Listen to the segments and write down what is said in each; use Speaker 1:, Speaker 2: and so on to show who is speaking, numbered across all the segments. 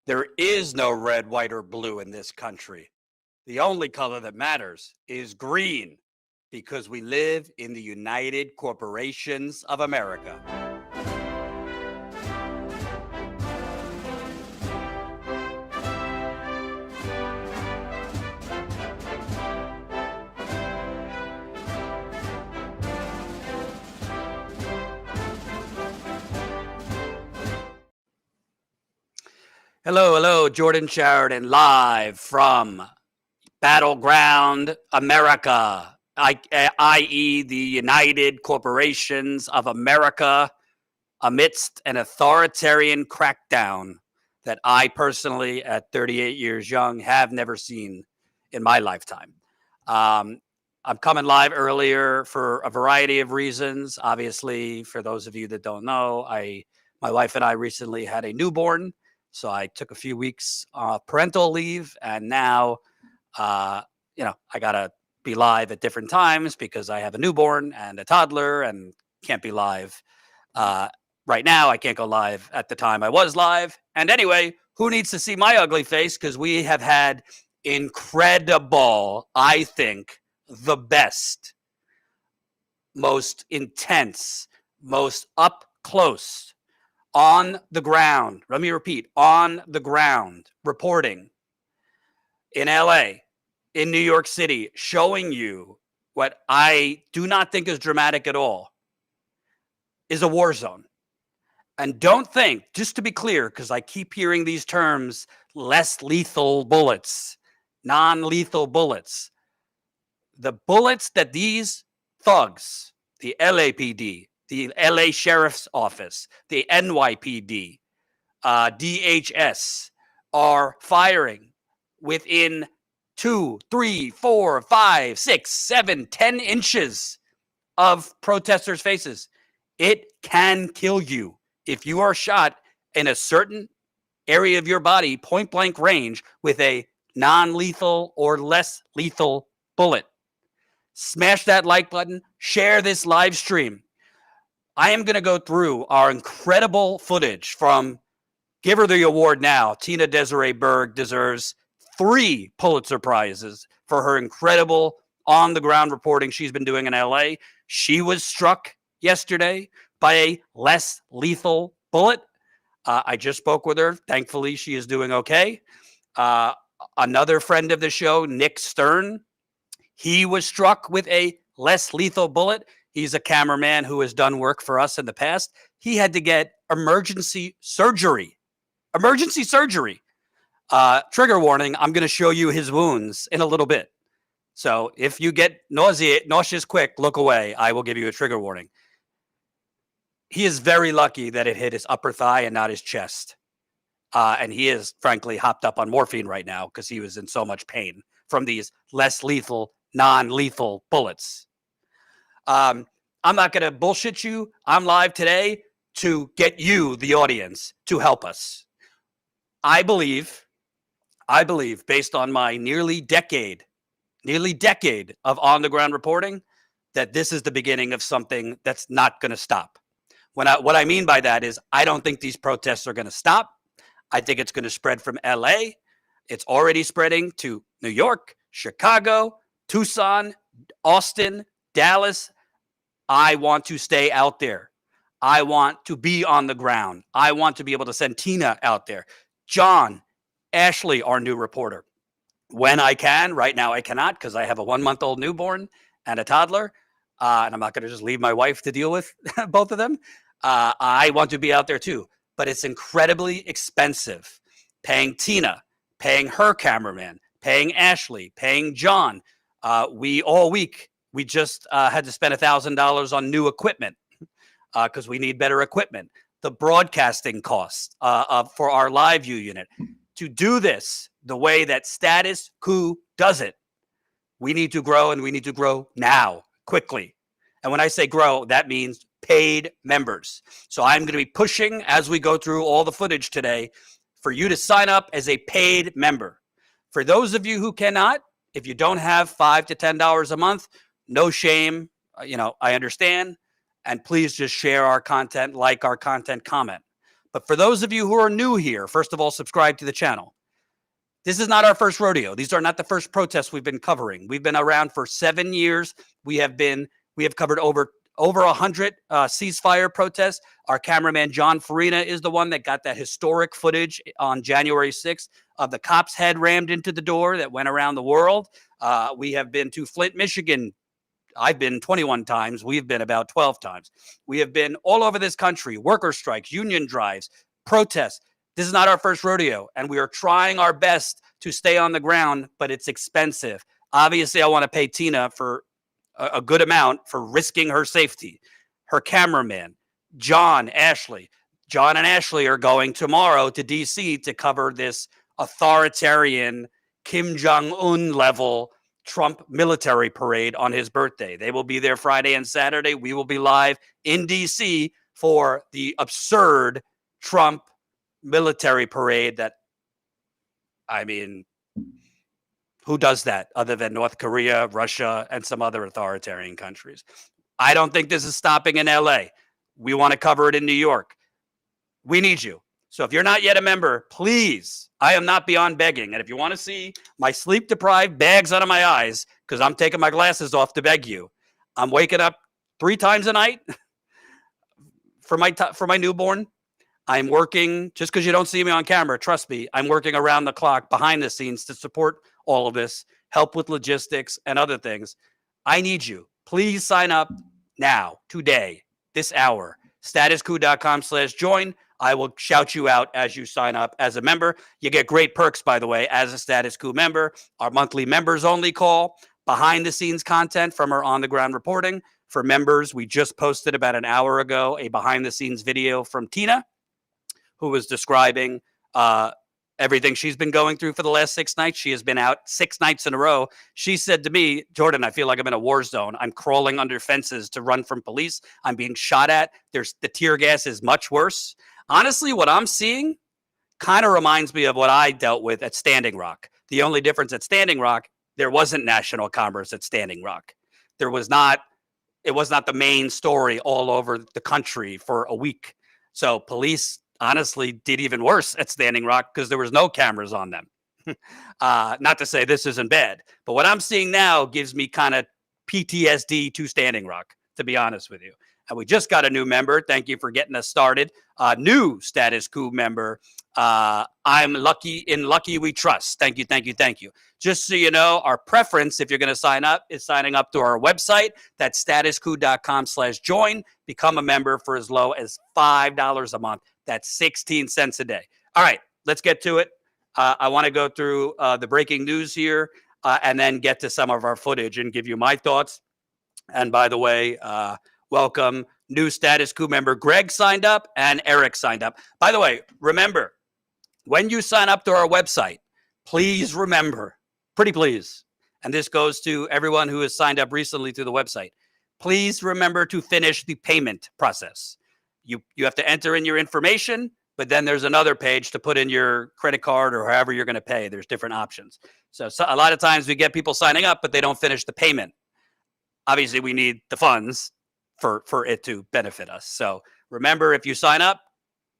Speaker 1: There is no red, white, or blue in this country. The only color that matters is green, because we live in the United Corporations of America. Hello, Jordan Sheridan, live from Battleground America, i.e. the United Corporations of America, amidst an authoritarian crackdown that I personally, at 38 years young, have never seen in my lifetime. I'm coming live earlier for a variety of reasons. Obviously, for those of you that don't know, my wife and I recently had a newborn. So I took a few weeks parental leave, and now, I got to be live at different times because I have a newborn and a toddler and can't be live. Right now, I can't go live at the time I was live. And anyway, who needs to see my ugly face? Because we have had incredible, I think, the best, most intense, most up close, on the ground, let me repeat, on the ground reporting in LA, in New York City, showing you what I do not think is dramatic at all, is a war zone. And don't think, just to be clear, because I keep hearing these terms, less lethal bullets, non-lethal bullets. The bullets that these thugs, the LAPD, the LA Sheriff's Office, the NYPD, DHS are firing within 2, 3, 4, 5, 6, 7, 10 inches of protesters' faces. It can kill you if you are shot in a certain area of your body, point blank range, with a non-lethal or less lethal bullet. Smash that like button, share this live stream. I am going to go through our incredible footage from, give her the award now, Tina Desiree Berg deserves 3 Pulitzer Prizes for her incredible on-the-ground reporting she's been doing in LA. She was struck yesterday by a less lethal bullet. I just spoke with her. Thankfully, she is doing okay. Another friend of the show, Nick Stern, he was struck with a less lethal bullet. He's a cameraman who has done work for us in the past. He had to get emergency surgery. Trigger warning, I'm going to show you his wounds in a little bit. So if you get nauseous quick, look away. I will give you a trigger warning. He is very lucky that it hit his upper thigh and not his chest. And he is, frankly, hopped up on morphine right now because he was in so much pain from these less lethal, non-lethal bullets. I'm not going to bullshit you. I'm live today to get you, the audience, to help us. I believe, based on my nearly decade of on-the-ground reporting, that this is the beginning of something that's not going to stop. What I mean by that is I don't think these protests are going to stop. I think it's going to spread from LA. It's already spreading to New York, Chicago, Tucson, Austin, Dallas. I want to stay out there. I want to be on the ground. I want to be able to send Tina out there. John, Ashley, our new reporter. When I can, right now I cannot because I have a 1-month-old newborn and a toddler. And I'm not going to just leave my wife to deal with both of them. I want to be out there too. But it's incredibly expensive. Paying Tina, paying her cameraman, paying Ashley, paying John. All week, we just had to spend $1,000 on new equipment because we need better equipment. The broadcasting costs for our live view unit. To do this the way that Status Coup does it, we need to grow, and we need to grow now, quickly. And when I say grow, that means paid members. So I'm going to be pushing, as we go through all the footage today, for you to sign up as a paid member. For those of you who cannot, if you don't have $5 to $10 a month, no shame. I understand. And please just share our content, like our content, comment. But for those of you who are new here, first of all, subscribe to the channel. This is not our first rodeo. These are not the first protests we've been covering. We've been around for 7 years. We have covered over 100 ceasefire protests. Our cameraman John Farina is the one that got that historic footage on January 6th of the cop's head rammed into the door that went around the world. We have been to Flint, Michigan. I've been 21 times. We've been about 12 times. We have been all over this country, worker strikes, union drives, protests. This is not our first rodeo, and we are trying our best to stay on the ground, but it's expensive. Obviously, I want to pay Tina for a good amount for risking her safety. Her cameraman, John, Ashley. John and Ashley are going tomorrow to D.C. to cover this authoritarian Kim Jong-un level Trump military parade on his birthday. They will be there Friday and Saturday. We will be live in D.C. for the absurd Trump military parade that, I mean, who does that other than North Korea, Russia, and some other authoritarian countries? I don't think this is stopping in LA. We want to cover it in New York. We need you. So if you're not yet a member, please, I am not beyond begging. And if you want to see my sleep-deprived bags out of my eyes, because I'm taking my glasses off to beg you, I'm waking up 3 times a night for my newborn. I'm working, just because you don't see me on camera, trust me, I'm working around the clock behind the scenes to support all of this, help with logistics and other things. I need you. Please sign up now, today, this hour, statuscoup.com/join. I will shout you out as you sign up as a member. You get great perks, by the way, as a Status Coup member. Our monthly members only call, behind the scenes content from our on the ground reporting. For members, we just posted about an hour ago a behind the scenes video from Tina, who was describing everything she's been going through for the last 6 nights. She has been out 6 nights in a row. She said to me, Jordan, I feel like I'm in a war zone. I'm crawling under fences to run from police. I'm being shot at. The tear gas is much worse. Honestly, what I'm seeing kind of reminds me of what I dealt with at Standing Rock. The only difference at Standing Rock, there wasn't national commerce at Standing Rock. It was not the main story all over the country for a week. So police honestly did even worse at Standing Rock because there was no cameras on them. Not to say this isn't bad, but what I'm seeing now gives me kind of PTSD to Standing Rock, to be honest with you. And we just got a new member. Thank you for getting us started. New Status Coup member. I'm lucky we trust. Thank you, thank you, thank you. Just so you know, our preference, if you're going to sign up, is signing up to our website. That's statuscoup.com/join. Become a member for as low as $5 a month. That's 16 cents a day. All right, let's get to it. I want to go through the breaking news here and then get to some of our footage and give you my thoughts. And by the way, welcome new Status Coup member. Greg signed up and Eric signed up. By the way, remember, when you sign up to our website, please remember, pretty please, and this goes to everyone who has signed up recently to the website, please remember to finish the payment process. You have to enter in your information, but then there's another page to put in your credit card or however you're going to pay. There's different options. So a lot of times we get people signing up, but they don't finish the payment. Obviously, we need the funds for it to benefit us. So remember, if you sign up,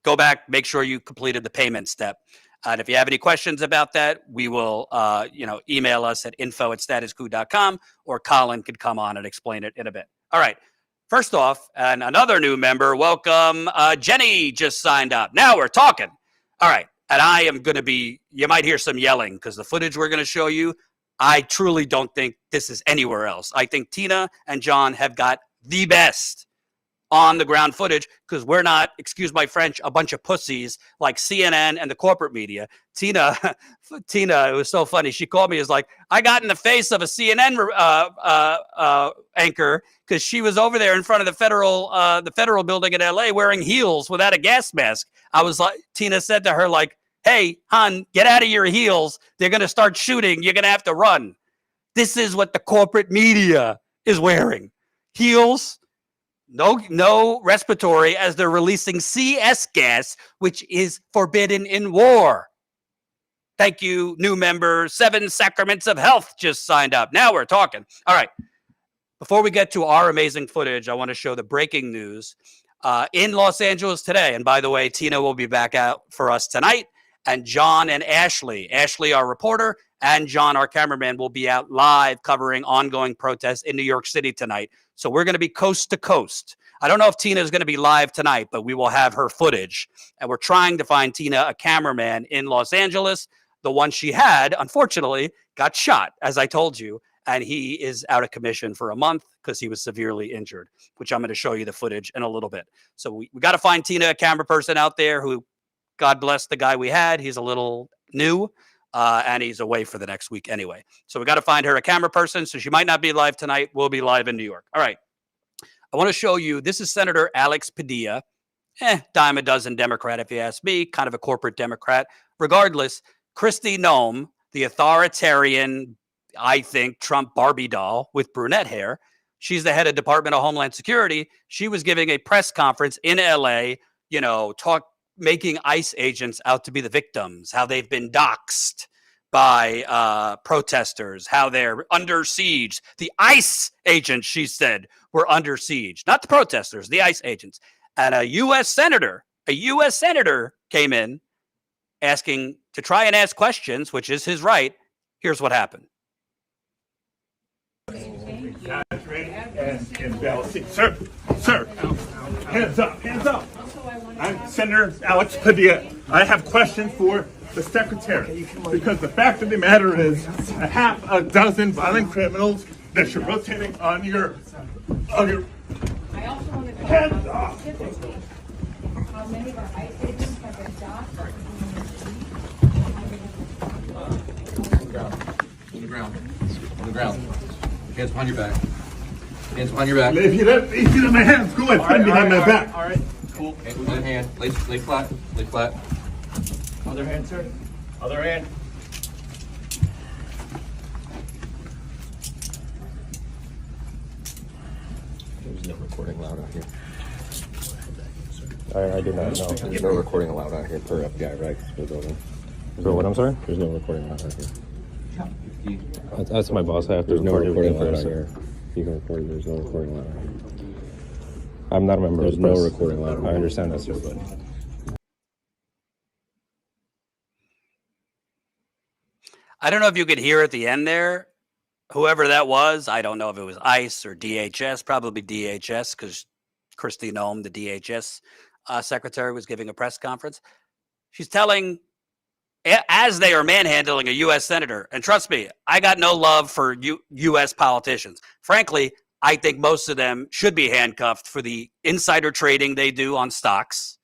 Speaker 1: go back, make sure you completed the payment step. And if you have any questions about that, we will email us at info@statuscoup.com, or Colin could come on and explain it in a bit. All right. First off, and another new member, welcome. Jenny just signed up. Now we're talking. All right. And I am going to be, you might hear some yelling because the footage we're going to show you, I truly don't think this is anywhere else. I think Tina and John have got the best on the ground footage because we're not, excuse my French, a bunch of pussies like CNN and the corporate media. Tina, it was so funny. She called me, is like, I got in the face of a CNN anchor because she was over there in front of the federal building in LA wearing heels without a gas mask. I was like, Tina said to her, like, hey, hon, get out of your heels. They're going to start shooting. You're going to have to run. This is what the corporate media is wearing. Heels, no respiratory, as they're releasing CS gas, which is forbidden in war. Thank you, new member. 7 Sacraments of Health just signed up. Now we're talking. All right. Before we get to our amazing footage, I want to show the breaking news. in Los Angeles today. And by the way, Tina will be back out for us tonight. And John and Ashley, our reporter, and John, our cameraman, will be out live covering ongoing protests in New York City tonight. So we're going to be coast to coast. I don't know if Tina is going to be live tonight, but we will have her footage. And we're trying to find Tina a cameraman in Los Angeles. The one she had, unfortunately, got shot, as I told you. And he is out of commission for a month because he was severely injured, which I'm going to show you the footage in a little bit. So we got to find Tina, a camera person out there who, God bless the guy we had. He's a little new and he's away for the next week anyway. So we got to find her a camera person. So she might not be live tonight. We'll be live in New York. All right. I want to show you, this is Senator Alex Padilla. Dime a dozen Democrat, if you ask me, kind of a corporate Democrat. Regardless, Kristi Noem, the authoritarian, I think, Trump Barbie doll with brunette hair. She's the head of Department of Homeland Security. She was giving a press conference in LA, making ICE agents out to be the victims, how they've been doxxed by protesters, how they're under siege. The ICE agents, she said, were under siege, not the protesters, the ICE agents. And a U.S. senator came in asking to try and ask questions, which is his right. Here's what happened.
Speaker 2: Sir, hands up. I'm Senator Alex Padilla. I have questions for the secretary, because the fact of the matter is a half a dozen violent criminals that you're rotating on your
Speaker 3: I also want to
Speaker 2: hands off.
Speaker 3: How many of our ICE agents have been docked?
Speaker 4: On the ground. Hands behind your back. Hands behind your back.
Speaker 2: If you let my hands go, I put behind my back.
Speaker 4: All right. Cool. One hand. Lay flat. Lay flat.
Speaker 2: Other hand, sir. Other hand.
Speaker 4: There's no recording allowed out here.
Speaker 5: I did not know.
Speaker 4: There's no recording allowed out here per FBI, right?
Speaker 5: So what, I'm sorry?
Speaker 4: There's no recording allowed out here.
Speaker 5: That's my boss. I have to
Speaker 4: There's no
Speaker 5: record
Speaker 4: recording
Speaker 5: everything
Speaker 4: allowed
Speaker 5: for
Speaker 4: out
Speaker 5: us.
Speaker 4: here. You can record. There's no recording allowed out here.
Speaker 5: I'm not a member
Speaker 4: There's
Speaker 5: of the
Speaker 4: no
Speaker 5: press.
Speaker 4: recording allowed.
Speaker 5: I understand that, sir, but
Speaker 1: I don't know if you could hear at the end there, whoever that was. I don't know if it was ICE or DHS, probably DHS, because Kristi Noem, the DHS secretary, was giving a press conference. She's telling, as they are manhandling a U.S. senator, and trust me, I got no love for U.S. politicians. Frankly, I think most of them should be handcuffed for the insider trading they do on stocks,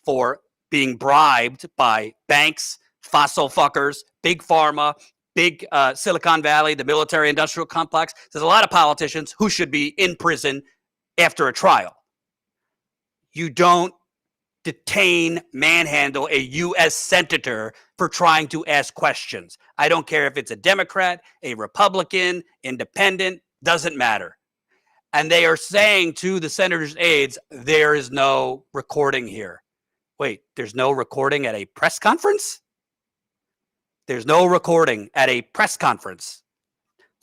Speaker 1: for being bribed by banks, fossil fuckers, big pharma, big Silicon Valley, the military industrial complex. There's a lot of politicians who should be in prison after a trial. You don't detain, manhandle a U.S. senator for trying to ask questions. I don't care if it's a Democrat, a Republican, independent, doesn't matter. And they are saying to the senator's aides, there is no recording here. Wait, there's no recording at a press conference? There's no recording at a press conference.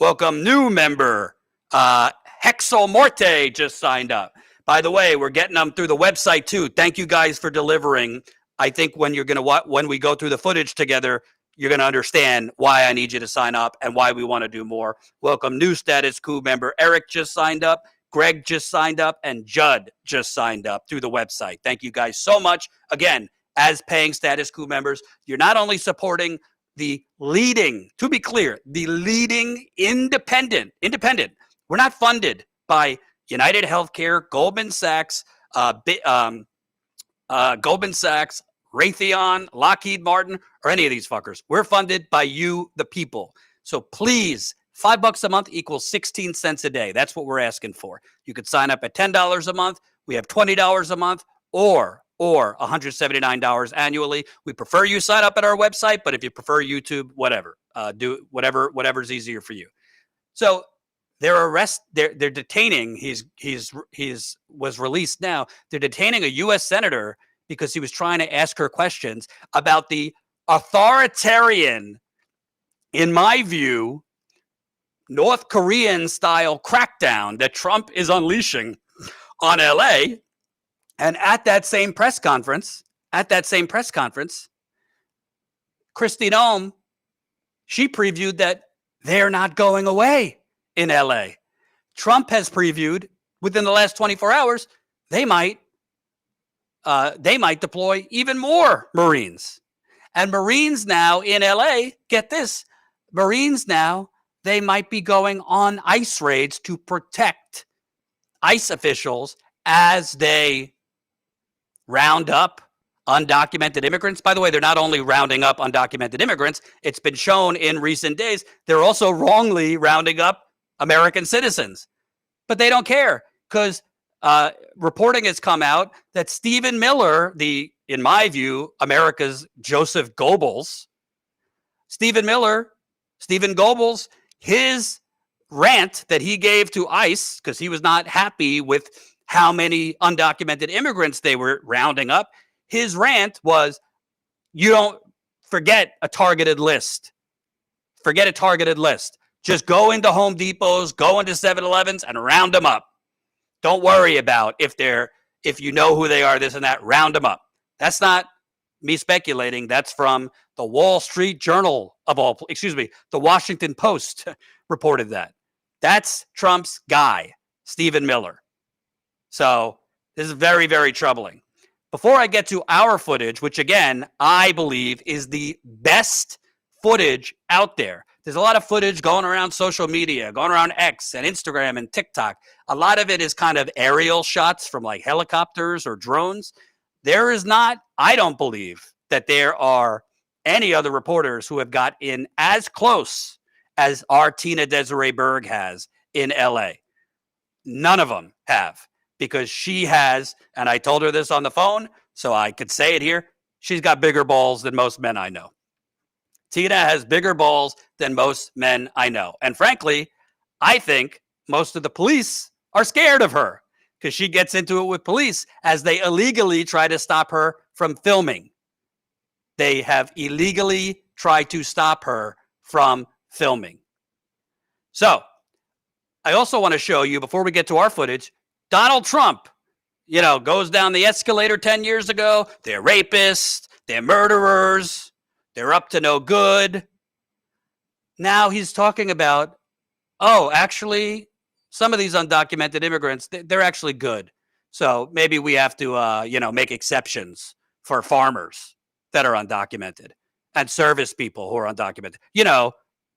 Speaker 1: Welcome, new member. Hexel Morte just signed up. By the way, we're getting them through the website too. Thank you guys for delivering. I think when we go through the footage together, you're going to understand why I need you to sign up and why we want to do more. Welcome, new Status Coup member. Eric just signed up. Greg just signed up. And Judd just signed up through the website. Thank you guys so much. Again, as paying Status Coup members, you're not only supporting the leading, to be clear, the leading independent. We're not funded by United Healthcare, Goldman Sachs, Raytheon, Lockheed Martin, or any of these fuckers. We're funded by you, the people. So please, $5 a month equals 16 cents a day. That's what we're asking for. You could sign up at $10 a month. We have $20 a month, or $179 annually. We prefer you sign up at our website, but if you prefer YouTube, whatever, do whatever's easier for you. So they're detaining. He's was released now. They're detaining a U.S. senator because he was trying to ask her questions about the authoritarian, in my view, North Korean style crackdown that Trump is unleashing on LA And at that same press conference, Kristi Noem, she previewed that they're not going away in LA. Trump has previewed within the last 24 hours, they might deploy even more Marines. And Marines now in LA, get this, Marines now, they might be going on ICE raids to protect ICE officials as they round up undocumented immigrants. By the way, they're not only rounding up undocumented immigrants, it's been shown in recent days, they're also wrongly rounding up American citizens. But they don't care because reporting has come out that Stephen Miller, in my view, America's Joseph Goebbels, Stephen Goebbels, his rant that he gave to ICE because he was not happy with how many undocumented immigrants they were rounding up. His rant was, you don't forget a targeted list. Forget a targeted list. Just go into Home Depots, go into 7-Elevens and round them up. Don't worry about if you know who they are, this and that, round them up. That's not me speculating. That's from the Wall Street Journal the Washington Post reported that. That's Trump's guy, Stephen Miller. So this is very, very troubling. Before I get to our footage, which again, I believe is the best footage out there. There's a lot of footage going around social media, going around X and Instagram and TikTok. A lot of it is kind of aerial shots from like helicopters or drones. There is not, I don't believe that there are any other reporters who have got in as close as our Tina Desiree Berg has in LA. None of them have, because she has, and I told her this on the phone, so I could say it here, she's got bigger balls than most men I know. Tina has bigger balls than most men I know. And frankly, I think most of the police are scared of her because she gets into it with police as they illegally try to stop her from filming. They have illegally tried to stop her from filming. So I also want to show you, before we get to our footage, Donald Trump, goes down the escalator 10 years ago. They're rapists. They're murderers. They're up to no good. Now he's talking about, actually, some of these undocumented immigrants, they're actually good. So maybe we have to, make exceptions for farmers that are undocumented and service people who are undocumented.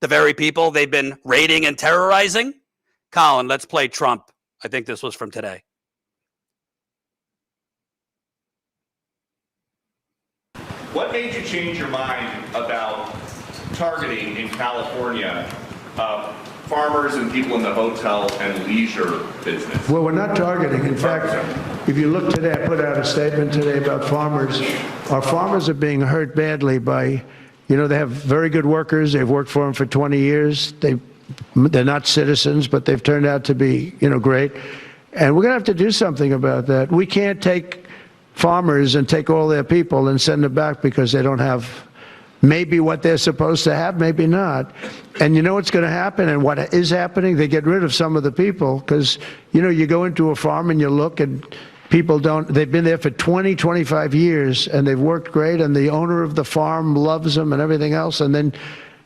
Speaker 1: The very people they've been raiding and terrorizing. Colin, let's play Trump. I think this was from today.
Speaker 6: What made you change your mind about targeting in California farmers and people in the hotel and leisure business?
Speaker 7: Well, we're not targeting. In fact, if you look today, I put out a statement today about farmers. Our farmers are being hurt badly by, they have very good workers. They've worked for them for 20 years. They're not citizens, but they've turned out to be, great. And we're going to have to do something about that. We can't take farmers and take all their people and send them back because they don't have maybe what they're supposed to have, maybe not. And you know what's going to happen and what is happening? They get rid of some of the people because, you go into a farm and you look and people they've been there for 20, 25 years and they've worked great and the owner of the farm loves them and everything else. And then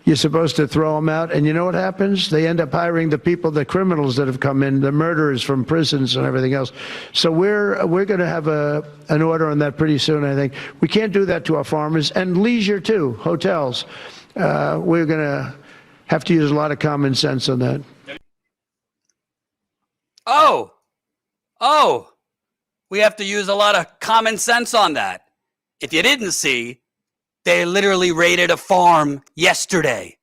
Speaker 7: you're supposed to throw them out. And you know what happens? They end up hiring the people, the criminals that have come in, the murderers from prisons and everything else. So we're going to have an order on that pretty soon, I think. We can't do that to our farmers and leisure too, hotels. We're going to have to use a lot of common sense on that.
Speaker 1: We have to use a lot of common sense on that. If you didn't see, they literally raided a farm yesterday.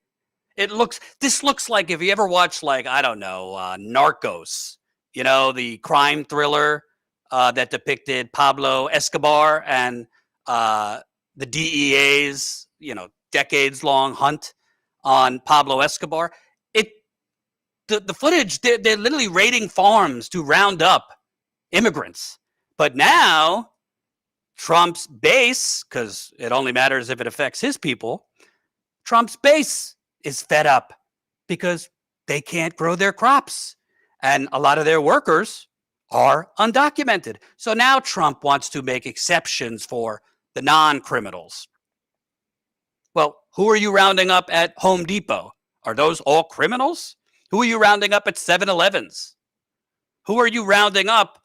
Speaker 1: This looks like, if you ever watch Narcos, the crime thriller that depicted Pablo Escobar and the DEA's, decades-long hunt on Pablo Escobar. The footage, they're literally raiding farms to round up immigrants. But now Trump's base, because it only matters if it affects his people, Trump's base is fed up because they can't grow their crops. And a lot of their workers are undocumented. So now Trump wants to make exceptions for the non-criminals. Well, who are you rounding up at Home Depot? Are those all criminals? Who are you rounding up at 7-Elevens? Who are you rounding up?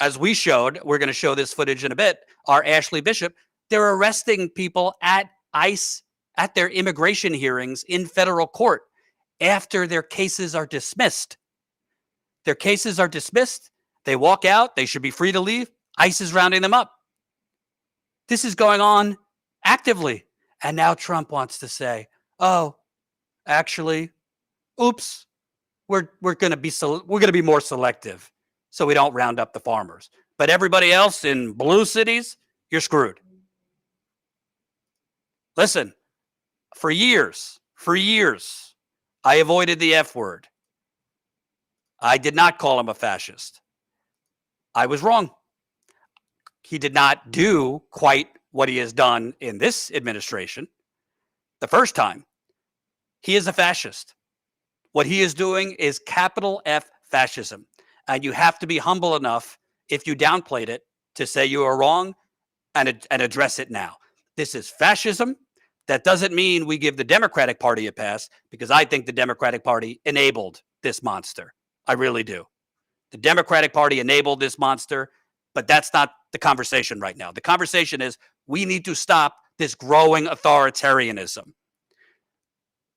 Speaker 1: As we showed, we're going to show this footage in a bit, our Ashley Bishop, they're arresting people at ICE at their immigration hearings in federal court after their cases are dismissed. Their cases are dismissed. They walk out. They should be free to leave. ICE is rounding them up. This is going on actively. And now Trump wants to say, oh, actually, oops, we're going to be more selective so we don't round up the farmers. But everybody else in blue cities, you're screwed. Listen, for years, I avoided the F word. I did not call him a fascist. I was wrong. He did not do quite what he has done in this administration. The first time, he is a fascist. What he is doing is capital F fascism. And you have to be humble enough, if you downplayed it, to say you are wrong and address it now. This is fascism. That doesn't mean we give the Democratic Party a pass, because I think the Democratic Party enabled this monster. I really do. The Democratic Party enabled this monster, but that's not the conversation right now. The conversation is we need to stop this growing authoritarianism.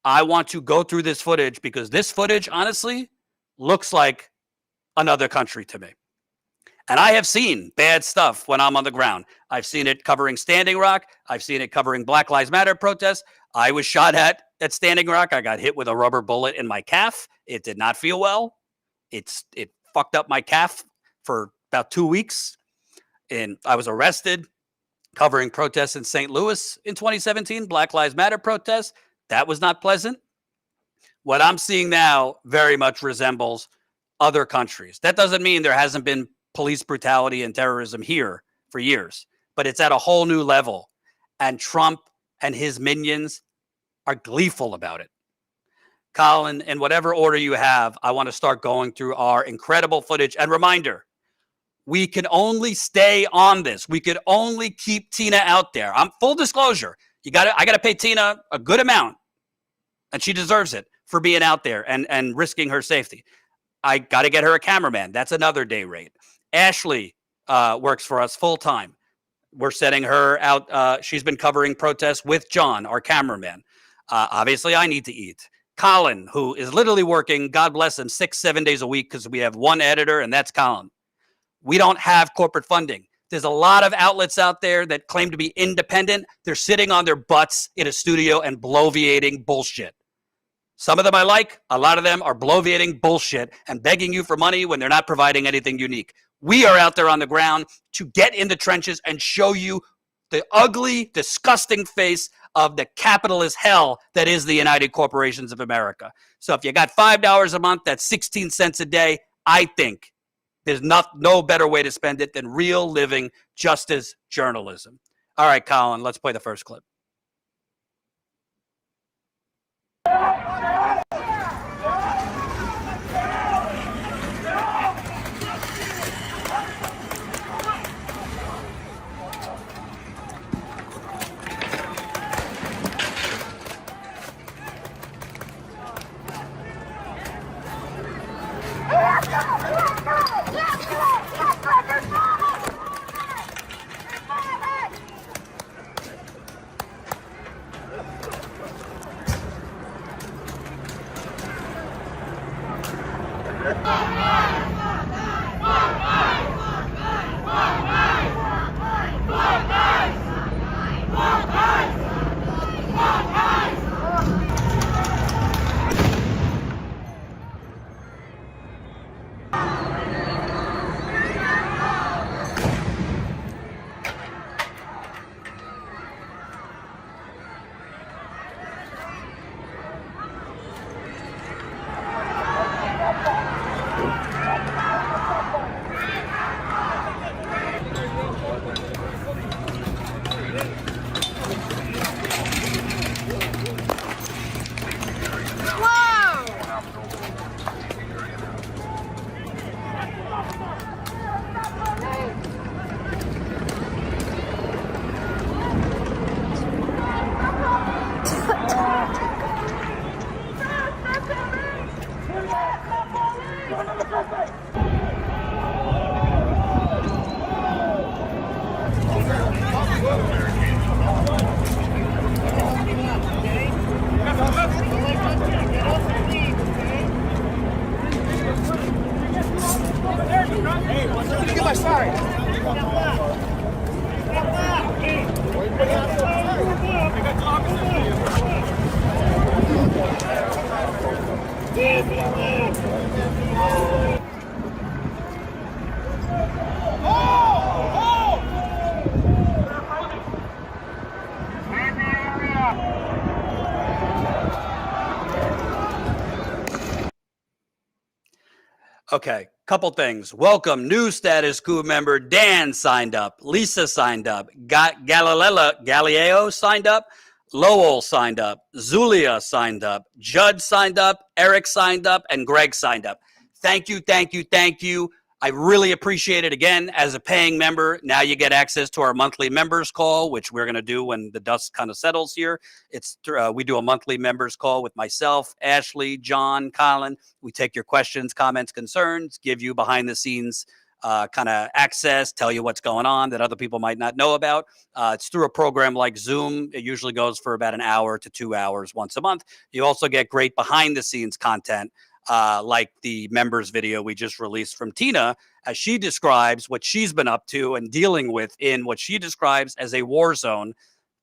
Speaker 1: I want to go through this footage because this footage, honestly, looks like another country to me. And I have seen bad stuff when I'm on the ground. I've seen it covering Standing Rock. I've seen it covering Black Lives Matter protests. I was shot at Standing Rock. I got hit with a rubber bullet in my calf. It did not feel well. It fucked up my calf for about 2 weeks. And I was arrested covering protests in St. Louis in 2017, Black Lives Matter protests. That was not pleasant. What I'm seeing now very much resembles other countries. That doesn't mean there hasn't been police brutality and terrorism here for years, but it's at a whole new level. And Trump and his minions are gleeful about it. Colin, in whatever order you have, I want to start going through our incredible footage. And reminder, we can only stay on this. We could only keep Tina out there. I'm full disclosure. I got to pay Tina a good amount, and she deserves it for being out there and risking her safety. I got to get her a cameraman. That's another day rate. Ashley works for us full time. We're setting her out. She's been covering protests with John, our cameraman. Obviously, I need to eat. Colin, who is literally working, God bless him, 6-7 days a week because we have one editor, and that's Colin. We don't have corporate funding. There's a lot of outlets out there that claim to be independent. They're sitting on their butts in a studio and bloviating bullshit. Some of them I like. A lot of them are bloviating bullshit and begging you for money when they're not providing anything unique. We are out there on the ground to get in the trenches and show you the ugly, disgusting face of the capitalist hell that is the United Corporations of America. So if you got $5 a month, that's 16 cents a day. I think there's no better way to spend it than real living justice journalism. All right, Colin, let's play the first clip. Okay, couple things. Welcome, new Status Coup member Dan signed up, Lisa signed up, Galileo signed up, Lowell signed up, Zulia signed up, Judd signed up, Eric signed up, and Greg signed up. Thank you, thank you, thank you. I really appreciate it. Again, as a paying member, now you get access to our monthly members call, which we're going to do when the dust kind of settles here. We do a monthly members call with myself, Ashley, John, Colin. We take your questions, comments, concerns, give you behind the scenes kind of access, tell you what's going on that other people might not know about. It's through a program like Zoom. It usually goes for about an hour to 2 hours once a month. You also get great behind the scenes content. Like the members video we just released from Tina, as she describes what she's been up to and dealing with in what she describes as a war zone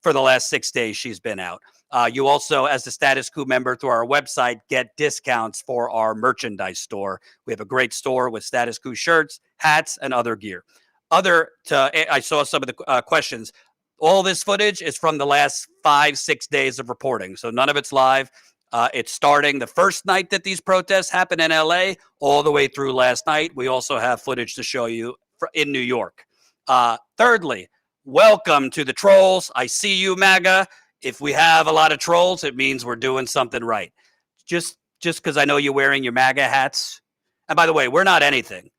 Speaker 1: for the last 6 days she's been out. You also, as a Status Coup member through our website, get discounts for our merchandise store. We have a great store with Status Coup shirts, hats, and other gear. I saw some of the questions. All this footage is from the last 5-6 days of reporting, so none of it's live. It's starting the first night that these protests happened in LA all the way through last night. We also have footage to show you in New York. Thirdly, welcome to the trolls. I see you, MAGA. If we have a lot of trolls, it means we're doing something right. Just because I know you're wearing your MAGA hats. And by the way, we're not anything.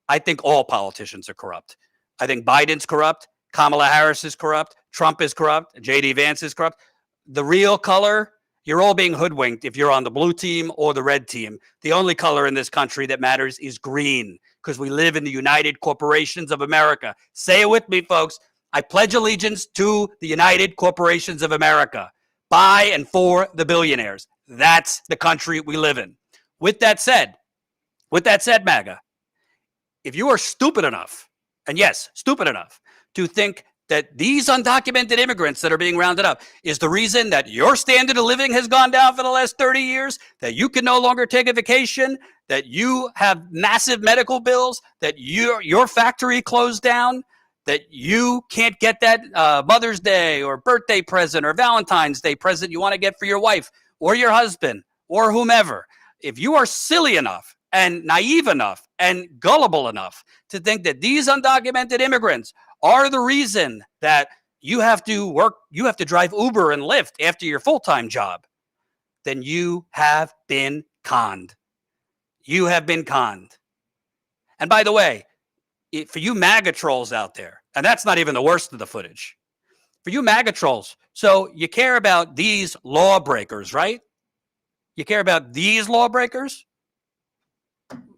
Speaker 1: I think all politicians are corrupt. I think Biden's corrupt. Kamala Harris is corrupt. Trump is corrupt. J.D. Vance is corrupt. The real color, you're all being hoodwinked if you're on the blue team or the red team. The only color in this country that matters is green, because we live in the United Corporations of America. Say it with me, folks. I pledge allegiance to the United Corporations of America, by and for the billionaires. That's the country we live in. With that said, MAGA, if you are stupid enough, and yes, stupid enough, to think that these undocumented immigrants that are being rounded up is the reason that your standard of living has gone down for the last 30 years, that you can no longer take a vacation, that you have massive medical bills, that your factory closed down, that you can't get that Mother's Day or birthday present or Valentine's Day present you want to get for your wife or your husband or whomever. If you are silly enough and naive enough and gullible enough to think that these undocumented immigrants are the reason that you have to drive Uber and Lyft after your full-time job, then you have been conned. You have been conned. And by the way, for you MAGA trolls out there, and that's not even the worst of the footage, for you MAGA trolls, so you care about these lawbreakers, right? You care about these lawbreakers?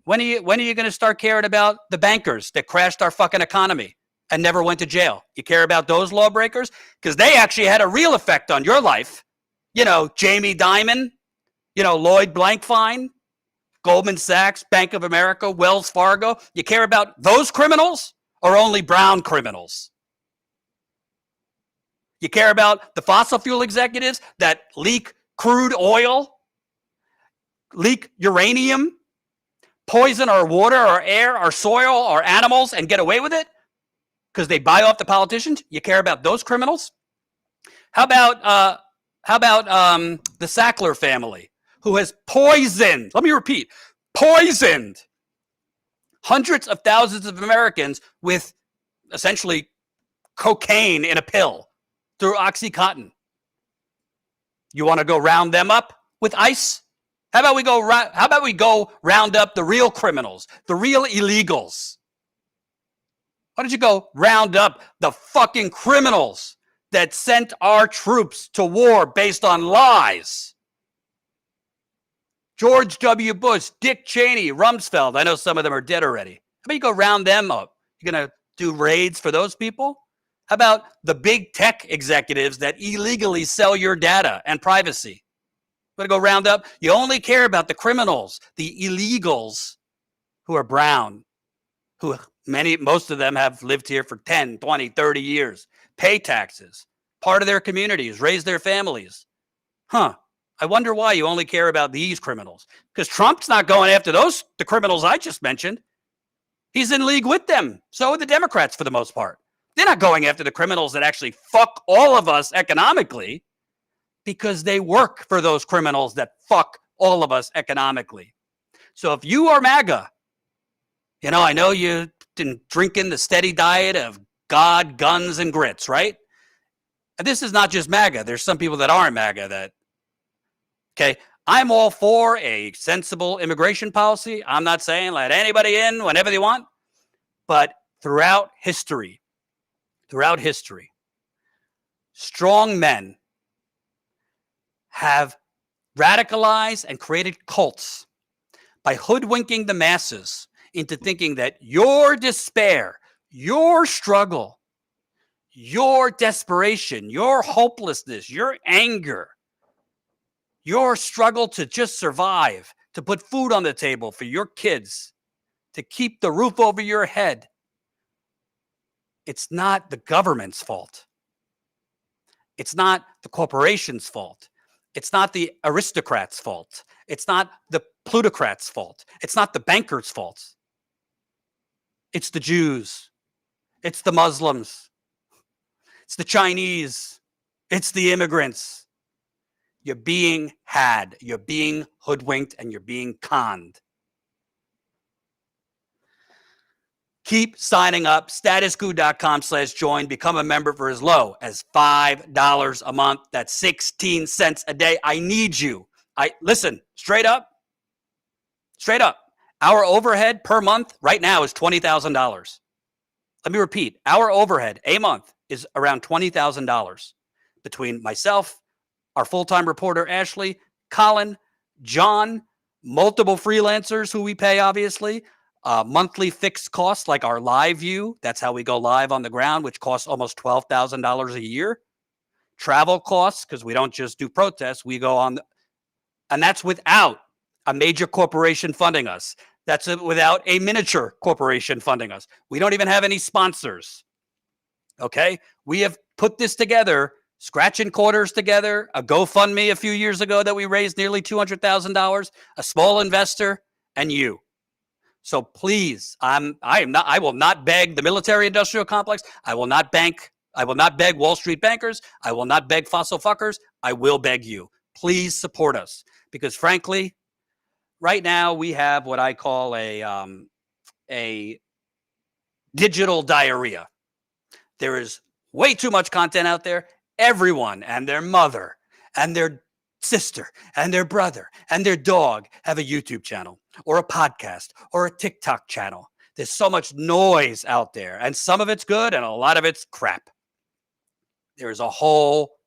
Speaker 1: When are you going to start caring about the bankers that crashed our fucking economy and never went to jail? You care about those lawbreakers? Because they actually had a real effect on your life. You know, Jamie Dimon, Lloyd Blankfein, Goldman Sachs, Bank of America, Wells Fargo. You care about those criminals or only brown criminals? You care about the fossil fuel executives that leak crude oil, leak uranium, poison our water, our air, our soil, our animals, and get away with it because they buy off the politicians? You care about those criminals? How about the Sackler family, who has poisoned, let me repeat, poisoned hundreds of thousands of Americans with essentially cocaine in a pill through OxyContin? You want to go round them up with ICE? How about we go round up the real criminals, the real illegals? Why don't you go round up the fucking criminals that sent our troops to war based on lies? George W. Bush, Dick Cheney, Rumsfeld. I know some of them are dead already. How about you go round them up? You're going to do raids for those people? How about the big tech executives that illegally sell your data and privacy? Going to go round up? You only care about the criminals, the illegals who are brown, who most of them have lived here for 10, 20, 30 years, pay taxes, part of their communities, raise their families. I wonder why you only care about these criminals. Because Trump's not going after the criminals I just mentioned. He's in league with them. So are the Democrats for the most part. They're not going after the criminals that actually fuck all of us economically, because they work for those criminals that fuck all of us economically. So if you are MAGA I know you've been drinking the steady diet of God, guns, and grits, right? And this is not just MAGA. There's some people that aren't MAGA that, okay, I'm all for a sensible immigration policy. I'm not saying let anybody in whenever they want, but throughout history, strong men have radicalized and created cults by hoodwinking the masses into thinking that your despair, your struggle, your desperation, your hopelessness, your anger, your struggle to just survive, to put food on the table for your kids, to keep the roof over your head, it's not the government's fault. It's not the corporation's fault. It's not the aristocrats' fault. It's not the plutocrats' fault. It's not the bankers' fault. It's the Jews. It's the Muslims. It's the Chinese. It's the immigrants. You're being had. You're being hoodwinked and you're being conned. Keep signing up. StatusCoup.com/join. Become a member for as low as $5 a month. That's 16 cents a day. I need you. Listen, straight up. Our overhead per month right now is $20,000. Let me repeat. Our overhead a month is around $20,000 between myself, our full-time reporter, Ashley, Colin, John, multiple freelancers who we pay, obviously, monthly fixed costs like our live view. That's how we go live on the ground, which costs almost $12,000 a year. Travel costs, because we don't just do protests. We go on, and that's without a major corporation funding us. That's without a miniature corporation funding us. We don't even have any sponsors. Okay? We have put this together, scratching quarters together, a GoFundMe a few years ago that we raised nearly $200,000, a small investor, and you. So please, I will not beg the military industrial complex. I will not beg Wall Street bankers. I will not beg fossil fuckers. I will beg you. Please support us. Because frankly, right now we have what I call a digital diarrhea. There is way too much content out there. Everyone and their mother and their sister and their brother and their dog have a YouTube channel or a podcast or a TikTok channel. There's so much noise out there, and some of it's good and a lot of it's crap. There's a whole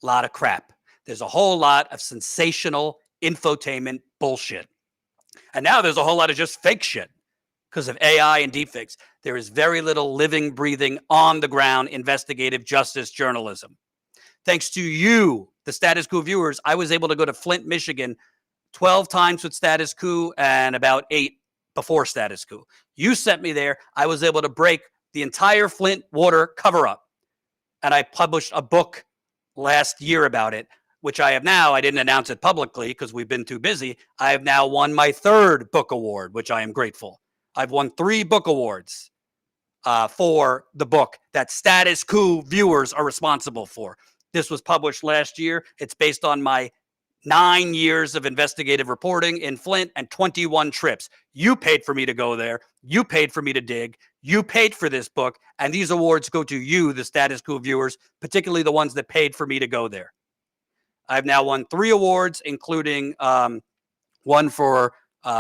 Speaker 1: lot of crap. There's a whole lot of sensational infotainment bullshit. And now there's a whole lot of just fake shit because of AI and deepfakes. There is very little living, breathing, on the ground investigative justice journalism. Thanks to you, the Status Coup viewers, I was able to go to Flint, Michigan 12 times with Status Coup and about 8 before Status Coup. You sent me there. I was able to break the entire Flint water cover-up. And I published a book last year about it, which I have now. I didn't announce it publicly because we've been too busy. I have now won my 3rd book award, which I am grateful. I've won 3 book awards for the book that Status Coup viewers are responsible for. This was published last year. It's based on my 9 years of investigative reporting in Flint and 21 trips. You paid for me to go there. You paid for me to dig. You paid for this book. And these awards go to you, the Status Coup viewers, particularly the ones that paid for me to go there. I've now won 3 awards, including one for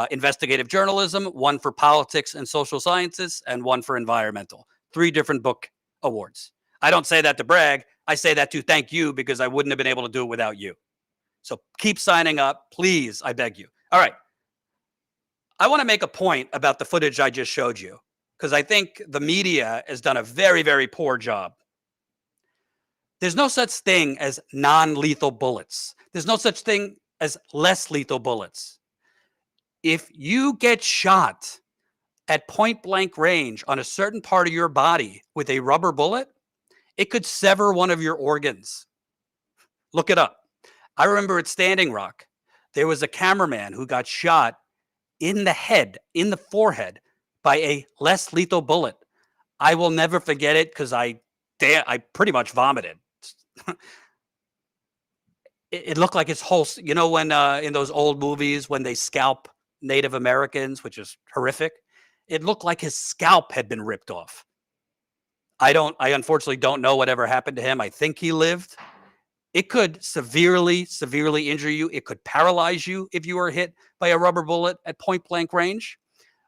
Speaker 1: investigative journalism, one for politics and social sciences, and one for environmental. 3 different book awards. I don't say that to brag. I say that to thank you because I wouldn't have been able to do it without you. So keep signing up, please. I beg you. All right. I want to make a point about the footage I just showed you because I think the media has done a very, very poor job. There's no such thing as non-lethal bullets. There's no such thing as less lethal bullets. If you get shot at point blank range on a certain part of your body with a rubber bullet, it could sever one of your organs. Look it up. I remember at Standing Rock, there was a cameraman who got shot in the head, in the forehead, by a less lethal bullet. I will never forget it because I pretty much vomited. It looked like his whole, when in those old movies when they scalp Native Americans, which is horrific. It looked like his scalp had been ripped off. I unfortunately don't know whatever happened to him. I think he lived. It could severely, severely injure you. It could paralyze you if you were hit by a rubber bullet at point blank range.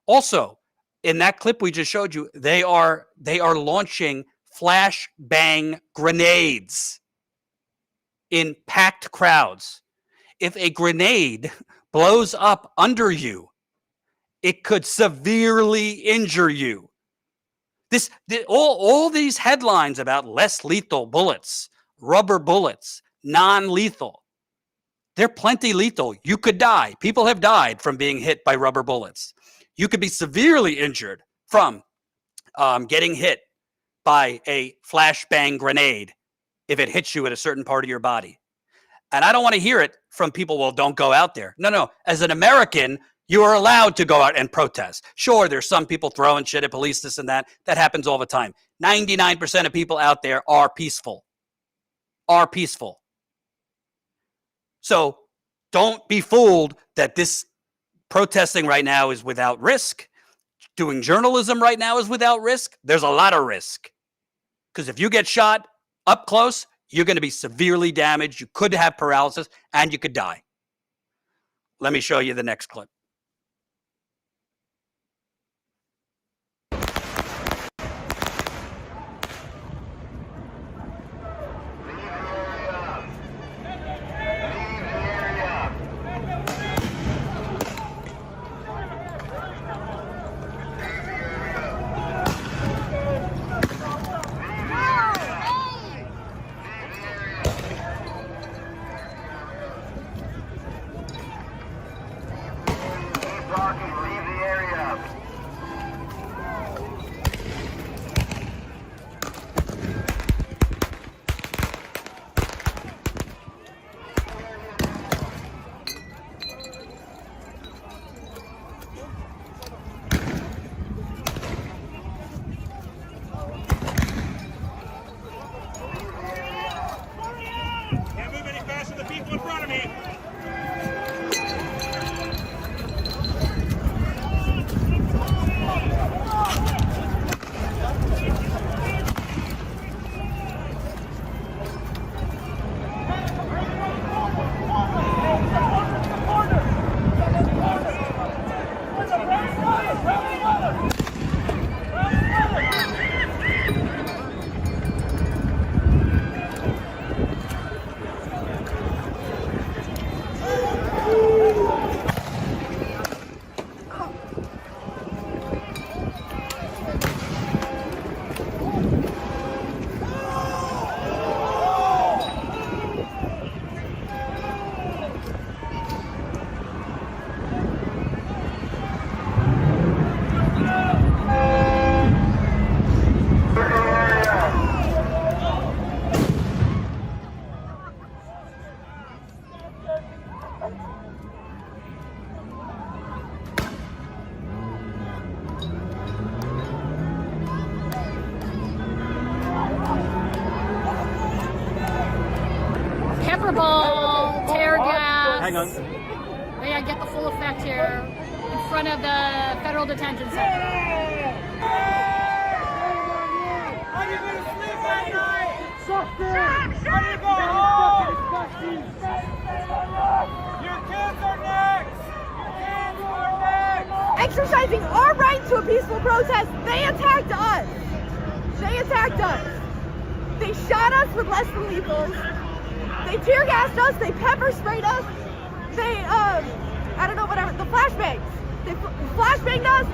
Speaker 1: Also, in that clip we just showed you, they are launching flash bang grenades in packed crowds. If a grenade blows up under you, it could severely injure you. All these headlines about less lethal bullets, rubber bullets, non-lethal, they're plenty lethal. You could die. People have died from being hit by rubber bullets. You could be severely injured from getting hit by a flashbang grenade if it hits you at a certain part of your body. And I don't want to hear it from people, well, don't go out there. No. As an American, you are allowed to go out and protest. Sure, there's some people throwing shit at police, this and that. That happens all the time. 99% of people out there are peaceful. So don't be fooled that this protesting right now is without risk. Doing journalism right now is without risk. There's a lot of risk. Because if you get shot up close, you're going to be severely damaged. You could have paralysis and you could die. Let me show you the next clip.
Speaker 8: Hang on. May I get the full effect here in front of the federal detention center?
Speaker 9: Are you going to sleep at night? Are you going home? Your kids are next. Your kids are next.
Speaker 10: Exercising our right to a peaceful protest, they attacked us. They shot us with less than lethals. They tear gassed us. They pepper sprayed us. They, I don't know, whatever. The flashbangs. They flashbanged us.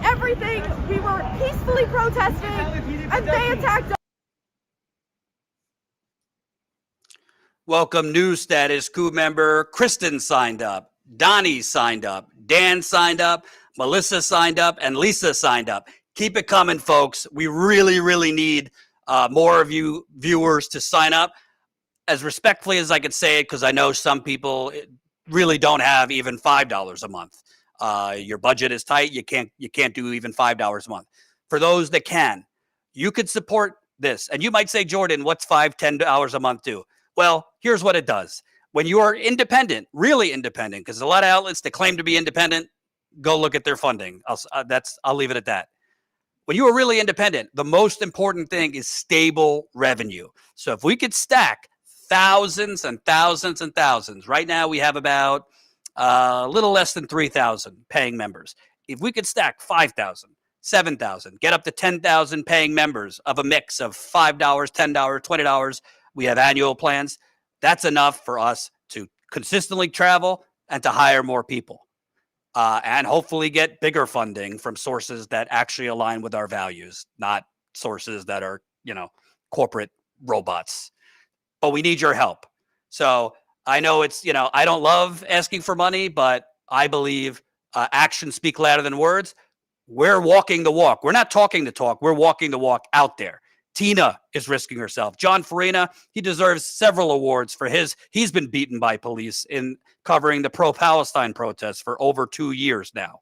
Speaker 10: Everything. We were peacefully protesting, and they attacked us.
Speaker 1: Welcome, new Status Coup member. Kristen signed up. Donnie signed up. Dan signed up. Melissa signed up. And Lisa signed up. Keep it coming, folks. We really, really need more of you viewers to sign up. As respectfully as I could say it, because I know some people really don't have even $5 a month. Your budget is tight. You can't do even $5 a month. For those that can, you could support this. And you might say, Jordan, what's $5, $10 a month do? Well, here's what it does. when you are independent, really independent, because a lot of outlets that claim to be independent, go look at their funding. I'll leave it at that. When you are really independent, the most important thing is stable revenue. So if we could stack thousands and thousands and thousands, right now we have about a little less than 3,000 paying members. If we could stack 5,000, 7,000, get up to 10,000 paying members of a mix of $5, $10, $20, we have annual plans. That's enough for us to consistently travel and to hire more people. And hopefully get bigger funding from sources that actually align with our values, not sources that are, corporate robots. But we need your help. So I know it's, I don't love asking for money, but I believe actions speak louder than words. We're walking the walk. We're not talking the talk. We're walking the walk out there. Tina is risking herself. John Farina, he deserves several awards for he's been beaten by police in covering the pro-Palestine protests for over 2 years now.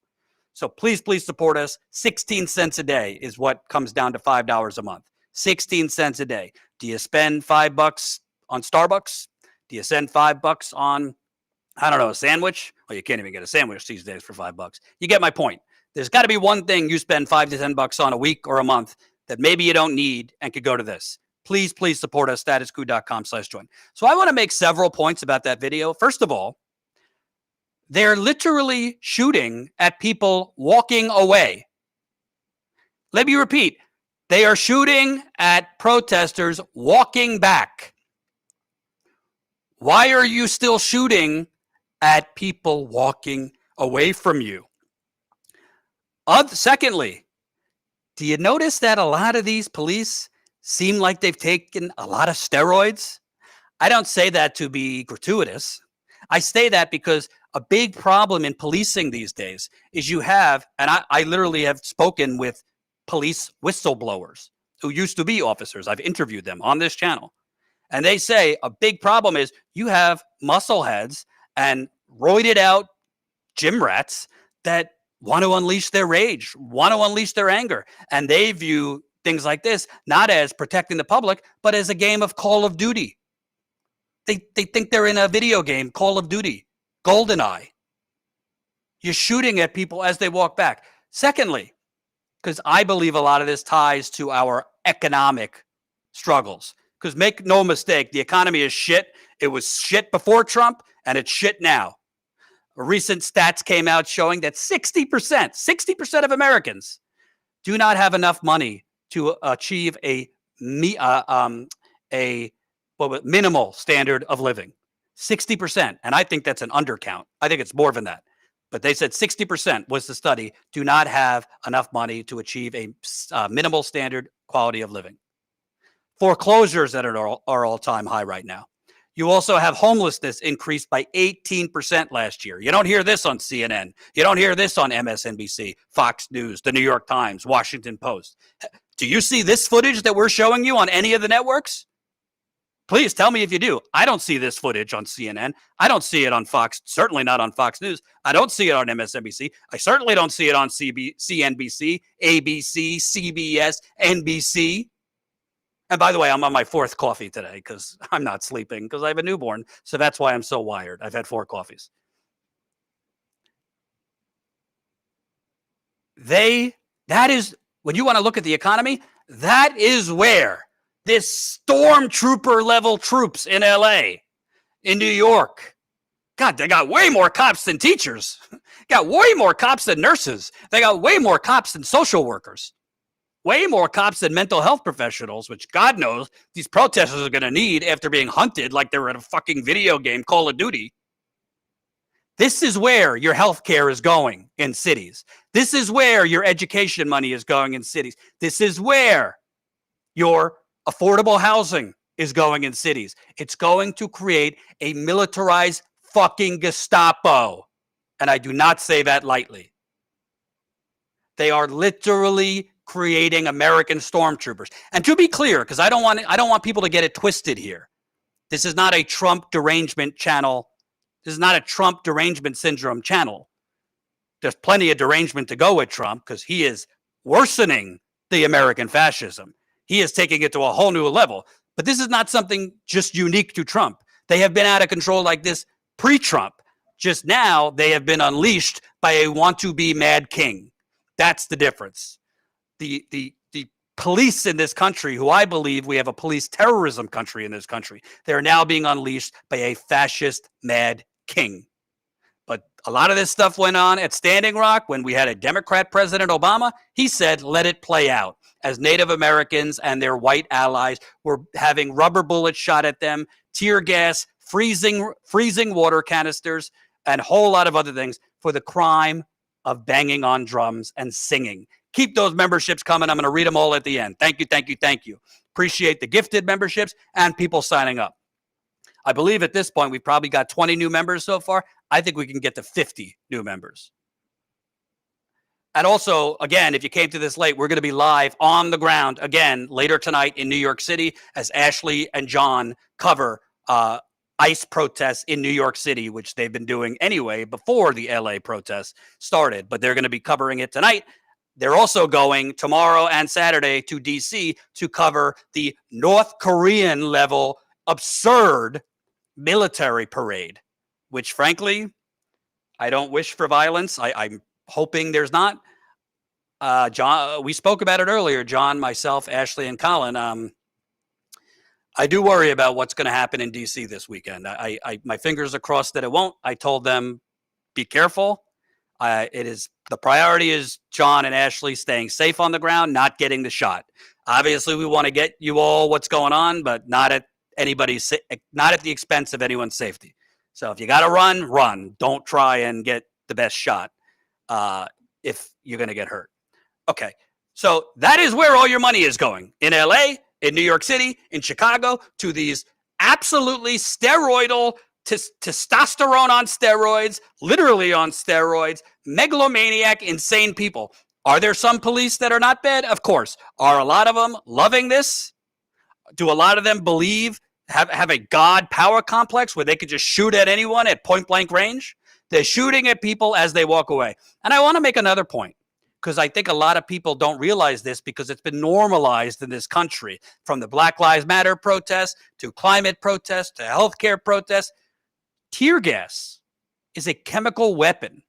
Speaker 1: So please, please support us. 16 cents a day is what comes down to $5 a month. 16 cents a day. Do you spend $5 on Starbucks? Do you spend $5 on, a sandwich? Well, you can't even get a sandwich these days for $5. You get my point. There's got to be one thing you spend $5 to $10 on a week or a month that maybe you don't need and could go to this. Please, please support us, statuscoup.com/join. So I want to make several points about that video. First of all, they're literally shooting at people walking away. Let me repeat. They are shooting at protesters walking back. Why are you still shooting at people walking away from you? Secondly, do you notice that a lot of these police seem like they've taken a lot of steroids? I don't say that to be gratuitous. I say that because a big problem in policing these days is you have, and I literally have spoken with police whistleblowers who used to be officers. I've interviewed them on this channel. And they say a big problem is you have muscleheads and roided out gym rats that want to unleash their rage, want to unleash their anger. And they view things like this not as protecting the public, but as a game of Call of Duty. They think they're in a video game, Call of Duty, GoldenEye. You're shooting at people as they walk back. Secondly, because I believe a lot of this ties to our economic struggles. Because make no mistake, the economy is shit. It was shit before Trump, and it's shit now. A recent stats came out showing that 60% of Americans do not have enough money to achieve a minimal standard of living. 60%. And I think that's an undercount. I think it's more than that. But they said 60% was the study do not have enough money to achieve a minimal standard quality of living. Foreclosures that are all-time high right now. You also have homelessness increased by 18% last year. You don't hear this on CNN. You don't hear this on MSNBC, Fox News, the New York Times, Washington Post. Do you see this footage that we're showing you on any of the networks? Please tell me if you do. I don't see this footage on CNN. I don't see it on Fox, certainly not on Fox News. I don't see it on MSNBC. I certainly don't see it on CNBC, ABC, CBS, NBC. And by the way, I'm on my 4th coffee today because I'm not sleeping because I have a newborn. So that's why I'm so wired. I've had 4 coffees. That is, when you want to look at the economy, that is where this stormtrooper level troops in LA, in New York, God, they got way more cops than teachers. Got way more cops than nurses. They got way more cops than social workers. Way more cops than mental health professionals, which God knows these protesters are going to need after being hunted like they were in a fucking video game, Call of Duty. This is where your health care is going in cities. This is where your education money is going in cities. This is where your affordable housing is going in cities. It's going to create a militarized fucking Gestapo. And I do not say that lightly. They are literally creating American stormtroopers. And to be clear, because I don't want people to get it twisted here. This is not a Trump derangement channel. This is not a Trump derangement syndrome channel. There's plenty of derangement to go with Trump because he is worsening the American fascism. He is taking it to a whole new level. But this is not something just unique to Trump. They have been out of control like this pre-Trump. Just now, they have been unleashed by a want-to-be mad king. That's the difference. The police in this country, who I believe we have a police terrorism country in this country, they're now being unleashed by a fascist mad king. But a lot of this stuff went on at Standing Rock when we had a Democrat President Obama. He said, let it play out, as Native Americans and their white allies were having rubber bullets shot at them, tear gas, freezing water canisters, and a whole lot of other things for the crime of banging on drums and singing. Keep those memberships coming. I'm going to read them all at the end. Thank you, thank you, thank you. Appreciate the gifted memberships and people signing up. I believe at this point, we've probably got 20 new members so far. I think we can get to 50 new members. And also, again, if you came to this late, we're going to be live on the ground again later tonight in New York City as Ashley and John cover ICE protests in New York City, which they've been doing anyway before the LA protests started. But they're going to be covering it tonight. They're also going tomorrow and Saturday to D.C. to cover the North Korean level absurd military parade, which frankly, I don't wish for violence. I'm hoping there's not. John, we spoke about it earlier, John, myself, Ashley, and Colin. I do worry about what's going to happen in D.C. this weekend. My fingers are crossed that it won't. I told them, be careful. The priority is John and Ashley staying safe on the ground, not getting the shot. Obviously, we want to get you all what's going on, but not at the expense of anyone's safety. So if you got to run. Don't try and get the best shot if you're going to get hurt. Okay, so that is where all your money is going. In LA, in New York City, in Chicago, to these absolutely steroidal, testosterone on steroids, literally on steroids, megalomaniac, insane people. Are there some police that are not bad? Of course. Are a lot of them loving this? Do a lot of them believe, have a God power complex where they could just shoot at anyone at point blank range? They're shooting at people as they walk away. And I want to make another point, because I think a lot of people don't realize this because it's been normalized in this country, from the Black Lives Matter protests to climate protests to healthcare protests. Tear gas is a chemical weapon.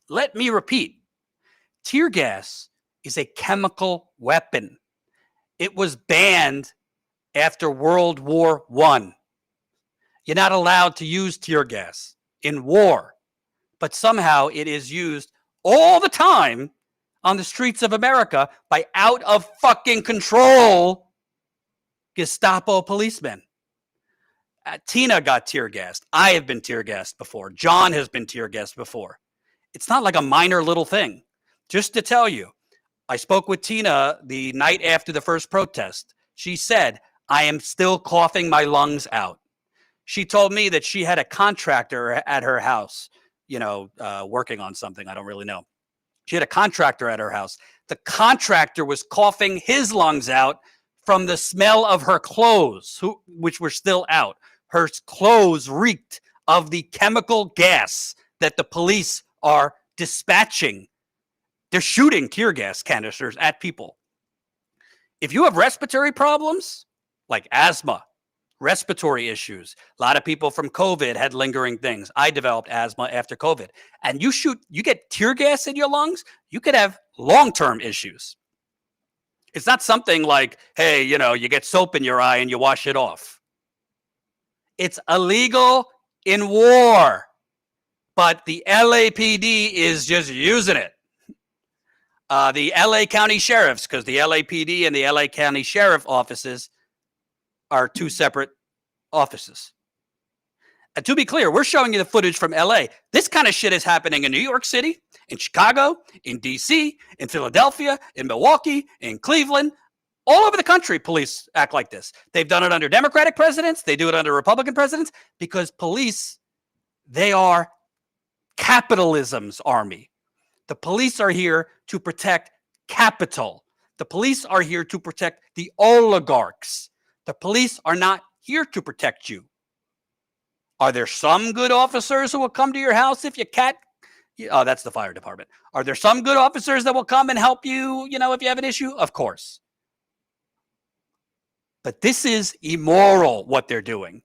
Speaker 1: Let me repeat. Tear gas is a chemical weapon. It was banned after World War I. You're not allowed to use tear gas in war, but somehow it is used all the time on the streets of America by out of fucking control Gestapo policemen. Tina got tear gassed. I have been tear gassed before. John has been tear gassed before. It's not like a minor little thing. Just to tell you, I spoke with Tina the night after the first protest. She said, I am still coughing my lungs out. She told me that she had a contractor at her house, working on something. I don't really know. She had a contractor at her house. The contractor was coughing his lungs out from the smell of her clothes, which were still out. Her clothes reeked of the chemical gas that the police are dispatching. They're shooting tear gas canisters at people. If you have respiratory problems, like asthma, respiratory issues, a lot of people from COVID had lingering things. I developed asthma after COVID. And you get tear gas in your lungs, you could have long-term issues. It's not something like, hey, you get soap in your eye and you wash it off. It's illegal in war, but the LAPD is just using it. The LA County Sheriffs, because the LAPD and the LA County Sheriff offices are two separate offices. And to be clear, we're showing you the footage from LA. This kind of shit is happening in New York City, in Chicago, in DC, in Philadelphia, in Milwaukee, in Cleveland. All over the country, police act like this. They've done it under Democratic presidents. They do it under Republican presidents because police, they are capitalism's army. The police are here to protect capital. The police are here to protect the oligarchs. The police are not here to protect you. Are there some good officers who will come to your house if you Oh, that's the fire department. Are there some good officers that will come and help you, if you have an issue? Of course. But this is immoral, what they're doing.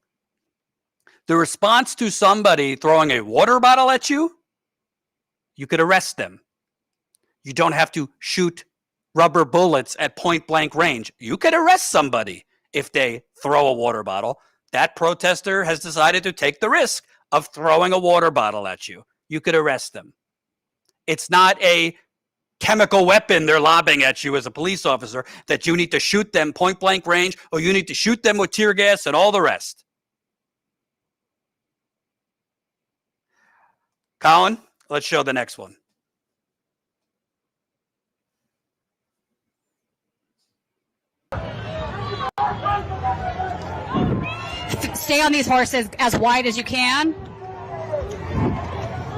Speaker 1: The response to somebody throwing a water bottle at you, you could arrest them. You don't have to shoot rubber bullets at point blank range. You could arrest somebody if they throw a water bottle. That protester has decided to take the risk of throwing a water bottle at you. You could arrest them. It's not a chemical weapon they're lobbing at you as a police officer that you need to shoot them point blank range or you need to shoot them with tear gas and all the rest. Colin, let's show the next one.
Speaker 11: Stay on these horses as wide as you can.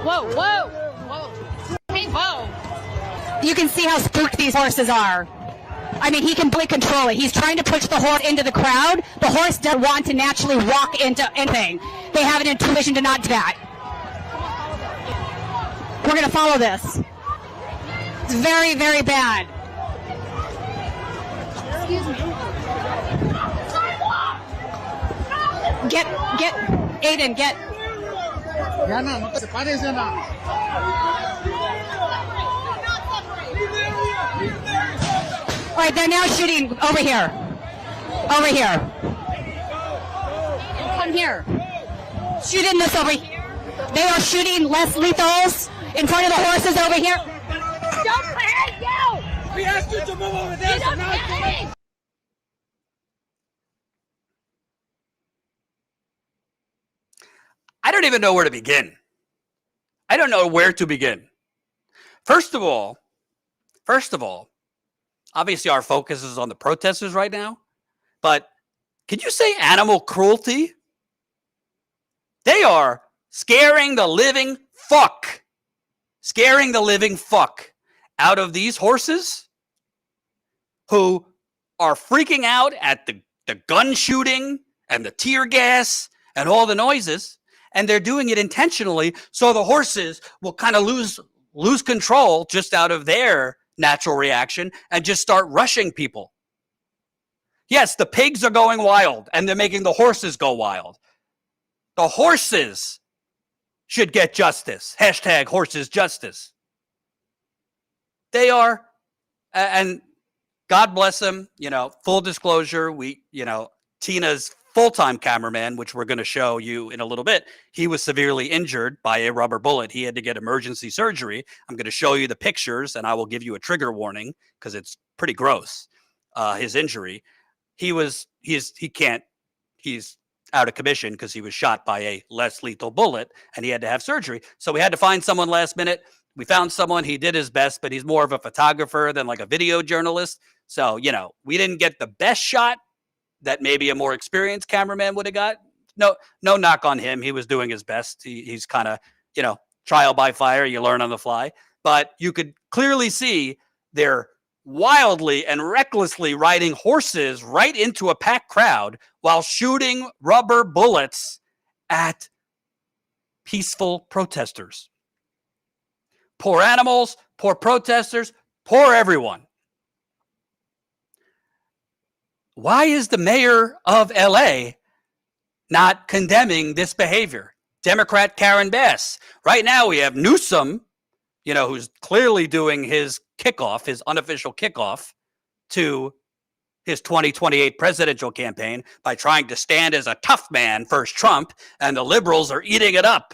Speaker 11: Whoa, whoa, whoa. Hey, whoa. You can see how spooked these horses are. I mean, he can fully control it. He's trying to push the horse into the crowd. The horse doesn't want to naturally walk into anything. They have an intuition to not do that. We're going to follow this. It's very, very bad. Excuse me. Get, Aiden, get. All right, they're now shooting over here. Over here. Come here. Shoot in this over here. They are shooting less lethals in front of the horses over here. Don't hit you!
Speaker 9: We asked you to move over there. So now
Speaker 1: I don't even know where to begin. I don't know where to begin. First of all, obviously our focus is on the protesters right now, but can you say animal cruelty? They are scaring the living fuck out of these horses who are freaking out at the gun shooting and the tear gas and all the noises. And they're doing it intentionally so the horses will kind of lose control just out of their natural reaction and just start rushing people. Yes, the pigs are going wild and they're making the horses go wild. The horses should get justice. Hashtag horses justice. They are, and God bless them, full disclosure, Tina's full-time cameraman, which we're going to show you in a little bit, he was severely injured by a rubber bullet. He had to get emergency surgery. I'm going to show you the pictures, and I will give you a trigger warning because it's pretty gross. His injury, he's out of commission because he was shot by a less lethal bullet, and he had to have surgery. So we had to find someone last minute. We found someone. He did his best, but he's more of a photographer than like a video journalist. So we didn't get the best shot that maybe a more experienced cameraman would have got. No knock on him. He was doing his best. He's kind of, trial by fire. You learn on the fly. But you could clearly see they're wildly and recklessly riding horses right into a packed crowd while shooting rubber bullets at peaceful protesters. Poor animals, poor protesters, poor everyone. Why is the mayor of LA not condemning this behavior? Democrat Karen Bass. Right now we have Newsom, who's clearly doing his kickoff, his unofficial kickoff to his 2028 presidential campaign by trying to stand as a tough man first Trump, and the liberals are eating it up.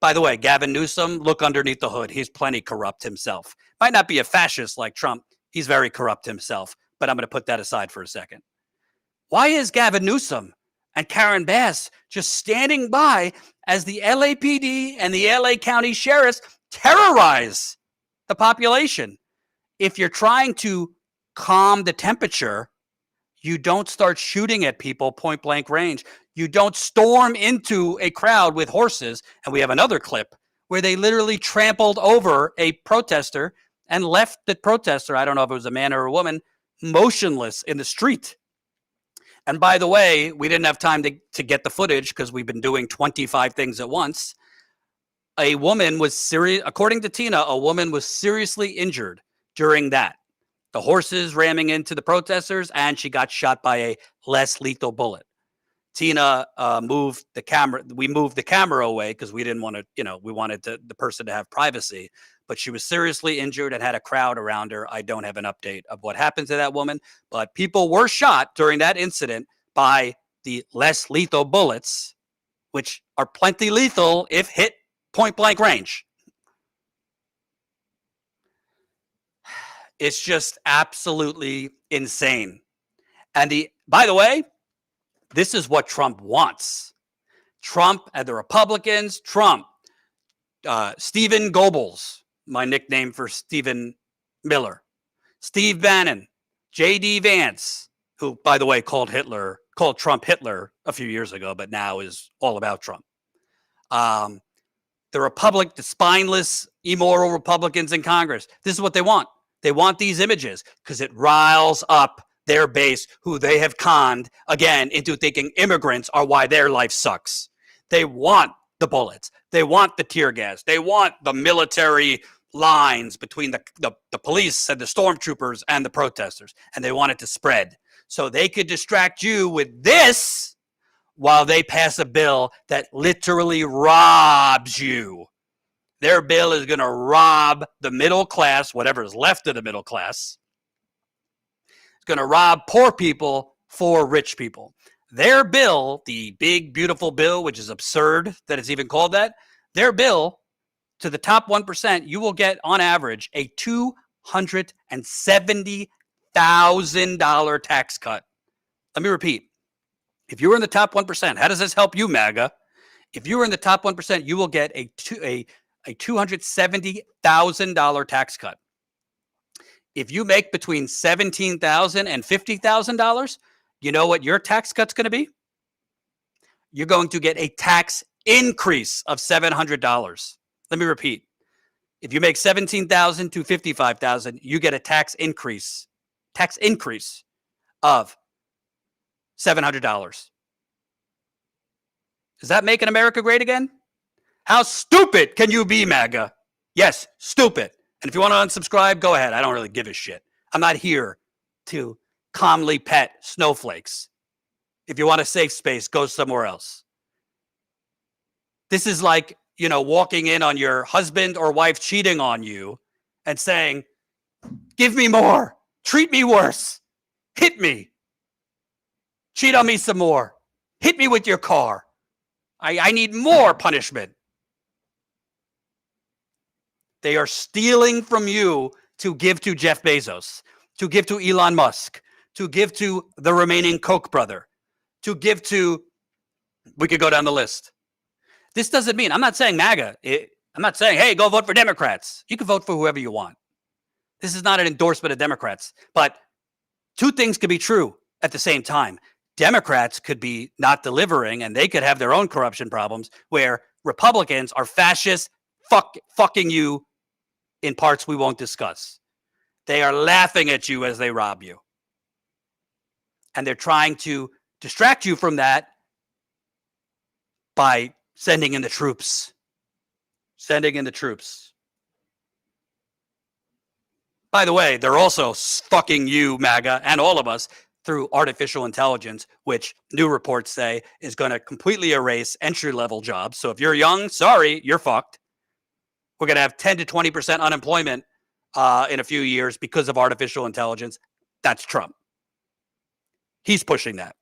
Speaker 1: By the way, Gavin Newsom, look underneath the hood. He's plenty corrupt himself. Might not be a fascist like Trump. He's very corrupt himself. But I'm going to put that aside for a second. Why is Gavin Newsom and Karen Bass just standing by as the LAPD and the LA County sheriffs terrorize the population? If you're trying to calm the temperature, you don't start shooting at people point blank range. You don't storm into a crowd with horses. And we have another clip where they literally trampled over a protester and left the protester, I don't know if it was a man or a woman, motionless in the street. And by the way, we didn't have time to get the footage because we've been doing 25 things at once. A woman was according to Tina, a woman was seriously injured during that. The horses ramming into the protesters, and she got shot by a less lethal bullet. Tina moved the camera. We moved the camera away because we didn't want to, we wanted the person to have privacy. But she was seriously injured and had a crowd around her. I don't have an update of what happened to that woman, but people were shot during that incident by the less lethal bullets, which are plenty lethal if hit point blank range. It's just absolutely insane. And by the way, this is what Trump wants. Trump and the Republicans, Stephen Goebbels, my nickname for Stephen Miller, Steve Bannon, J.D. Vance, who, by the way, called Trump Hitler a few years ago, but now is all about Trump. The spineless, immoral Republicans in Congress. This is what they want. They want these images because it riles up their base, who they have conned, again, into thinking immigrants are why their life sucks. They want the bullets. They want the tear gas. They want the military lines between the police and the stormtroopers and the protesters. And they want it to spread. So they could distract you with this while they pass a bill that literally robs you. Their bill is going to rob the middle class, whatever is left of the middle class. It's going to rob poor people for rich people. Their bill, the big, beautiful bill, which is absurd that it's even called that, their bill to the top 1%, you will get on average a $270,000 tax cut. Let me repeat. If you were in the top 1%, how does this help you, MAGA? If you were in the top 1%, you will get a $270,000 tax cut. If you make between $17,000 and $50,000, you know what your tax cut's going to be? You're going to get a tax increase of $700. Let me repeat. If you make $17,000 to $55,000, you get a tax increase of $700. Is that making America great again? How stupid can you be, MAGA? Yes, stupid. And if you want to unsubscribe, go ahead. I don't really give a shit. I'm not here to calmly pet snowflakes. If you want a safe space, go somewhere else. This is like, walking in on your husband or wife cheating on you and saying, give me more, treat me worse, hit me, cheat on me some more, hit me with your car. I need more punishment. They are stealing from you to give to Jeff Bezos, to give to Elon Musk, to give to the remaining Koch brother, to give to, we could go down the list. This doesn't mean, I'm not saying MAGA. I'm not saying, hey, go vote for Democrats. You can vote for whoever you want. This is not an endorsement of Democrats. But two things could be true at the same time. Democrats could be not delivering, and they could have their own corruption problems, where Republicans are fascist, fucking you in parts we won't discuss. They are laughing at you as they rob you. And they're trying to distract you from that by sending in the troops. Sending in the troops. By the way, they're also fucking you, MAGA, and all of us through artificial intelligence, which new reports say is going to completely erase entry-level jobs. So if you're young, sorry, you're fucked. We're going to have 10 to 20% unemployment in a few years because of artificial intelligence. That's Trump. He's pushing that.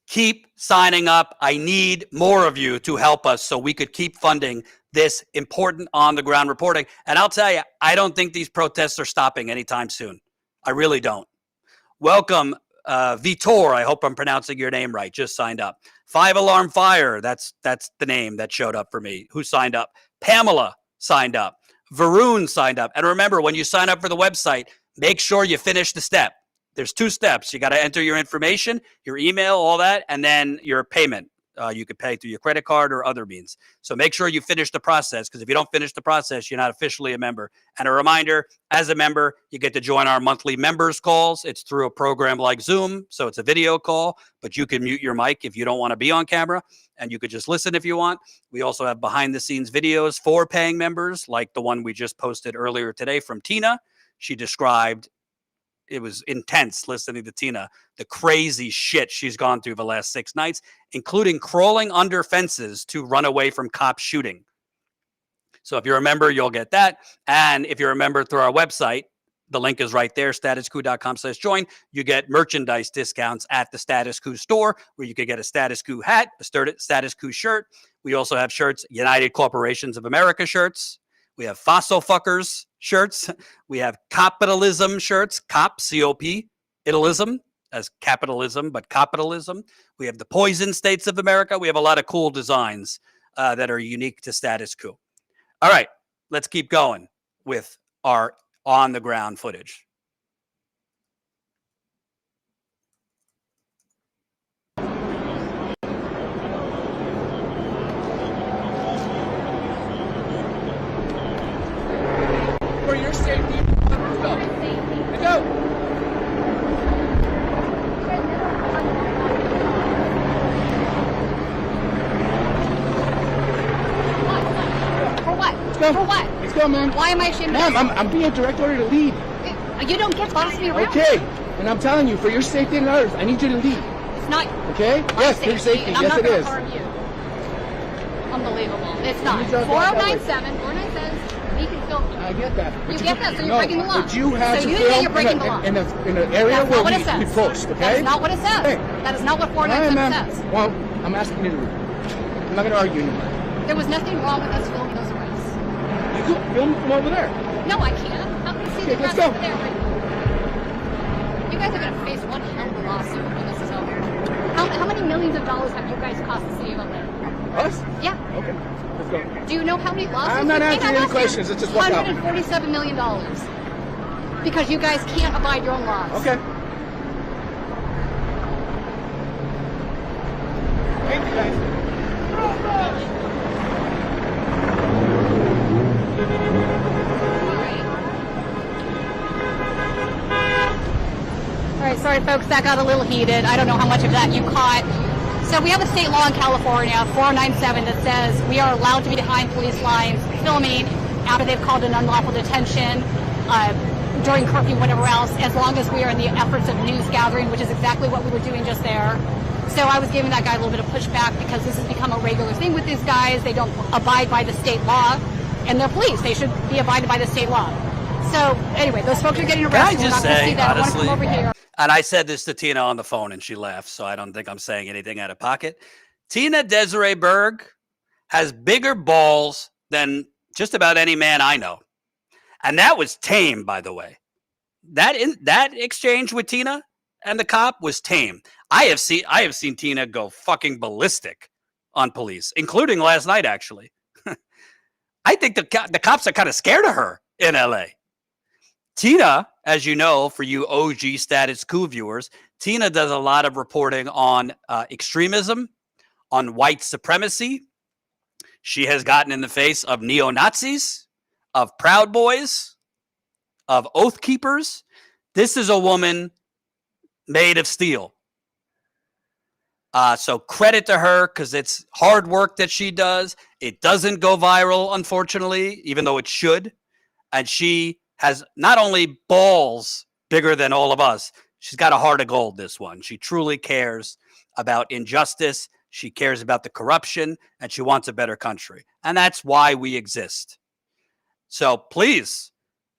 Speaker 1: Keep signing up. I need more of you to help us so we could keep funding this important on-the-ground reporting. And I'll tell you, I don't think these protests are stopping anytime soon. I really don't. Welcome, Vitor. I hope I'm pronouncing your name right. Just signed up. 5 Alarm Fire. That's the name that showed up for me. Who signed up? Pamela signed up. Varun signed up. And remember, when you sign up for the website, make sure you finish the step. There's 2 steps. You got to enter your information, your email, all that, and then your payment. You could pay through your credit card or other means. So make sure you finish the process, because if you don't finish the process, you're not officially a member. And a reminder, as a member, you get to join our monthly members calls. It's through a program like Zoom, so it's a video call, but you can mute your mic if you don't want to be on camera, and you could just listen if you want. We also have behind-the-scenes videos for paying members, like the one we just posted earlier today from Tina. She described it was intense listening to Tina, the crazy shit she's gone through the last 6 nights, including crawling under fences to run away from cops shooting. So if you're a member, you'll get that. And if you're a member through our website, the link is right there, statuscoup.com/join. You get merchandise discounts at the Status Coup store, where you could get a Status Coup hat, a Status Coup shirt. We also have shirts, United Corporations of America shirts. We have Fossil Fuckers shirts. We have Capitalism shirts, COP, C-O-P, Italism, as capitalism, but capitalism. We have the Poison States of America. We have a lot of cool designs that are unique to Status Coup. All right, let's keep going with our on-the-ground footage.
Speaker 12: For your safety, let's go. Let's go.
Speaker 8: For what?
Speaker 12: Let's go.
Speaker 8: For what?
Speaker 12: Let's go, man.
Speaker 8: Why am I ashamed of
Speaker 12: Ma'am,
Speaker 8: this?
Speaker 12: I'm being direct order to leave.
Speaker 8: You don't get boss me around.
Speaker 12: Okay. And I'm telling you, for your safety and others, I need you to leave.
Speaker 8: It's not
Speaker 12: Okay?
Speaker 8: my
Speaker 12: Yes, for your safety.
Speaker 8: and I'm
Speaker 12: Yes,
Speaker 8: not
Speaker 12: it
Speaker 8: gonna
Speaker 12: is.
Speaker 8: harm you. Unbelievable. It's not.
Speaker 12: You just got that way.
Speaker 8: 4097, 497 says we can film you.
Speaker 12: I get that.
Speaker 8: You
Speaker 12: But
Speaker 8: get that, so you're
Speaker 12: no,
Speaker 8: breaking the law.
Speaker 12: But you have
Speaker 8: So
Speaker 12: to
Speaker 8: you think
Speaker 12: film
Speaker 8: you're breaking the law.
Speaker 12: in an area
Speaker 8: That's
Speaker 12: where
Speaker 8: not what it
Speaker 12: we
Speaker 8: says.
Speaker 12: post, okay?
Speaker 8: That is not what it says.
Speaker 12: Hey.
Speaker 8: That is not what
Speaker 12: All right,
Speaker 8: 497
Speaker 12: ma'am.
Speaker 8: says.
Speaker 12: Well, I'm asking you to leave. I'm not going to argue anymore.
Speaker 8: There was nothing wrong with us filming those arrests.
Speaker 12: You could film from over there.
Speaker 8: No, I can't. How can you see
Speaker 12: Okay,
Speaker 8: the
Speaker 12: let's
Speaker 8: arrests
Speaker 12: go.
Speaker 8: over there right now? You guys are going to face one hell of a lawsuit when this is over. How many millions of dollars have you guys cost the city of LA?
Speaker 12: Us?
Speaker 8: Yeah.
Speaker 12: Okay. Let's go.
Speaker 8: Do you know how many lawsuits?
Speaker 12: I'm not
Speaker 8: we paid
Speaker 12: answering
Speaker 8: out
Speaker 12: any
Speaker 8: last year?
Speaker 12: questions. Let's just walk out.
Speaker 8: $147 million. Because you guys can't abide your own laws.
Speaker 12: Okay. Thank you, guys.
Speaker 8: All right, sorry folks, that got a little heated. I don't know how much of that you caught. So we have a state law in California, 497, that says we are allowed to be behind police lines filming after they've called an unlawful detention, during curfew, whatever else, as long as we are in the efforts of news gathering, which is exactly what we were doing just there. So I was giving that guy a little bit of pushback because this has become a regular thing with these guys. They don't abide by the state law, and they're police. They should be abided by the state law. So anyway, those folks are getting arrested.
Speaker 1: Can I just
Speaker 8: We're not gonna
Speaker 1: say,
Speaker 8: see that. I want to
Speaker 1: honestly,
Speaker 8: come over here.
Speaker 1: and I said this to Tina on the phone and she laughed, so I don't think I'm saying anything out of pocket. Tina Desiree Berg has bigger balls than just about any man I know. And that was tame, by the way. That exchange with Tina and the cop was tame. I have seen Tina go fucking ballistic on police, including last night, actually. I think the cops are kind of scared of her in LA. Tina, as you know, for you OG Status Coup viewers, Tina does a lot of reporting on extremism, on white supremacy. She has gotten in the face of neo-Nazis, of Proud Boys, of Oath Keepers. This is a woman made of steel. So credit to her because it's hard work that she does. It doesn't go viral, unfortunately, even though it should. And she has not only balls bigger than all of us, she's got a heart of gold, this one. She truly cares about injustice. She cares about the corruption, and she wants a better country. And that's why we exist. So please,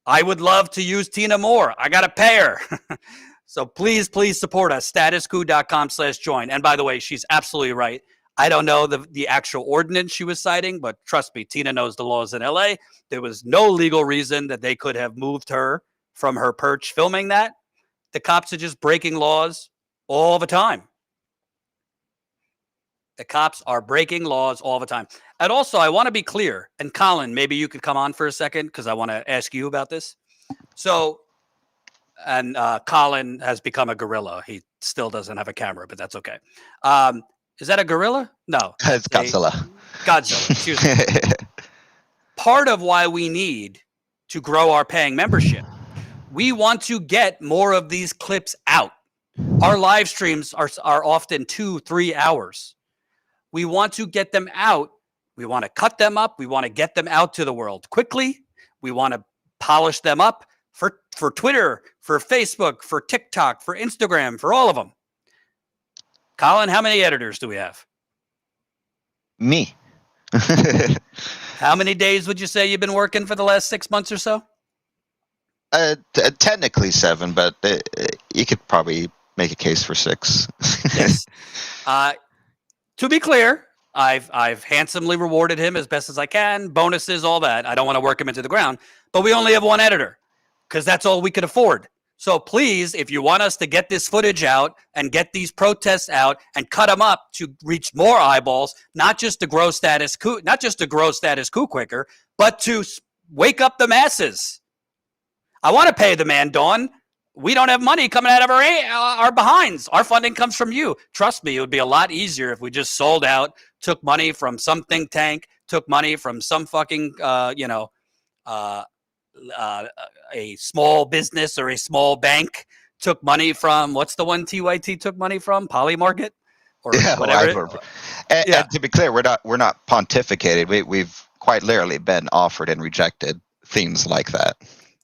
Speaker 1: I would love to use Tina more. I got to pay her. So please support us, statuscoup.com/join. And by the way, she's absolutely right. I don't know the actual ordinance she was citing, but trust me, Tina knows the laws in LA. There was no legal reason that they could have moved her from her perch filming that. The cops are just breaking laws all the time. The cops are breaking laws all the time. And also, I want to be clear, and Colin, maybe you could come on for a second because I want to ask you about this. So, and Colin has become a gorilla. He still doesn't have a camera, but that's okay. Is that a gorilla? No.
Speaker 13: It's Godzilla.
Speaker 1: Godzilla, excuse me. Part of why we need to grow our paying membership, we want to get more of these clips out. Our live streams are often 2-3 hours. We want to get them out. We want to cut them up. We want to get them out to the world quickly. We want to polish them up for for Twitter, for Facebook, for TikTok, for Instagram, for all of them. Colin, how many editors do we have?
Speaker 13: Me.
Speaker 1: How many days would you say you've been working for the last 6 months or so?
Speaker 13: Technically 7, but you could probably make a case for 6.
Speaker 1: Yes. To be clear, I've handsomely rewarded him as best as I can, bonuses, all that. I don't want to work him into the ground, but we only have one editor because that's all we could afford. So please, if you want us to get this footage out and get these protests out and cut them up to reach more eyeballs, not just to grow Status Coup, quicker, but to wake up the masses. I want to pay the man, Dawn. We don't have money coming out of our behinds. Our funding comes from you. Trust me, it would be a lot easier if we just sold out, took money from some think tank, took money from some fucking, a small business or a small bank, took money from, what's the one TYT took money from? Polymarket? Or whatever.
Speaker 13: And to be clear, we're not pontificated. We've quite literally been offered and rejected themes like that.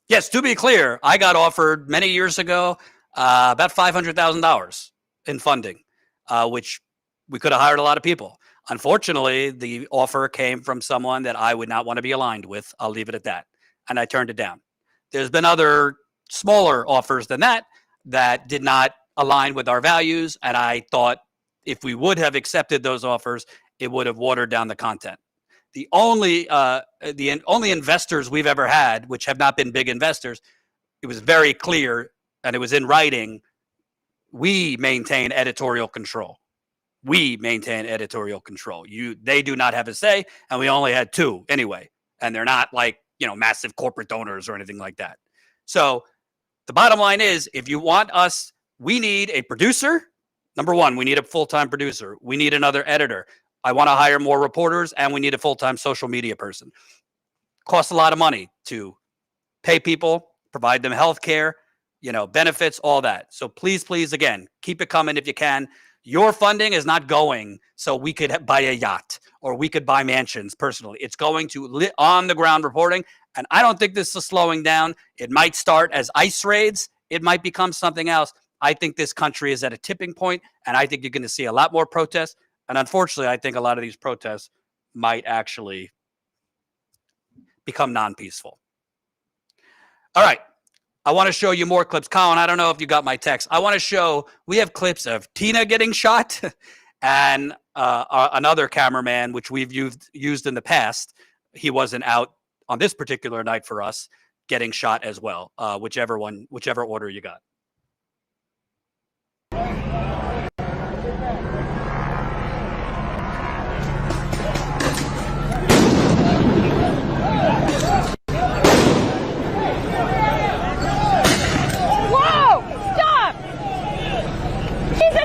Speaker 1: Yes, to be clear, I got offered many years ago about $500,000 in funding, which we could have hired a lot of people. Unfortunately, the offer came from someone that I would not want to be aligned with. I'll leave it at that. And I turned it down. There's been other smaller offers than that that did not align with our values. And I thought if we would have accepted those offers, it would have watered down the content. The only investors we've ever had, which have not been big investors, it was very clear and it was in writing. We maintain editorial control. They do not have a say, and we only had 2 anyway. And they're not like, massive corporate donors or anything like that. So the bottom line is, if you want us, we need a producer. Number one, we need a full-time producer. We need another editor. I want to hire more reporters, and we need a full-time social media person. Costs a lot of money to pay people, provide them health care, benefits, all that. So please, again, keep it coming if you can. Your funding is not going so we could buy a yacht or we could buy mansions personally. It's going to on-the-ground reporting, and I don't think this is slowing down. It might start as ICE raids. It might become something else. I think this country is at a tipping point, and I think you're going to see a lot more protests. And unfortunately, I think a lot of these protests might actually become non-peaceful. All right. I want to show you more clips. Colin, I don't know if you got my text. I want to show, we have clips of Tina getting shot and another cameraman, which we've used in the past. He wasn't out on this particular night for us, getting shot as well. Whichever order you got.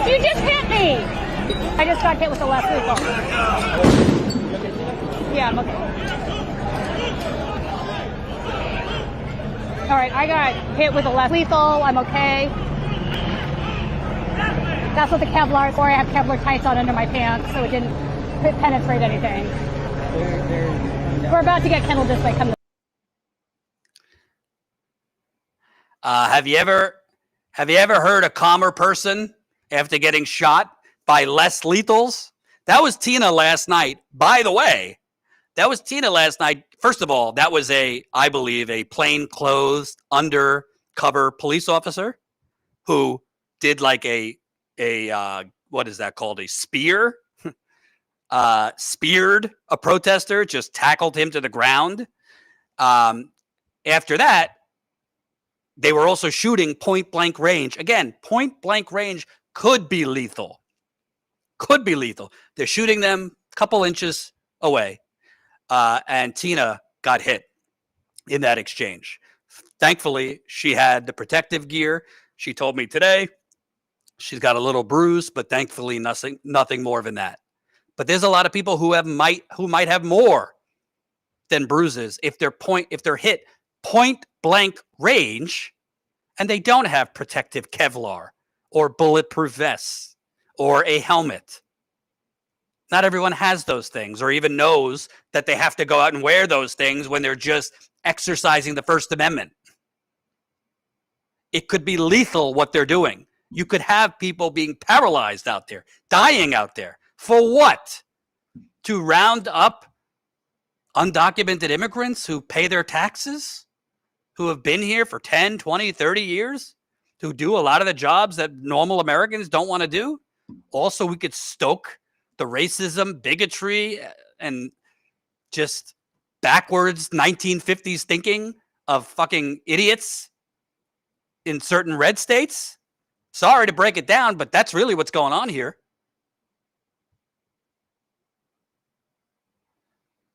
Speaker 8: You just hit me! I just got hit with the left lethal. Yeah, I'm okay. All right, I got hit with the left lethal. I'm okay. That's what the Kevlar is for. I have Kevlar tights on under my pants, so it didn't penetrate anything. We're about to get kennel just by coming.
Speaker 1: Have you ever heard a calmer person after getting shot by less lethals? That was Tina last night. By the way, that was Tina last night. First of all, that was I believe, a plainclothes undercover police officer who did like a what is that called? A spear? Speared a protester, just tackled him to the ground. After that, they were also shooting point blank range. Again, point blank range could be lethal. They're shooting them a couple inches away. And Tina got hit in that exchange. Thankfully, she had the protective gear. She told me today she's got a little bruise, but thankfully nothing more than that. But there's a lot of people who might have more than bruises if they're hit point blank range and they don't have protective Kevlar or bulletproof vests or a helmet. Not everyone has those things or even knows that they have to go out and wear those things when they're just exercising the First Amendment. It could be lethal what they're doing. You could have people being paralyzed out there, dying out there. For what? To round up undocumented immigrants who pay their taxes, who have been here for 10, 20, 30 years, who do a lot of the jobs that normal Americans don't want to do? Also, we could stoke the racism, bigotry, and just backwards 1950s thinking of fucking idiots in certain red states. Sorry to break it down, but that's really what's going on here.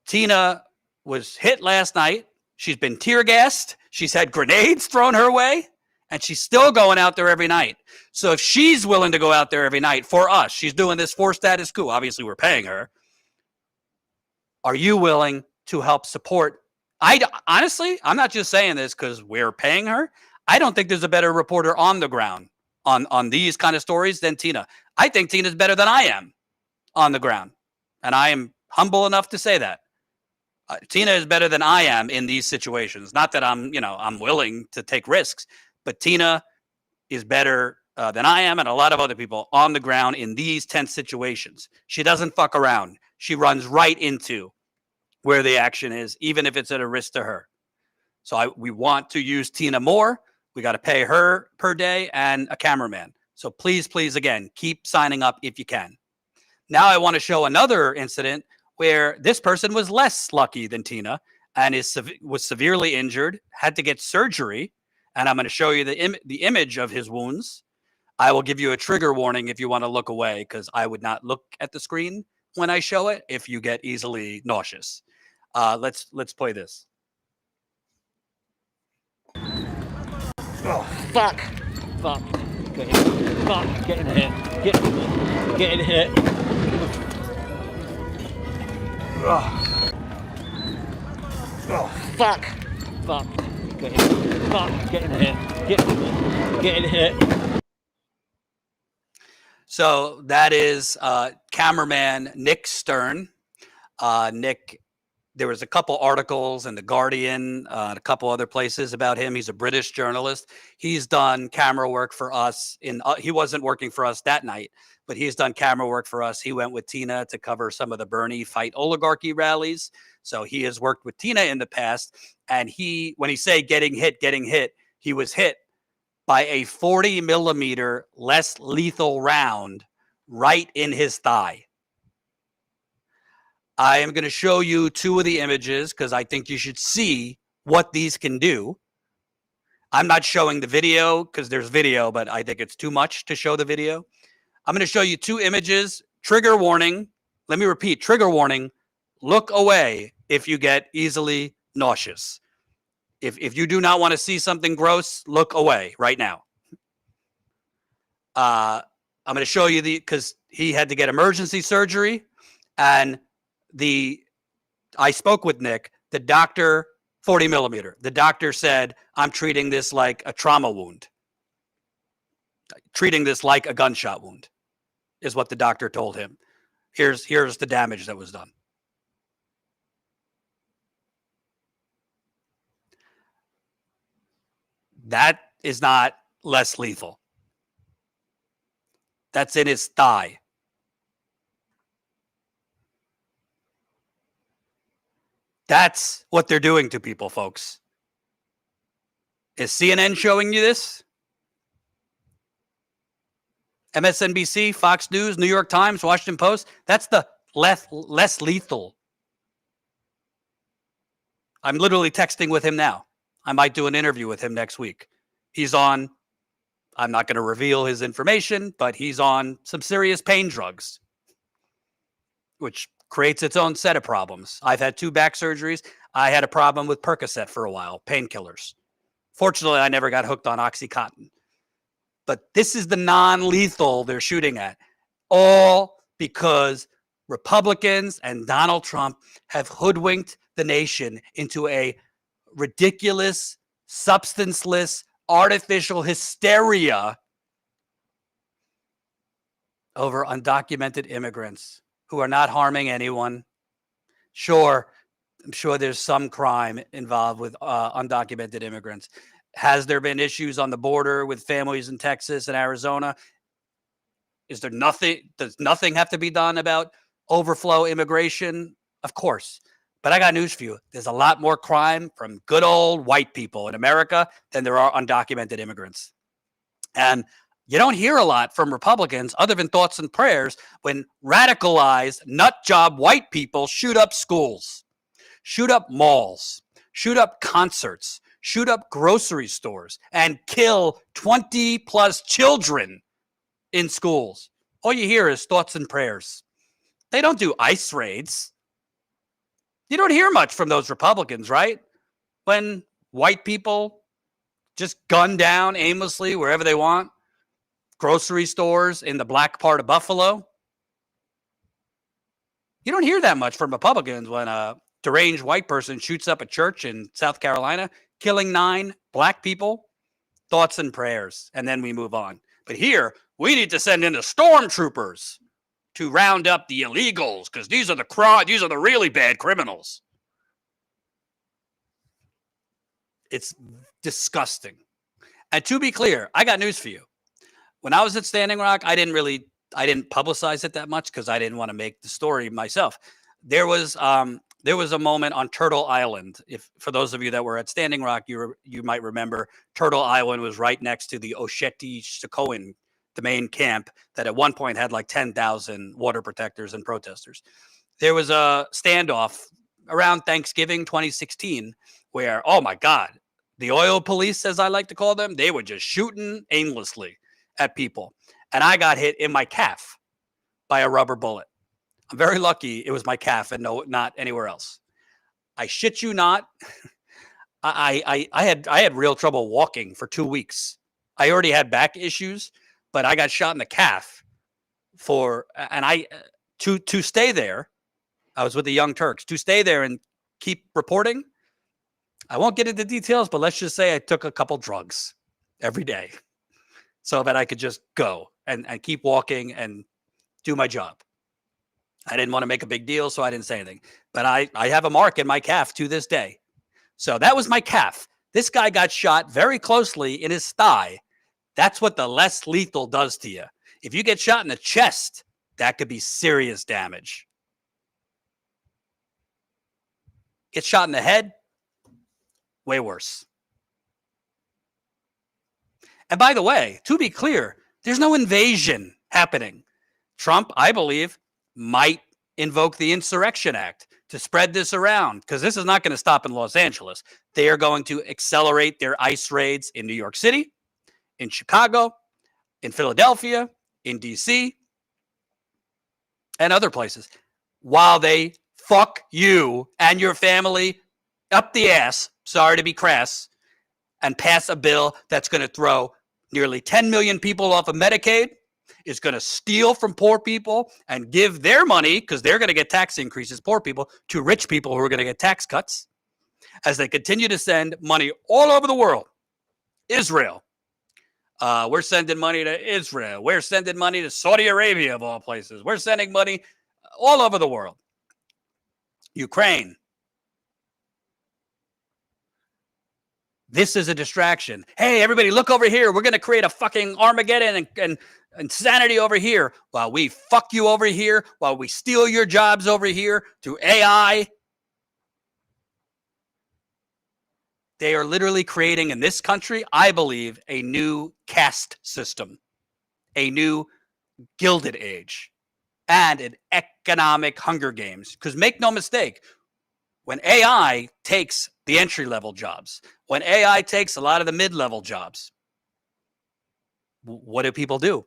Speaker 1: Tina was hit last night. She's been tear gassed. She's had grenades thrown her way, and she's still going out there every night. So if she's willing to go out there every night for us, she's doing this for Status Coup. Obviously, we're paying her. Are you willing to help support? Honestly, I'm not just saying this because we're paying her. I don't think there's a better reporter on the ground on these kind of stories than Tina. I think Tina's better than I am on the ground. And I am humble enough to say that. Tina is better than I am in these situations. Not that I'm willing to take risks, but Tina is better than I am and a lot of other people on the ground in these tense situations. She doesn't fuck around. She runs right into where the action is, even if it's at a risk to her. So we want to use Tina more. We got to pay her per day and a cameraman. So please, please, again, keep signing up if you can. Now I want to show another incident where this person was less lucky than Tina and was severely injured, had to get surgery. And I'm going to show you the image of his wounds. I will give you a trigger warning if you want to look away, because I would not look at the screen when I show it if you get easily nauseous. Let's play this.
Speaker 14: Oh, fuck. Fuck. Getting hit. Getting hit. Oh, fuck. Fuck. Getting hit. Getting hit.
Speaker 1: So that is cameraman Nick Stern. Nick, there was a couple articles in The Guardian, and a couple other places about him. He's a British journalist. He's done camera work for us. He wasn't working for us that night, but he's done camera work for us. He went with Tina to cover some of the Bernie Fight Oligarchy rallies. So he has worked with Tina in the past. And when he say getting hit, he was hit by a 40 millimeter less lethal round right in his thigh. I am going to show you two of the images because I think you should see what these can do. I'm not showing the video because there's video, but I think it's too much to show the video. I'm going to show you two images. Trigger warning. Let me repeat, trigger warning. Look away if you get easily nauseous. If you do not want to see something gross, look away right now. I'm going to show you because he had to get emergency surgery, and I spoke with Nick, the doctor, 40 millimeter. The doctor said, I'm treating this like a trauma wound. Treating this like a gunshot wound is what the doctor told him. Here's the damage that was done. That is not less lethal. That's in his thigh. That's what they're doing to people, folks. Is CNN showing you this? MSNBC, Fox News, New York Times, Washington Post? That's the less lethal. I'm literally texting with him now. I might do an interview with him next week. He's on, I'm not going to reveal his information, but he's on some serious pain drugs, which creates its own set of problems. I've had 2 back surgeries. I had a problem with Percocet for a while, painkillers. Fortunately, I never got hooked on Oxycontin. But this is the non-lethal they're shooting at, all because Republicans and Donald Trump have hoodwinked the nation into a ridiculous, substanceless, artificial hysteria over undocumented immigrants who are not harming anyone. Sure, I'm sure there's some crime involved with undocumented immigrants. Has there been issues on the border with families in Texas and Arizona? Is there nothing? Does nothing have to be done about overflow immigration? Of course. But I got news for you. There's a lot more crime from good old white people in America than there are undocumented immigrants. And you don't hear a lot from Republicans other than thoughts and prayers when radicalized nut job white people shoot up schools, shoot up malls, shoot up concerts, shoot up grocery stores, and kill 20 plus children in schools. All you hear is thoughts and prayers. They don't do ICE raids. You don't hear much from those Republicans, right? When white people just gun down aimlessly wherever they want, grocery stores in the black part of Buffalo. You don't hear that much from Republicans when a deranged white person shoots up a church in South Carolina, killing 9 black people. Thoughts and prayers, and then we move on. But here, we need to send in the stormtroopers to round up the illegals because these are the really bad criminals. It's disgusting. And to be clear, I got news for you. When I was at Standing Rock, I didn't publicize it that much because I didn't want to make the story myself. There was a moment on Turtle Island. If for those of you that were at Standing Rock, you might remember Turtle Island was right next to the Osheti-Shikoin, the main camp that at one point had like 10,000 water protectors and protesters. There was a standoff around Thanksgiving 2016 where, oh my God, the oil police, as I like to call them, they were just shooting aimlessly at people. And I got hit in my calf by a rubber bullet. I'm very lucky it was my calf and not anywhere else. I shit you not. I had real trouble walking for 2 weeks. I already had back issues, but I got shot in the calf to stay there. I was with the Young Turks to stay there and keep reporting. I won't get into details, but let's just say I took a couple drugs every day so that I could just go and keep walking and do my job. I didn't want to make a big deal, so I didn't say anything. But I have a mark in my calf to this day. So that was my calf. This guy got shot very closely in his thigh. That's what the less lethal does to you. If you get shot in the chest, that could be serious damage. Get shot in the head, way worse. And by the way, to be clear, there's no invasion happening. Trump, I believe, might invoke the Insurrection Act to spread this around because this is not going to stop in Los Angeles. They are going to accelerate their ICE raids in New York City, in Chicago, in Philadelphia, in DC, and other places while they fuck you and your family up the ass, sorry to be crass, and pass a bill that's going to throw nearly 10 million people off of Medicaid, is going to steal from poor people and give their money, because they're going to get tax increases, poor people, to rich people who are going to get tax cuts, as they continue to send money all over the world. Israel. We're sending money to Israel. We're sending money to Saudi Arabia, of all places. We're sending money all over the world. Ukraine. This is a distraction. Hey, everybody, look over here. We're going to create a fucking Armageddon and insanity over here while we fuck you over here, while we steal your jobs over here through AI. They are literally creating in this country, I believe, a new caste system, a new Gilded Age, and an economic Hunger Games. Because make no mistake, when AI takes the entry-level jobs, when AI takes a lot of the mid-level jobs, what do people do?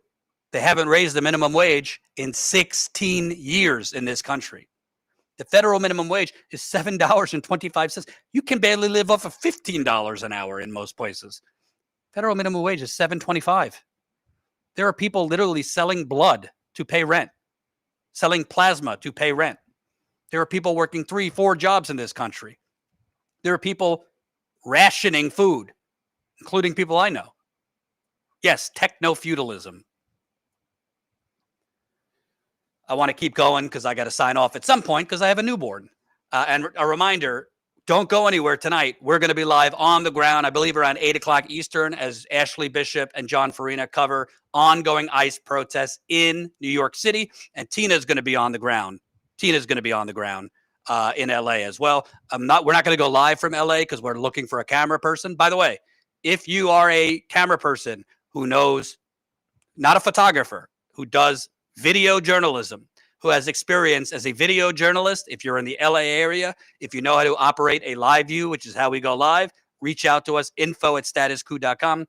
Speaker 1: They haven't raised the minimum wage in 16 years in this country. The federal minimum wage is $7.25. You can barely live off of $15 an hour in most places. Federal minimum wage is $7.25. There are people literally selling blood to pay rent, selling plasma to pay rent. There are people working 3-4 jobs in this country. There are people rationing food, including people I know. Yes, techno-feudalism. I want to keep going because I got to sign off at some point because I have a newborn. And a reminder, Don't go anywhere tonight. We're going to be live on the ground, I believe around 8 o'clock Eastern, as Ashley Bishop and John Farina cover ongoing ICE protests in New York City. And Tina's going to be on the ground. Tina's going to be on the ground in LA as well. We're not going to go live from LA because we're looking for a camera person. By the way, if you are a camera person who knows, not a photographer, who does video journalism, who has experience as a video journalist, if you're in the LA area, if you know how to operate a live view, which is how we go live, reach out to us, info@statuscoup.com.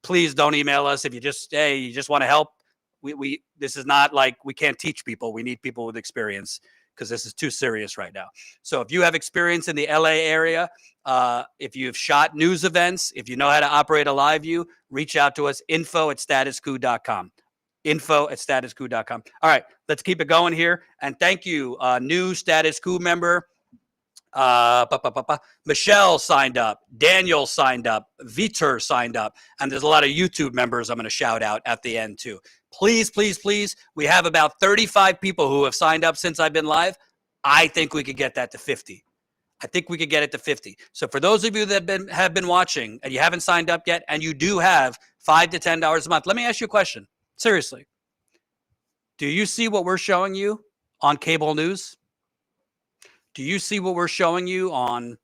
Speaker 1: Please don't email us if you just want to help. This is not like we can't teach people. We need people with experience because this is too serious right now. So if you have experience in the LA area, if you've shot news events, if you know how to operate a live view, reach out to us, info@statuscoup.com. info@statuscoup.com. All right, let's keep it going here. And thank you, new Status Coup member. Michelle signed up. Daniel signed up. Vitor signed up. And there's a lot of YouTube members I'm going to shout out at the end too. Please, please, please. We have about 35 people who have signed up since I've been live. I think we could get that to 50. I think we could get it to 50. So for those of you that have been watching and you haven't signed up yet, and you do have $5 to $10 a month, let me ask you a question. Seriously, do you see what we're showing you on cable news? Do you see what we're showing you on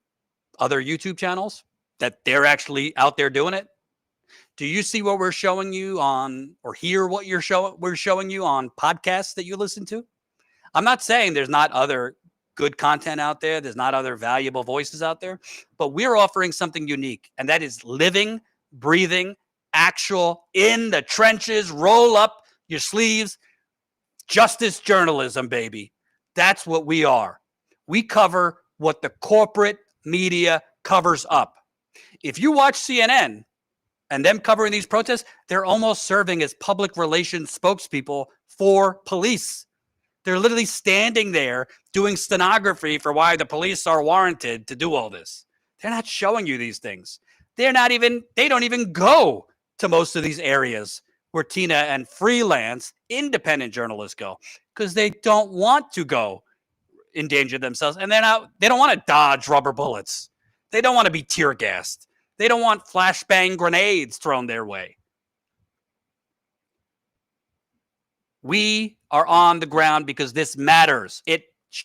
Speaker 1: other YouTube channels, that they're actually out there doing it? Do you see what we're showing you on, or hear what we're showing you on podcasts that you listen to? I'm not saying there's not other good content out there. There's not other valuable voices out there, but we're offering something unique, and that is living, breathing, actual, in the trenches, roll up your sleeves, justice journalism, baby. That's what we are. We cover what the corporate media covers up. If you watch CNN and them covering these protests, they're almost serving as public relations spokespeople for police. They're literally standing there doing stenography for why the police are warranted to do all this. They're not showing you these things. They don't even go to most of these areas where Tina and freelance independent journalists go, because they don't want to go endanger themselves, and they don't want to dodge rubber bullets. They don't want to be tear gassed. They don't want flashbang grenades thrown their way. We are on the ground because this matters.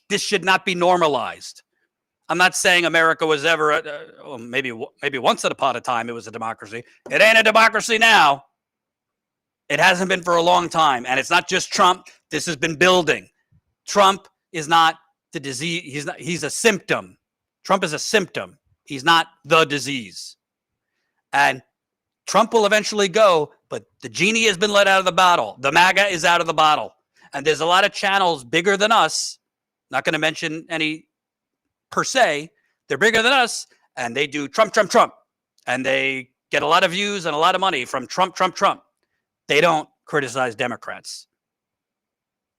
Speaker 1: This should not be normalized. I'm not saying America was ever, maybe once upon a time it was a democracy. It ain't a democracy now. It hasn't been for a long time. And it's not just Trump. This has been building. Trump is not the disease. He's a symptom. Trump is a symptom. He's not the disease. And Trump will eventually go, but the genie has been let out of the bottle. The MAGA is out of the bottle. And there's a lot of channels bigger than us. Not going to mention any per se. They're bigger than us, and they do Trump, Trump, Trump. And they get a lot of views and a lot of money from Trump, Trump, Trump. They don't criticize Democrats.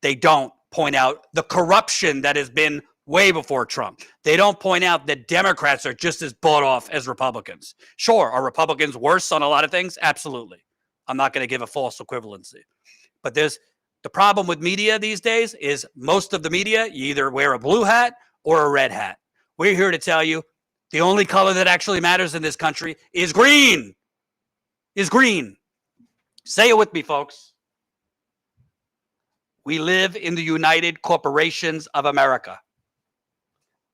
Speaker 1: They don't point out the corruption that has been way before Trump. They don't point out that Democrats are just as bought off as Republicans. Sure, are Republicans worse on a lot of things? Absolutely. I'm not going to give a false equivalency. But the problem with media these days is most of the media, you either wear a blue hat or a red hat. We're here to tell you the only color that actually matters in this country is green. Is green. Say it with me, folks. We live in the United Corporations of America.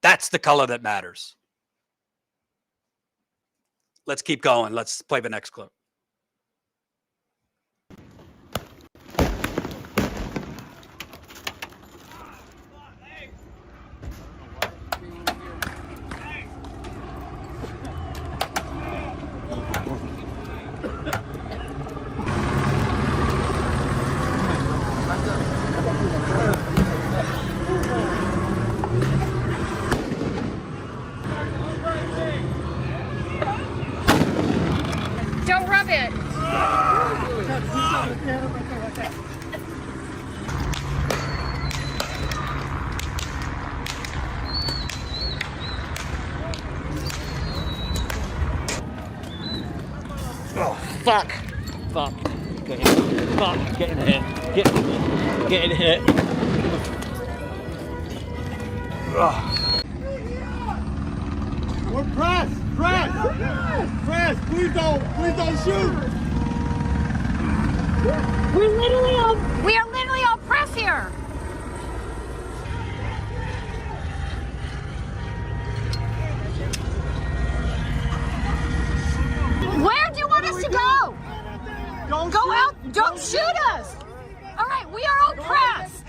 Speaker 1: That's the color that matters. Let's keep going. Let's play the next clip.
Speaker 8: Don't rub it.
Speaker 14: Oh, fuck. Fuck. Get in. Fuck. Get in here. Get in here.
Speaker 9: We're press. Please don't shoot.
Speaker 11: We are literally all press here. Where do you want us to go? Go out. Don't shoot us. All right, we are all press.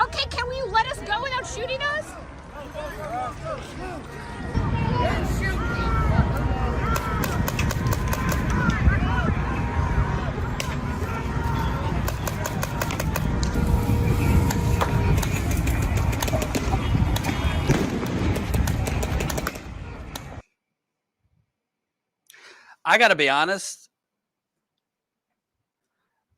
Speaker 11: Okay, can you let us go without shooting us?
Speaker 1: I got to be honest.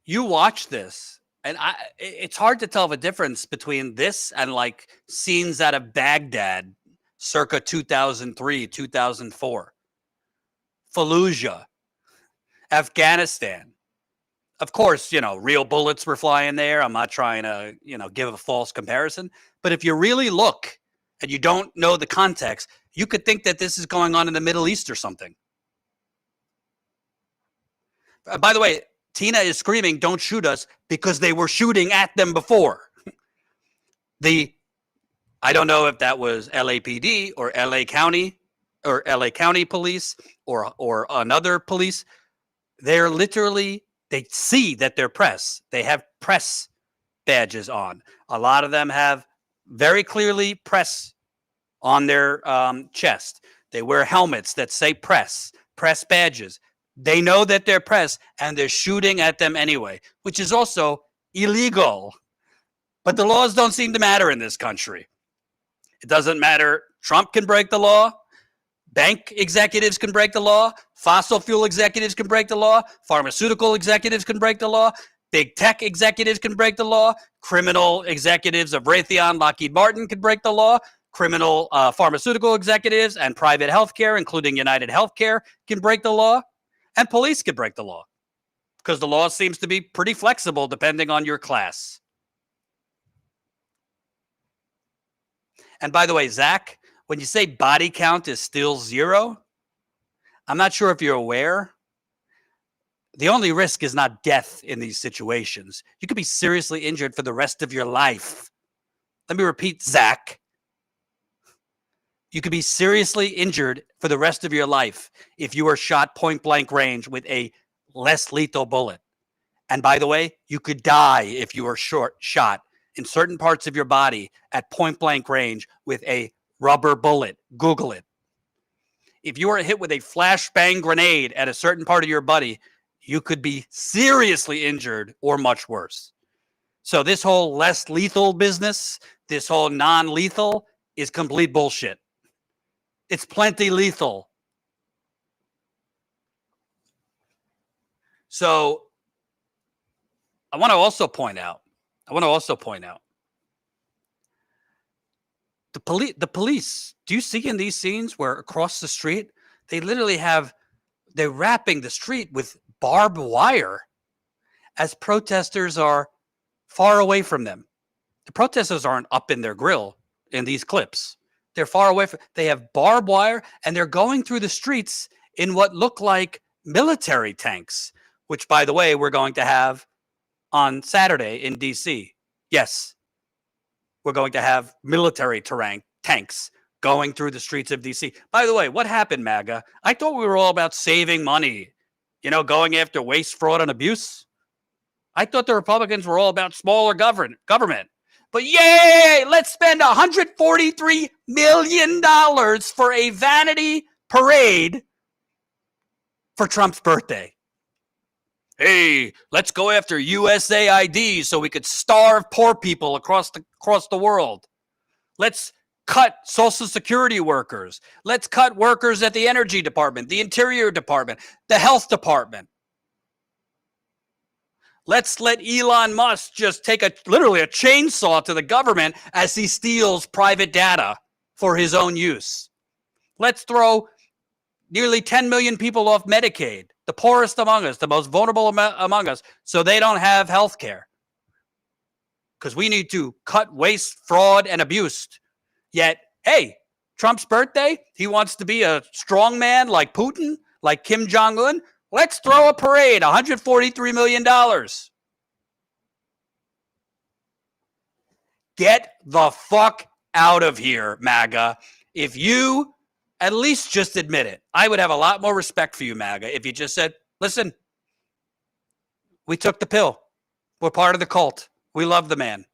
Speaker 1: You watch this, and it's hard to tell the difference between this and like scenes out of Baghdad circa 2003, 2004, Fallujah, Afghanistan. Of course, real bullets were flying there. I'm not trying to, give a false comparison. But if you really look and you don't know the context, you could think that this is going on in the Middle East or something. By the way, Tina is screaming, "Don't shoot us," because they were shooting at them before. I don't know if that was LAPD or LA County Police or another police. They're literally, they see that they're press. They have press badges on. A lot of them have very clearly press on their chest. They wear helmets that say press badges. They know that they're press, and they're shooting at them anyway, which is also illegal. But the laws don't seem to matter in this country. It doesn't matter. Trump can break the law. Bank executives can break the law. Fossil fuel executives can break the law. Pharmaceutical executives can break the law. Big tech executives can break the law. Criminal executives of Raytheon, Lockheed Martin can break the law. Criminal pharmaceutical executives and private healthcare, including United Healthcare, can break the law. And police can break the law because the law seems to be pretty flexible depending on your class. And by the way, Zach, when you say body count is still 0, I'm not sure if you're aware. The only risk is not death in these situations. You could be seriously injured for the rest of your life. Let me repeat, Zach. You could be seriously injured for the rest of your life if you were shot point blank range with a less lethal bullet. And by the way, you could die if you were shot in certain parts of your body at point blank range with a rubber bullet. Google it. If you were hit with a flashbang grenade at a certain part of your body, you could be seriously injured or much worse. So this whole less lethal business, this whole non-lethal is complete bullshit. It's plenty lethal. So I want to also point out the police. Do you see in these scenes where across the street, they're wrapping the street with barbed wire as protesters are far away from them. The protesters aren't up in their grill in these clips. They're far away they have barbed wire, and they're going through the streets in what look like military tanks, which, by the way, we're going to have on Saturday in D.C. Yes, we're going to have military tanks going through the streets of D.C. By the way, what happened, MAGA? I thought we were all about saving money, going after waste, fraud, and abuse. I thought the Republicans were all about smaller government. But yay, let's spend $143 million for a vanity parade for Trump's birthday. Hey, let's go after USAID so we could starve poor people across the world. Let's cut Social Security workers. Let's cut workers at the Energy Department, the Interior Department, the Health Department. Let's let Elon Musk just take literally a chainsaw to the government as he steals private data for his own use. Let's throw nearly 10 million people off Medicaid, the poorest among us, the most vulnerable among us, so they don't have health care. Because we need to cut waste, fraud, and abuse. Yet, hey, Trump's birthday, he wants to be a strong man like Putin, like Kim Jong-un. Let's throw a parade, $143 million. Get the fuck out of here, MAGA. If you at least just admit it, I would have a lot more respect for you, MAGA, if you just said, listen, we took the pill. We're part of the cult. We love the man.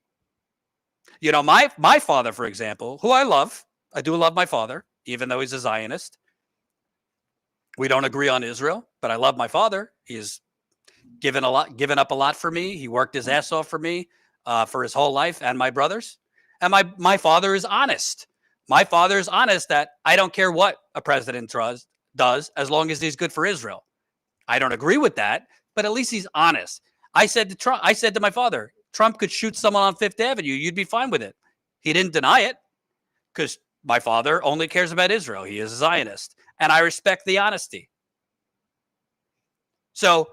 Speaker 1: You know, my father, for example, who I love, I do love my father, even though he's a Zionist. We don't agree on Israel, but I love my father. He's given up a lot for me. He worked his ass off for me for his whole life and my brothers. And my father is honest. My father is honest that I don't care what a president does as long as he's good for Israel. I don't agree with that, but at least he's honest. I said to my father, Trump could shoot someone on Fifth Avenue. You'd be fine with it. He didn't deny it because my father only cares about Israel. He is a Zionist. And I respect the honesty. So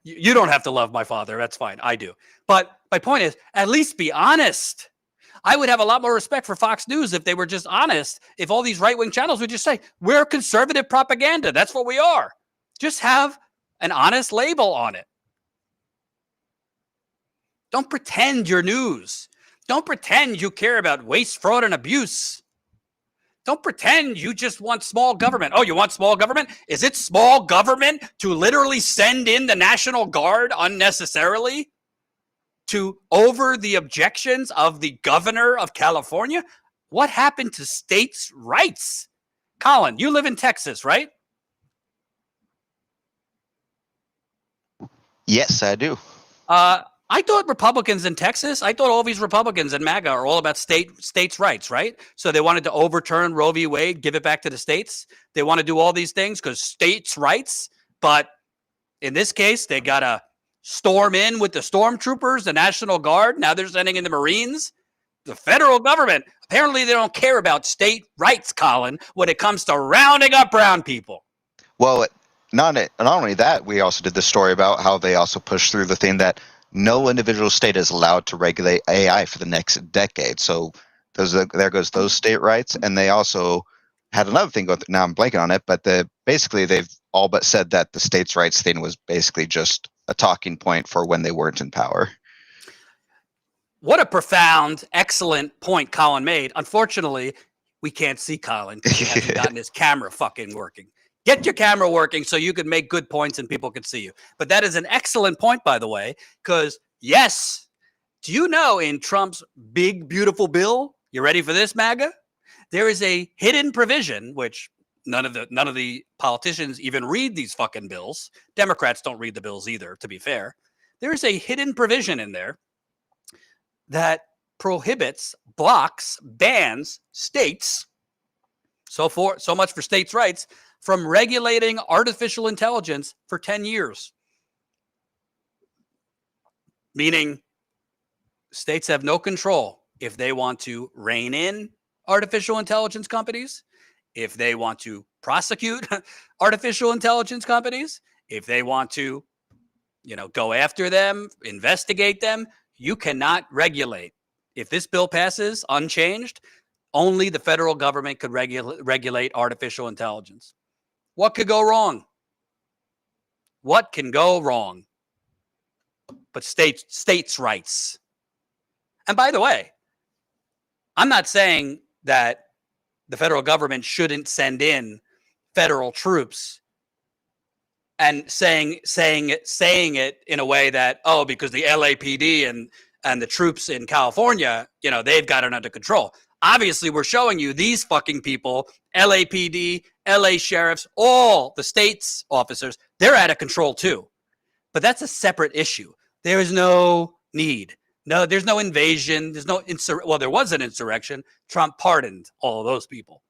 Speaker 1: you don't have to love my father. That's fine. I do. But my point is, at least be honest. I would have a lot more respect for Fox News if they were just honest. If all these right-wing channels would just say, we're conservative propaganda. That's what we are. Just have an honest label on it. Don't pretend you're news. Don't pretend you care about waste, fraud, and abuse. Don't pretend you just want small government. Oh, you want small government? Is it small government to literally send in the National Guard unnecessarily to over the objections of the governor of California? What happened to states' rights? Colin, you live in Texas, right?
Speaker 13: Yes, I do.
Speaker 1: I thought Republicans in Texas, I thought all these Republicans in MAGA are all about states' rights, right? So they wanted to overturn Roe v. Wade, give it back to the states. They want to do all these things because states' rights. But in this case, they got to storm in with the stormtroopers, the National Guard. Now they're sending in the Marines. The federal government, apparently they don't care about state rights, Colin, when it comes to rounding up brown people.
Speaker 13: Well, not only that, we also did the story about how they also pushed through the thing that no individual state is allowed to regulate AI for the next decade. So there goes those state rights. And they also had another thing. Now I'm blanking on it, but basically they've all but said that the states' rights thing was basically just a talking point for when they weren't in power.
Speaker 1: What a profound, excellent point Colin made. Unfortunately, we can't see Colin because he hasn't gotten his camera fucking working. Get your camera working so you can make good points and people can see you. But that is an excellent point, by the way, because yes, do you know in Trump's big, beautiful bill, you ready for this, MAGA? There is a hidden provision, which none of the politicians even read these fucking bills. Democrats don't read the bills either, to be fair. There is a hidden provision in there that prohibits, blocks, bans states, so much for states' rights, from regulating artificial intelligence for 10 years. Meaning states have no control if they want to rein in artificial intelligence companies, if they want to prosecute artificial intelligence companies, if they want to, go after them, investigate them. You cannot regulate. If this bill passes unchanged, only the federal government could regulate artificial intelligence. What could go wrong? What can go wrong? But states' rights. And by the way, I'm not saying that the federal government shouldn't send in federal troops and saying it in a way that, because the LAPD and the troops in California, they've got it under control. Obviously, we're showing you these fucking people, LAPD, LA sheriffs, all the state's officers, they're out of control too. But that's a separate issue. There is no need. No, there's no invasion. There's no well, there was an insurrection. Trump pardoned all of those people.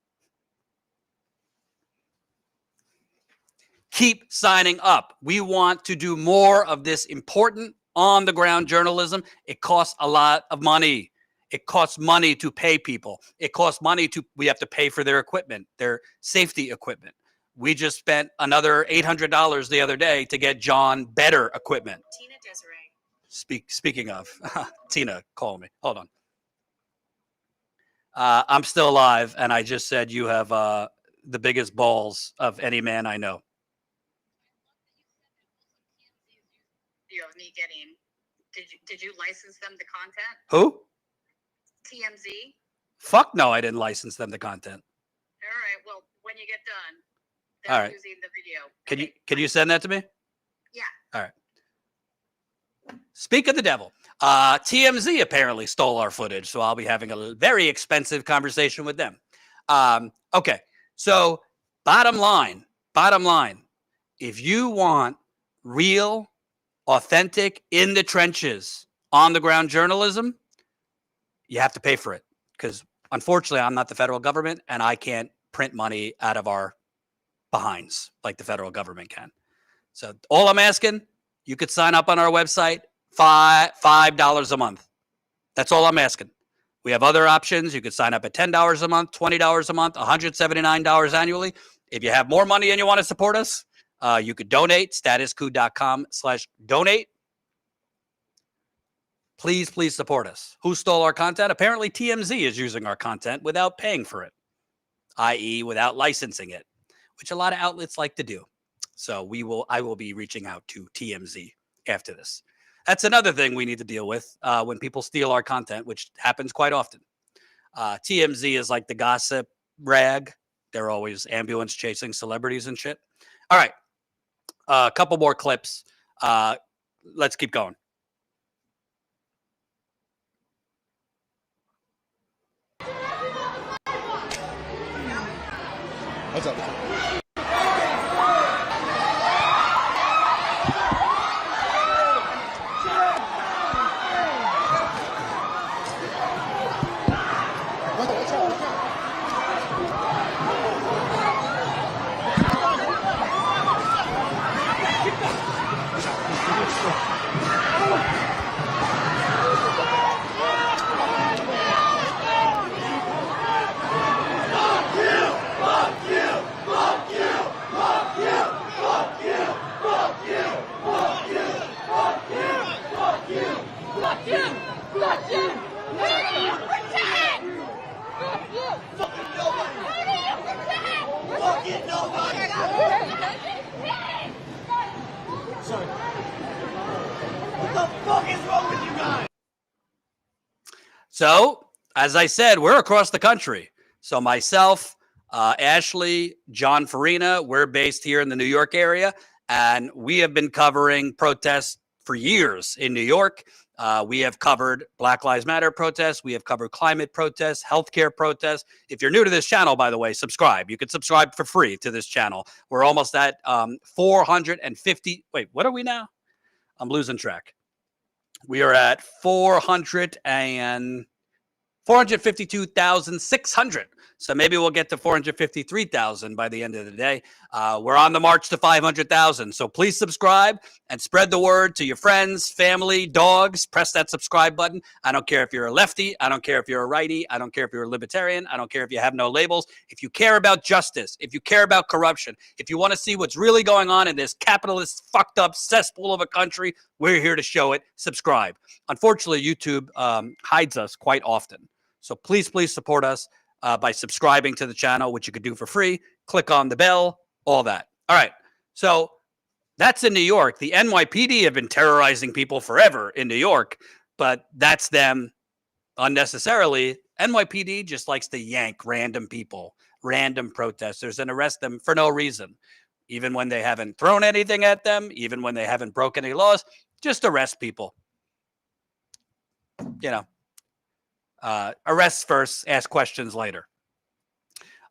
Speaker 1: Keep signing up. We want to do more of this important on-the-ground journalism. It costs a lot of money. It costs money to pay people. It costs money we have to pay for their equipment, their safety equipment. We just spent another $800 the other day to get John better equipment.
Speaker 15: Tina Desiree.
Speaker 1: Speaking of, Tina, call me. Hold I'm still alive, and I just said you have the biggest balls of any man I know.
Speaker 8: Of me getting, did you license them the content?
Speaker 1: Who?
Speaker 8: TMZ?
Speaker 1: Fuck no, I didn't license them the content.
Speaker 8: All right, well, when you get done,
Speaker 1: All
Speaker 8: they're
Speaker 1: right.
Speaker 8: using the video.
Speaker 1: Can you send that to me?
Speaker 8: Yeah.
Speaker 1: All right. Speak of the devil. TMZ apparently stole our footage, so I'll be having a very expensive conversation with them. Okay, so bottom line, if you want real, authentic, in the trenches, on the ground journalism, you have to pay for it. Because unfortunately, I'm not the federal government, and I can't print money out of our behinds like the federal government can. So all I'm asking, you could sign up on our website, $5 a month. That's all I'm asking. We have other options. You could sign up at $10 a month, $20 a month, $179 annually. If you have more money and you want to support us, you could donate, statuscoup.com/donate. Please support us. Who stole our content? Apparently TMZ is using our content without paying for it, i.e. without licensing it, which a lot of outlets like to do. So I will be reaching out to TMZ after this. That's another thing we need to deal with when people steal our content, which happens quite often. TMZ is like the gossip rag. They're always ambulance chasing celebrities and shit. All right. A couple more clips. Let's keep going.
Speaker 4: What's up?
Speaker 1: So, as I said, we're across the country. So myself, Ashley, John Farina, we're based here in the New York area, and we have been covering protests for years in New York. We have covered Black Lives Matter protests. We have covered climate protests, healthcare protests. If you're new to this channel, by the way, subscribe. You can subscribe for free to this channel. We're almost at 450. Wait, what are we now? I'm losing track. We are at 452,600. So maybe we'll get to 453,000 by the end of the day. We're on the march to 500,000. So please subscribe and spread the word to your friends, family, dogs. Press that subscribe button. I don't care if you're a lefty. I don't care if you're a righty. I don't care if you're a libertarian. I don't care if you have no labels. If you care about justice, if you care about corruption, if you want to see what's really going on in this capitalist, fucked up cesspool of a country, we're here to show it. Subscribe. Unfortunately, YouTube hides us quite often. So please support us by subscribing to the channel, which you could do for free. Click on the bell, all that. All right. So that's in New York. The NYPD have been terrorizing people forever in New York, but that's them unnecessarily. NYPD just likes to yank random people, random protesters, and arrest them for no reason. Even when they haven't thrown anything at them, even when they haven't broken any laws, just arrest people. You know. Arrests first, ask questions later.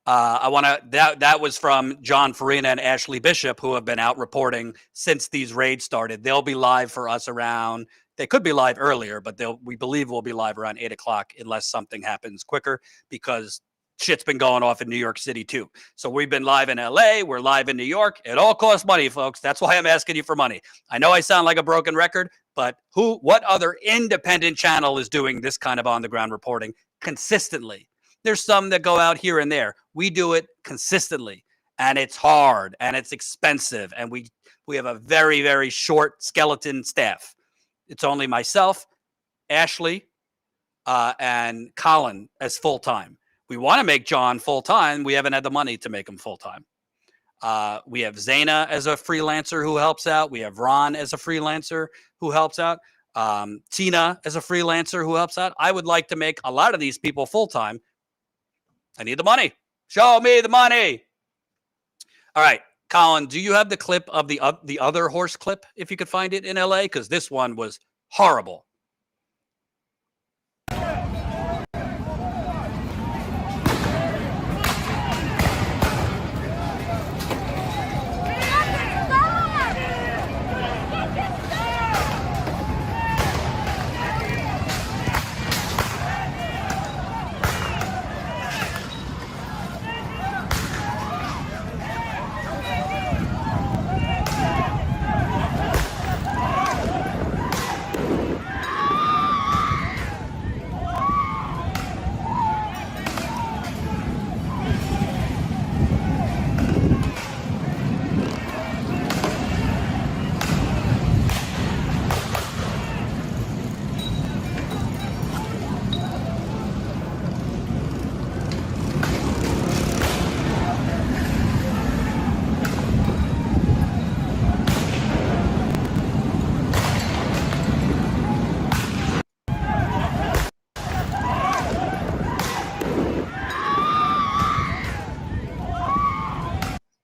Speaker 1: That was from John Farina and Ashley Bishop, who have been out reporting since these raids started. They'll be live for us around, they could be live earlier, but we believe we'll be live around 8 o'clock unless something happens quicker, because shit's been going off in New York City too. So we've been live in LA, we're live in New York. It all costs money, folks. That's why I'm asking you for money. I know I sound like a broken record, but what other independent channel is doing this kind of on-the-ground reporting consistently? There's some that go out here and there. We do it consistently, and it's hard, and it's expensive, and we have a very, very short skeleton staff. It's only myself, Ashley, and Colin as full-time. We want to make John full-time. We haven't had the money to make him full-time. We have Zaina as a freelancer who helps out. We have Ron as a freelancer who helps out. Tina as a freelancer who helps out. I would like to make a lot of these people full-time. I need the money. Show me the money. All right, Colin, do you have the clip of the other horse clip, if you could find it in LA? Because this one was horrible.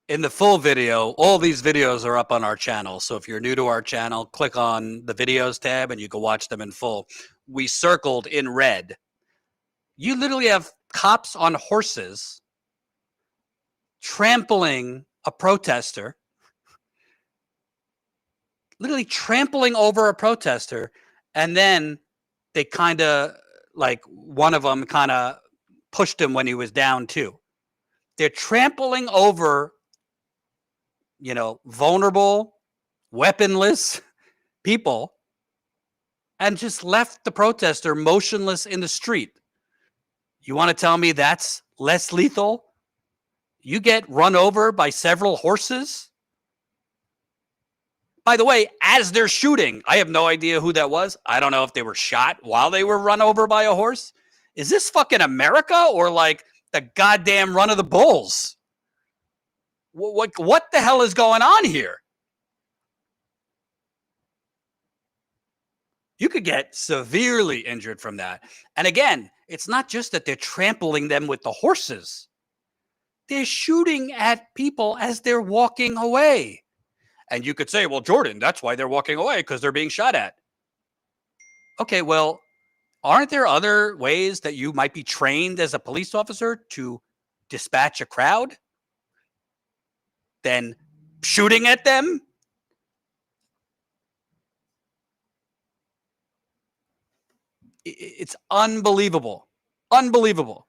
Speaker 1: In the full video, all these videos are up on our channel. So if you're new to our channel, click on the videos tab and you can watch them in full. We circled in red. You literally have cops on horses trampling a protester, literally trampling over a protester. And then they kind of, like, one of them kind of pushed him when he was down too. They're trampling over, you know, vulnerable, weaponless people and just left the protester motionless in the street. You want to tell me that's less lethal? You get run over by several horses? By the way, as they're shooting, I have no idea who that was. I don't know if they were shot while they were run over by a horse. Is this fucking America or like the goddamn run of the bulls? What the hell is going on here? You could get severely injured from that. And again, it's not just that they're trampling them with the horses. They're shooting at people as they're walking away. And you could say, well, Jordan, that's why they're walking away, because they're being shot at. Okay, well, aren't there other ways that you might be trained as a police officer to dispatch a crowd than shooting at them? It's unbelievable. Unbelievable.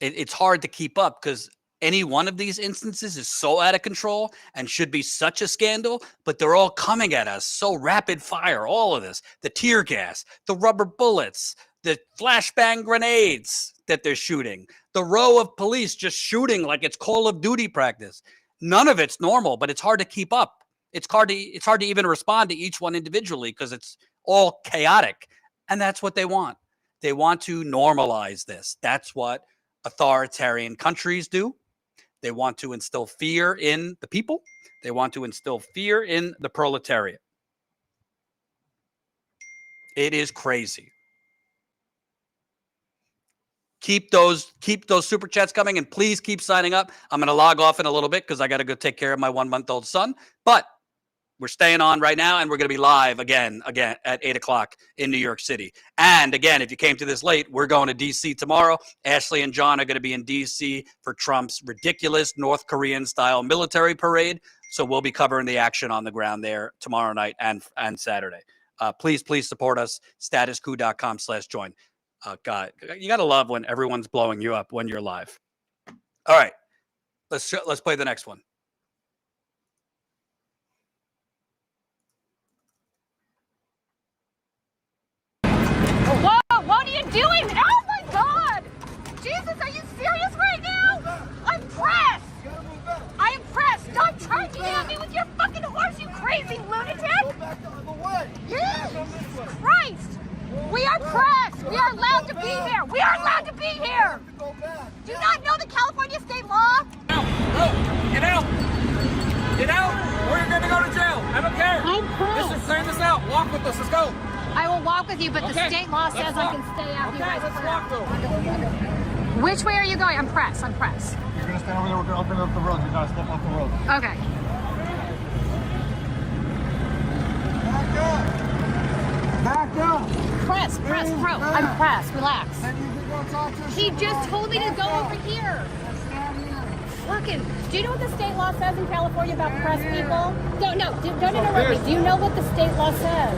Speaker 1: It's hard to keep up because any one of these instances is so out of control and should be such a scandal, but they're all coming at us so rapid fire. All of this, the tear gas, the rubber bullets, the flashbang grenades that they're shooting, the row of police just shooting like it's Call of Duty practice. None of it's normal, but it's hard to keep up. It's hard to even respond to each one individually because it's all chaotic. And that's what they want. They want to normalize this. That's what authoritarian countries do. They want to instill fear in the people. They want to instill fear in the proletariat. It is crazy. Keep those super chats coming, and please keep signing up. I'm going to log off in a little bit because I got to go take care of my 1-month-old son. But we're staying on right now, and we're going to be live again at 8 o'clock in New York City. And again, if you came to this late, we're going to D.C. tomorrow. Ashley and John are going to be in D.C. for Trump's ridiculous North Korean-style military parade. So we'll be covering the action on the ground there tomorrow night and Saturday. Please support us. StatusCoup.com/join. God, you got to love when everyone's blowing you up when you're live. All right, let's play the next one.
Speaker 11: Whoa, what are you doing? Oh my God! Jesus, are you serious right now? I'm pressed! I am pressed! Stop charging at me with your fucking Christ! We are press! We are allowed to be here! We are allowed to be here! Do you not know the California state law?
Speaker 12: Out! Go! Get out! Get out, or you're gonna go to jail. I don't care.
Speaker 11: I'm press.
Speaker 12: Let's just sign this out. Walk with us. Let's go.
Speaker 11: I will walk with you, but the
Speaker 12: Okay.
Speaker 11: state law says
Speaker 12: Let's
Speaker 11: I
Speaker 12: walk.
Speaker 11: can stay after you
Speaker 12: Okay,
Speaker 11: guys
Speaker 12: let's
Speaker 11: clear
Speaker 12: walk
Speaker 11: out.
Speaker 12: though.
Speaker 11: Which way are you going? I'm press. I'm press.
Speaker 12: You're gonna stand over there. We're gonna open up the road. You gotta step off the road.
Speaker 11: Okay.
Speaker 12: Back up. Back up.
Speaker 11: Press, press, bro. I'm press. Relax.
Speaker 12: Then you can go talk to
Speaker 11: He just told me to go over here. Fucking. Do you know what the state law says in California about press people? Don't interrupt me. Do you know what the state law says?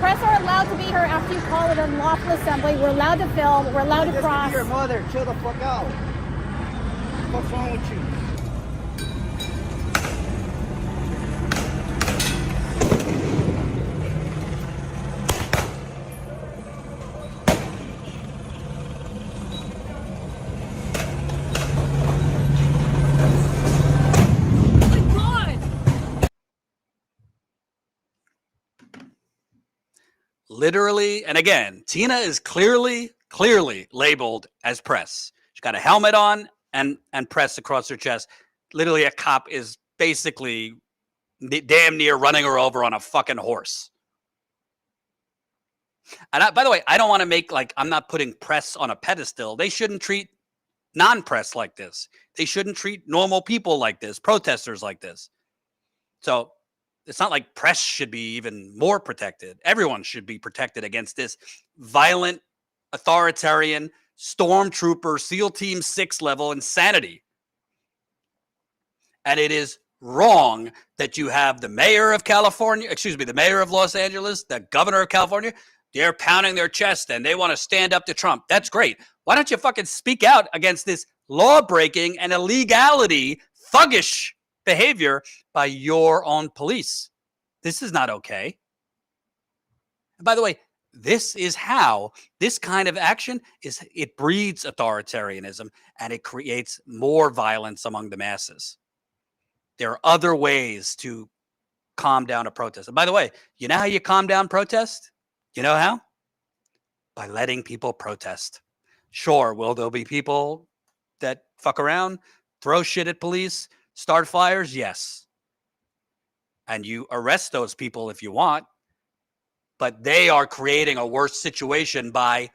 Speaker 11: Press are allowed to be here after you call it an unlawful assembly. We're allowed to film. We're allowed to cross.
Speaker 12: Your mother, chill the fuck out. What's wrong with you?
Speaker 1: Literally, and again, Tina is clearly labeled as press. She's got a helmet on and press across her chest. Literally, a cop is basically damn near running her over on a fucking horse. And by the way, I don't want to make I'm not putting press on a pedestal. They shouldn't treat non-press like this. They shouldn't treat normal people like this, protesters like this. So it's not like press should be even more protected. Everyone should be protected against this violent, authoritarian, stormtrooper, SEAL Team 6 level insanity. And it is wrong that you have the mayor of the mayor of Los Angeles, the governor of California, they're pounding their chest and they want to stand up to Trump. That's great. Why don't you fucking speak out against this law-breaking and illegality, thuggish behavior by your own police? This is not okay. And by the way, this is how this kind of action it breeds authoritarianism and it creates more violence among the masses. There are other ways to calm down a protest. And by the way, you know how you calm down protest? You know how? By letting people protest. Sure, will there be people that fuck around, throw shit at police, start fires? Yes. And you arrest those people if you want. But they are creating a worse situation by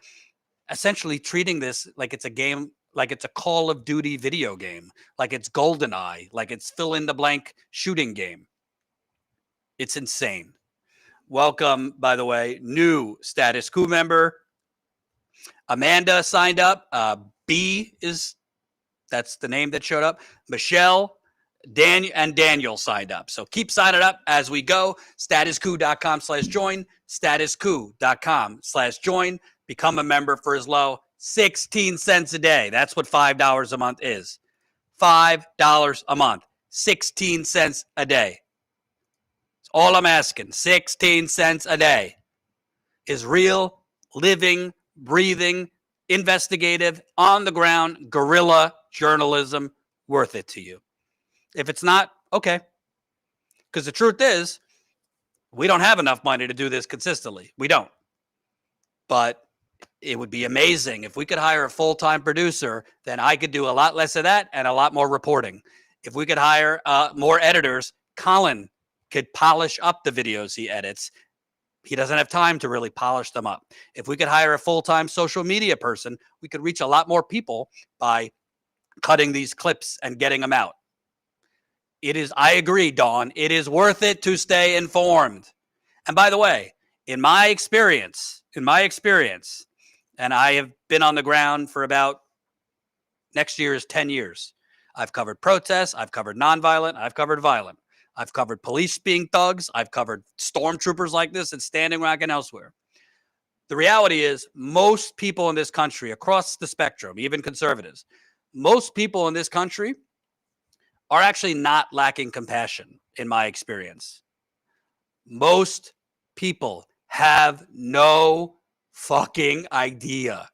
Speaker 1: essentially treating this like it's a game, like it's a Call of Duty video game, like it's GoldenEye, like it's fill in the blank shooting game. It's insane. Welcome, by the way, new Status Coup member. Amanda signed up. That's the name that showed up. Michelle, Daniel signed up. So keep signing up as we go. StatusCoup.com/join. StatusCoup.com/join. Become a member for as low 16 cents a day. That's what $5 a month is. $5 a month. 16 cents a day. That's all I'm asking. 16 cents a day. Is real, living, breathing, investigative, on the ground, guerrilla journalism worth it to you? If it's not, okay. Because the truth is, we don't have enough money to do this consistently. We don't. But it would be amazing if we could hire a full-time producer, then I could do a lot less of that and a lot more reporting. If we could hire more editors, Colin could polish up the videos he edits. He doesn't have time to really polish them up. If we could hire a full-time social media person, we could reach a lot more people by cutting these clips and getting them out. I agree, Dawn. It is worth it to stay informed. And by the way, in my experience, and I have been on the ground for about next year is 10 years. I've covered protests. I've covered nonviolent. I've covered violent. I've covered police being thugs. I've covered stormtroopers like this at Standing Rock and elsewhere. The reality is most people in this country, across the spectrum, even conservatives, most people in this country are actually not lacking compassion, in my experience. Most people have no fucking idea,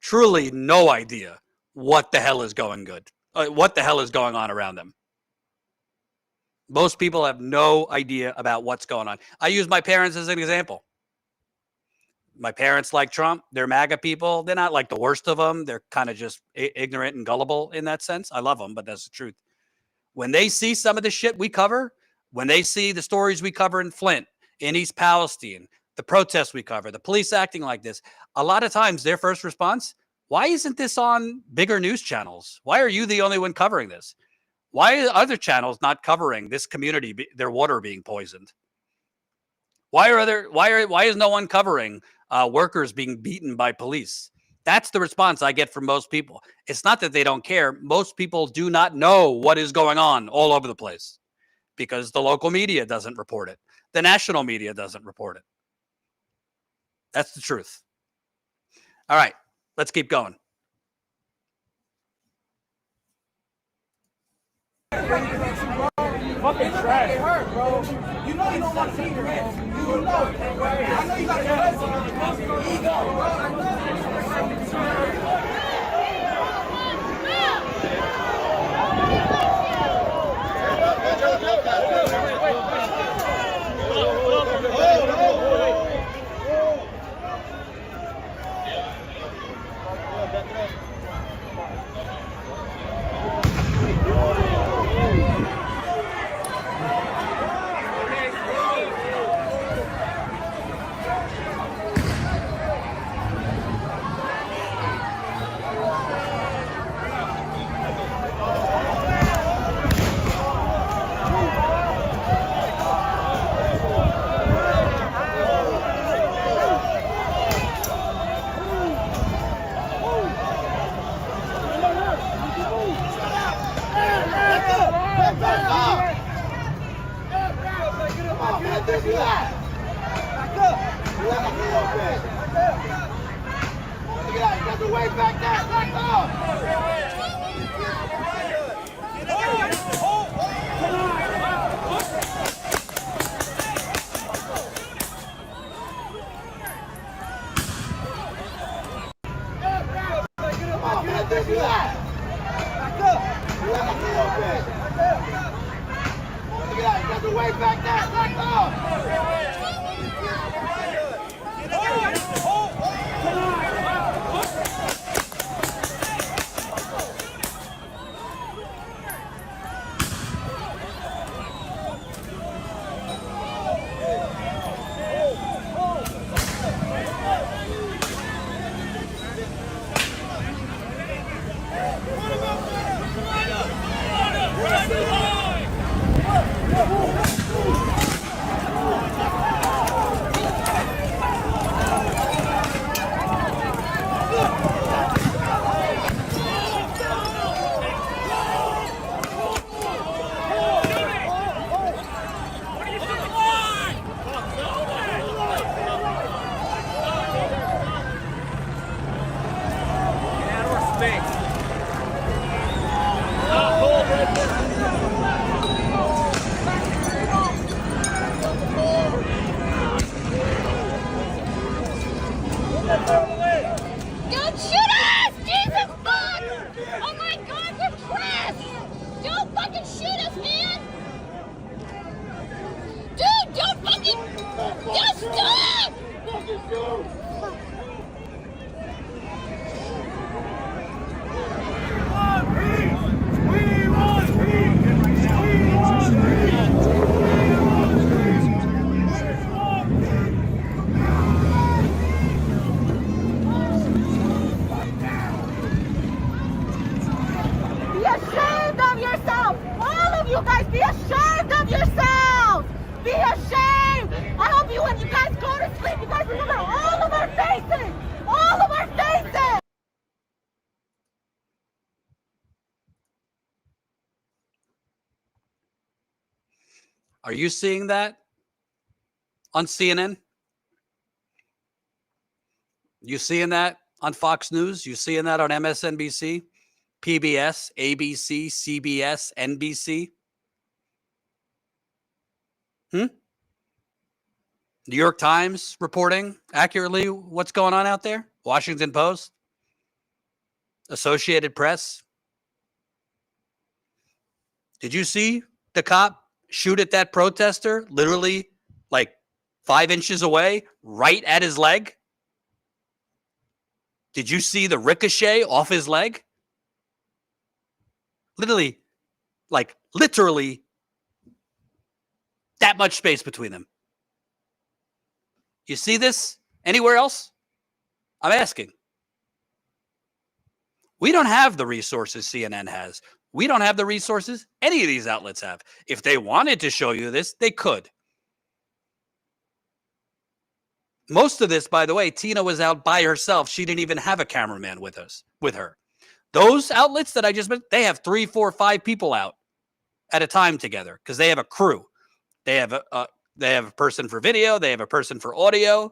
Speaker 1: truly no idea what the hell is going on around them. Most people have no idea about what's going on. I use my parents as an example. My parents like Trump. They're MAGA people. They're not like the worst of them. They're kind of just ignorant and gullible in that sense. I love them, but that's the truth. When they see some of the shit we cover, when they see the stories we cover in Flint, in East Palestine, the protests we cover, the police acting like this, a lot of times their first response, why isn't this on bigger news channels? Why are you the only one covering this? Why are other channels not covering this community, their water being poisoned? Why is no one covering workers being beaten by police? That's the response I get from most people. It's not that they don't care. Most people do not know what is going on all over the place because the local media doesn't report it. The national media doesn't report it. That's the truth. All right, let's keep going.
Speaker 9: Fucking trash. It hurt, bro. You know you don't want to see your head. You know it. I know you got your head on your ego,
Speaker 8: Don't shoot us! Jesus fuck! Oh my god, we're pressed! Don't fucking shoot us, man! Dude, don't fucking... Just stop!
Speaker 9: We want peace! We want
Speaker 10: Be ashamed of yourself! All of you guys, be ashamed of yourselves! Be ashamed! I hope you, when you guys go to sleep, you guys remember all of our faces! All of our faces!
Speaker 1: Are you seeing that on CNN? You seeing that on Fox News? You seeing that on MSNBC, PBS, ABC, CBS, NBC? New York Times reporting accurately what's going on out there? Washington Post? Associated Press? Did you see the cop shoot at that protester, literally like 5 inches away, right at his leg? Did you see the ricochet off his leg? Literally that much space between them. You see this anywhere else? I'm asking. We don't have the resources CNN has. We don't have the resources any of these outlets have. If they wanted to show you this, they could. Most of this, by the way, Tina was out by herself. She didn't even have a cameraman with her. Those outlets that I just mentioned, they have 3, 4, 5 people out at a time together because they have a crew. They have a person for video, they have a person for audio,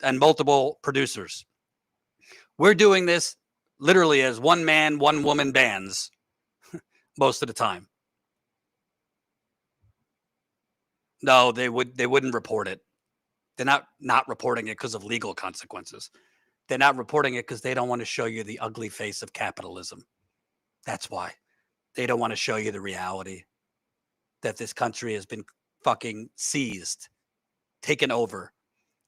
Speaker 1: and multiple producers. We're doing this literally as one man, one woman bands most of the time. No, they wouldn't report it. They're not reporting it because of legal consequences. They're not reporting it because they don't want to show you the ugly face of capitalism. That's why. They don't want to show you the reality that this country has been fucking seized, taken over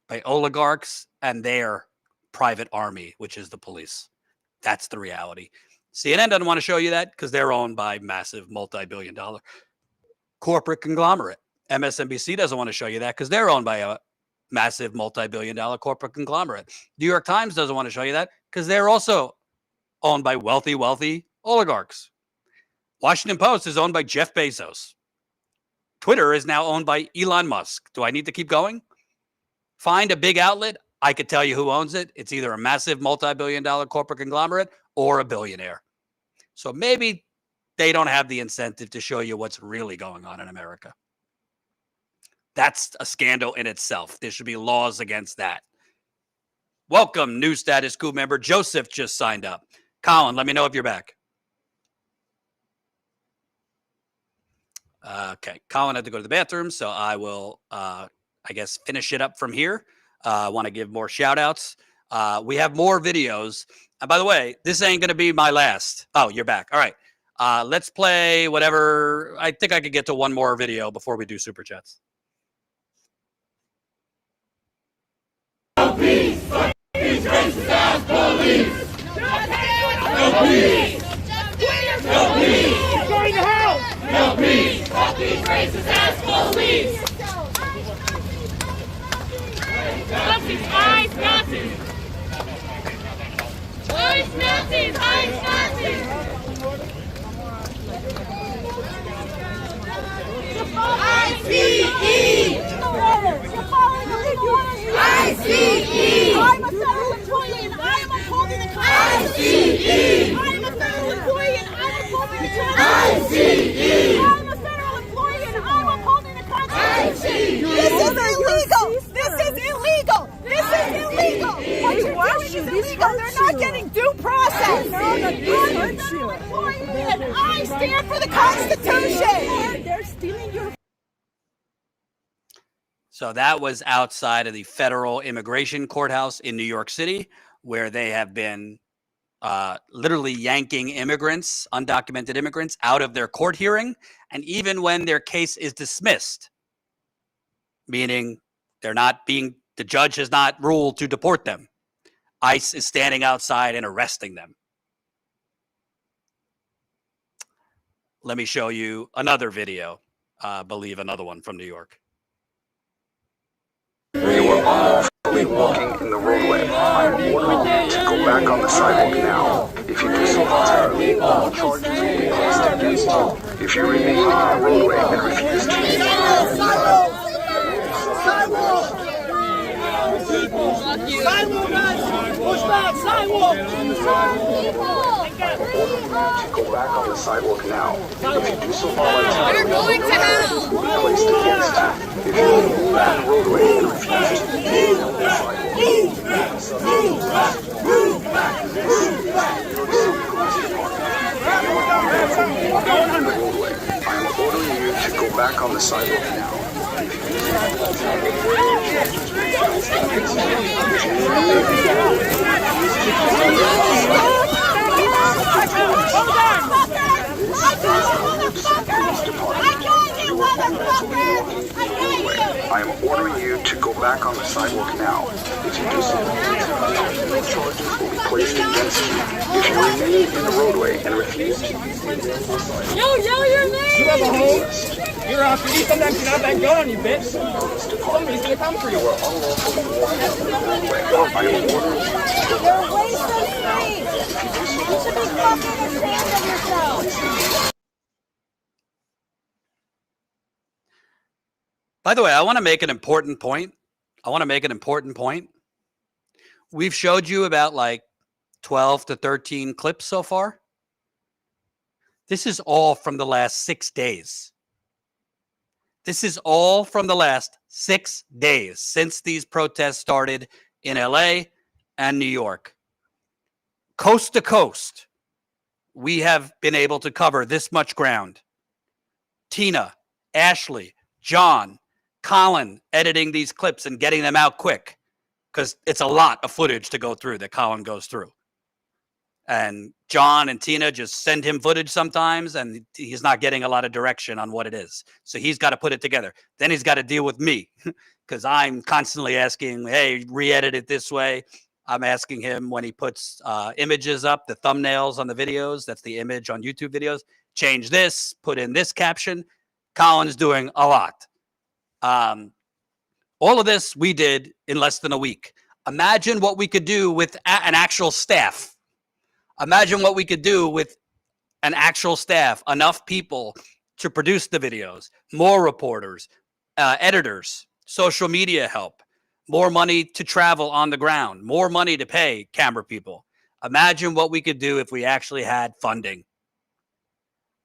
Speaker 1: by oligarchs and their private army, which is the police. That's the reality. CNN doesn't want to show you that because they're owned by massive multi-billion-dollar corporate conglomerate. MSNBC doesn't want to show you that because they're owned by a massive multi-billion-dollar corporate conglomerate. New York Times doesn't want to show you that because they're also owned by wealthy oligarchs. Washington Post is owned by Jeff Bezos. Twitter is now owned by Elon Musk. Do I need to keep going? Find a big outlet. I could tell you who owns it. It's either a massive multi-billion-dollar corporate conglomerate or a billionaire. So maybe they don't have the incentive to show you what's really going on in America. That's a scandal in itself. There should be laws against that. Welcome, new Status Coup member. Joseph just signed up. Colin, let me know if you're back. Okay, Colin had to go to the bathroom, so I will, I guess, finish it up from here. I want to give more shout-outs. We have more videos. And by the way, this ain't going to be my last. Oh, you're back. All right. Let's play whatever. I think I could get to one more video before we do Super Chats.
Speaker 9: No peace! Fuck these racist ass police! No peace! No peace! You're going to hell! No peace! Fuck these racist ass police! Nazis! Ice Nazis! Ice Nazis! Ice Nazis! ICE! ICE! I'm a federal employee and I am upholding the Constitution. ICE! I'm a federal employee and I'm upholding the Constitution. I'm a federal employee and I'm upholding the Constitution. This is illegal! This is illegal! This is illegal! What you're doing is illegal! They're not getting due process! I'm a federal employee and I stand for the Constitution! They're stealing your...
Speaker 1: So that was outside of the federal immigration courthouse in New York City, where they have been literally yanking immigrants, undocumented immigrants, out of their court hearing. And even when their case is dismissed, meaning they're not being, the judge has not ruled to deport them, ICE is standing outside and arresting them. Let me show you another video, I believe another one from New York.
Speaker 15: You are unlawfully walking in the roadway. I am ordering you to go back on the sidewalk now. If you do so voluntarily, all charges will be placed against you. If you remain in the roadway and refuse to leave,
Speaker 9: Sidewalk, guys! Push back! Sidewalk!
Speaker 15: go back on the sidewalk now. If you do so voluntarily,
Speaker 9: We're going to hell!
Speaker 15: will be placed against you. If you move back the roadway and refuse to leave on the sidewalk, move back! I am ordering you to go back on the sidewalk now.
Speaker 10: I told you, motherfucker!
Speaker 15: I am ordering you to go back on the sidewalk now. If you do so, no charges will be placed against you. If you remain in the roadway and refuse to
Speaker 9: Yell your name!
Speaker 12: You have a home? You're off. You sometimes you have that gun on you, bitch. Somebody's gonna come for you.
Speaker 15: I am ordering you to go
Speaker 10: You're a waste of space. You should be fucking ashamed of yourself.
Speaker 1: By the way, I want to make an important point. We've showed you about like 12 to 13 clips so far. This is all from the last 6 days. This is all from the last 6 days since these protests started in LA and New York. Coast to coast, we have been able to cover this much ground. Tina, Ashley, John, Colin editing these clips and getting them out quick because it's a lot of footage to go through that Colin goes through. And John and Tina just send him footage sometimes, and he's not getting a lot of direction on what it is. So he's got to put it together. Then he's got to deal with me because I'm constantly asking, hey, re-edit it this way. I'm asking him when he puts images up, the thumbnails on the videos, that's the image on YouTube videos, change this, put in this caption. Colin's doing a lot. All of this we did in less than a week. Imagine what we could do with an actual staff. Imagine what we could do with an actual staff, enough people to produce the videos, more reporters, editors, social media help, more money to travel on the ground, more money to pay camera people. Imagine what we could do if we actually had funding.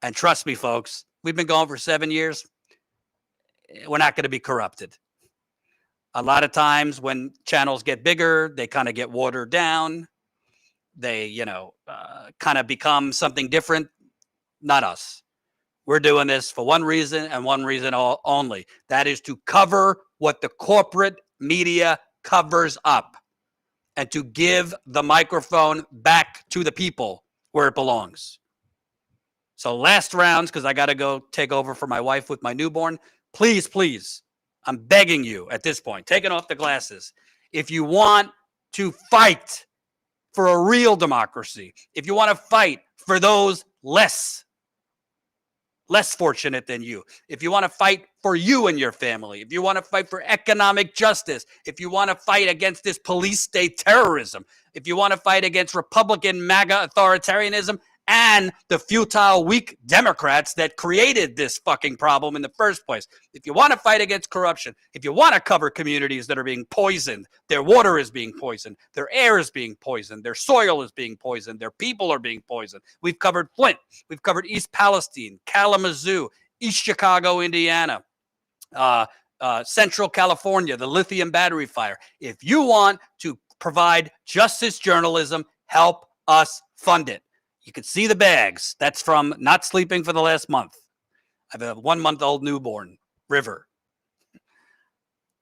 Speaker 1: And trust me, folks, we've been going for 7 years. We're not going to be corrupted. A lot of times when channels get bigger, they kind of get watered down. They, kind of become something different. Not us. We're doing this for one reason and one reason only. That is to cover what the corporate media covers up and to give the microphone back to the people where it belongs. So last rounds, because I got to go take over for my wife with my newborn. Please, please, I'm begging you at this point, taking off the glasses. If you want to fight for a real democracy, if you want to fight for those less fortunate than you, if you want to fight for you and your family, if you want to fight for economic justice, if you want to fight against this police state terrorism, if you want to fight against Republican MAGA authoritarianism and the futile, weak Democrats that created this fucking problem in the first place. If you want to fight against corruption, if you want to cover communities that are being poisoned, their water is being poisoned, their air is being poisoned, their soil is being poisoned, their people are being poisoned. We've covered Flint. We've covered East Palestine, Kalamazoo, East Chicago, Indiana, Central California, the lithium battery fire. If you want to provide justice journalism, help us fund it. You can see the bags. That's from not sleeping for the last month. I have a 1-month-old newborn, River.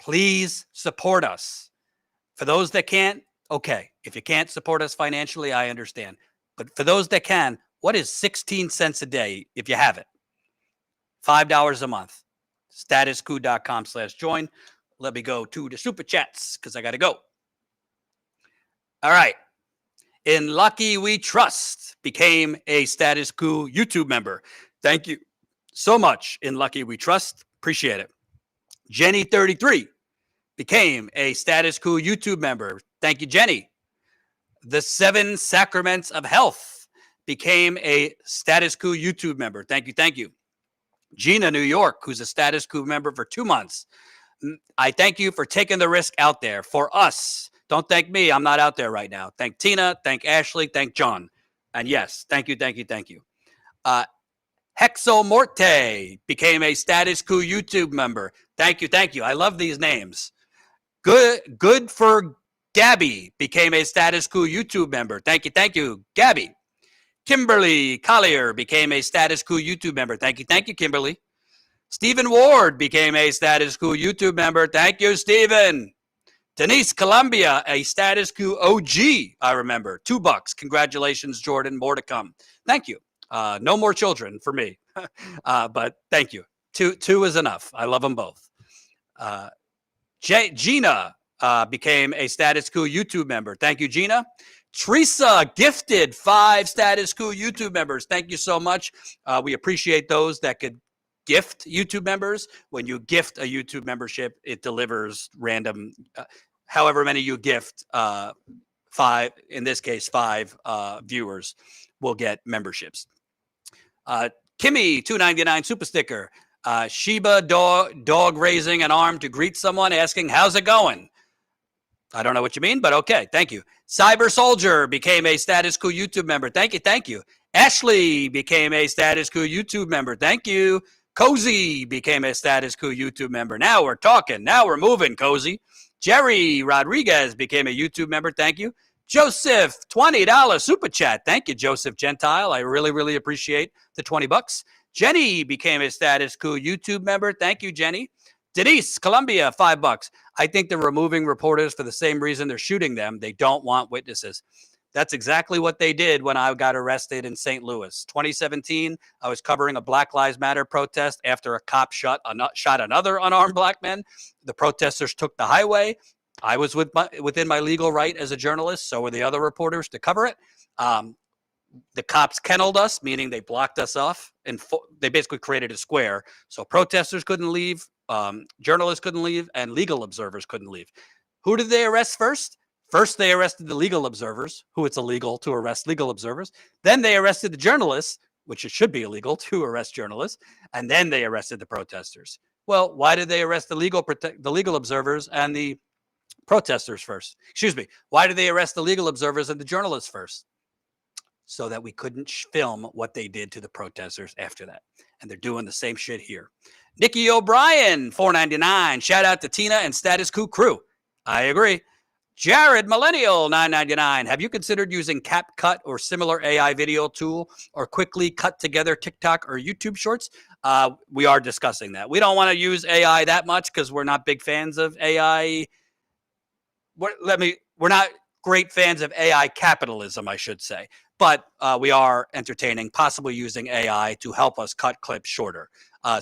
Speaker 1: Please support us. For those that can't, okay. If you can't support us financially, I understand. But for those that can, what is 16 cents a day if you have it? $5 a month. StatusCoup.com/join. Let me go to the super chats because I got to go. All right. In Lucky We Trust became a Status Coup YouTube member. Thank you so much, In Lucky We Trust. Appreciate it. Jenny33 became a Status Coup YouTube member. Thank you, Jenny. The 7 Sacraments of Health became a Status Coup YouTube member. Thank you, thank you. Gina, New York, who's a Status Coup member for 2 months. I thank you for taking the risk out there for us. Don't thank me. I'm not out there right now. Thank Tina. Thank Ashley. Thank John. And yes, thank you, thank you, thank you. Hexo Morte became a Status Coup YouTube member. Thank you, thank you. I love these names. Good for Gabby became a Status Coup YouTube member. Thank you, Gabby. Kimberly Collier became a Status Coup YouTube member. Thank you, Kimberly. Stephen Ward became a Status Coup YouTube member. Thank you, Stephen. Denise Columbia, a Status Coup OG, I remember. $2. Congratulations, Jordan. More to come. Thank you. No more children for me, but thank you. Two is enough. I love them both. Gina became a Status Coup YouTube member. Thank you, Gina. Teresa gifted 5 Status Coup YouTube members. Thank you so much. We appreciate those that could gift YouTube members. When you gift a YouTube membership, it delivers random, however many you gift, 5, in this case, 5 viewers will get memberships. Kimmy, $2.99 super sticker. Sheba dog raising an arm to greet someone asking, how's it going? I don't know what you mean, but okay. Thank you. Cyber Soldier became a Status Coup YouTube member. Thank you. Thank you. Ashley became a Status Coup YouTube member. Thank you. Cozy became a Status Coup YouTube member. Now we're talking. Now we're moving, Cozy. Jerry Rodriguez became a YouTube member. Thank you. Joseph, $20 super chat. Thank you, Joseph Gentile. I really, really appreciate the $20. Jenny became a Status Coup YouTube member. Thank you, Jenny. Denise, Columbia, $5. I think they're removing reporters for the same reason they're shooting them. They don't want witnesses. That's exactly what they did when I got arrested in St. Louis. 2017, I was covering a Black Lives Matter protest after a cop shot another unarmed black man. The protesters took the highway. I was within my legal right as a journalist, so were the other reporters to cover it. The cops kenneled us, meaning they blocked us off, and they basically created a square. So protesters couldn't leave, journalists couldn't leave, and legal observers couldn't leave. Who did they arrest first? First, they arrested the legal observers, who it's illegal to arrest legal observers. Then they arrested the journalists, which it should be illegal to arrest journalists. And then they arrested the protesters. Well, why did they arrest the legal observers and the protesters first? Excuse me. Why did they arrest the legal observers and the journalists first? So that we couldn't film what they did to the protesters after that. And they're doing the same shit here. Nikki O'Brien, $4.99. Shout out to Tina and Status Coup crew. I agree. Jared Millennial, $9.99. Have you considered using CapCut or similar AI video tool or quickly cut together TikTok or YouTube shorts? We are discussing that. We don't want to use AI that much because we're not big fans of AI. We're not great fans of AI capitalism, I should say. But we are entertaining possibly using AI to help us cut clips shorter.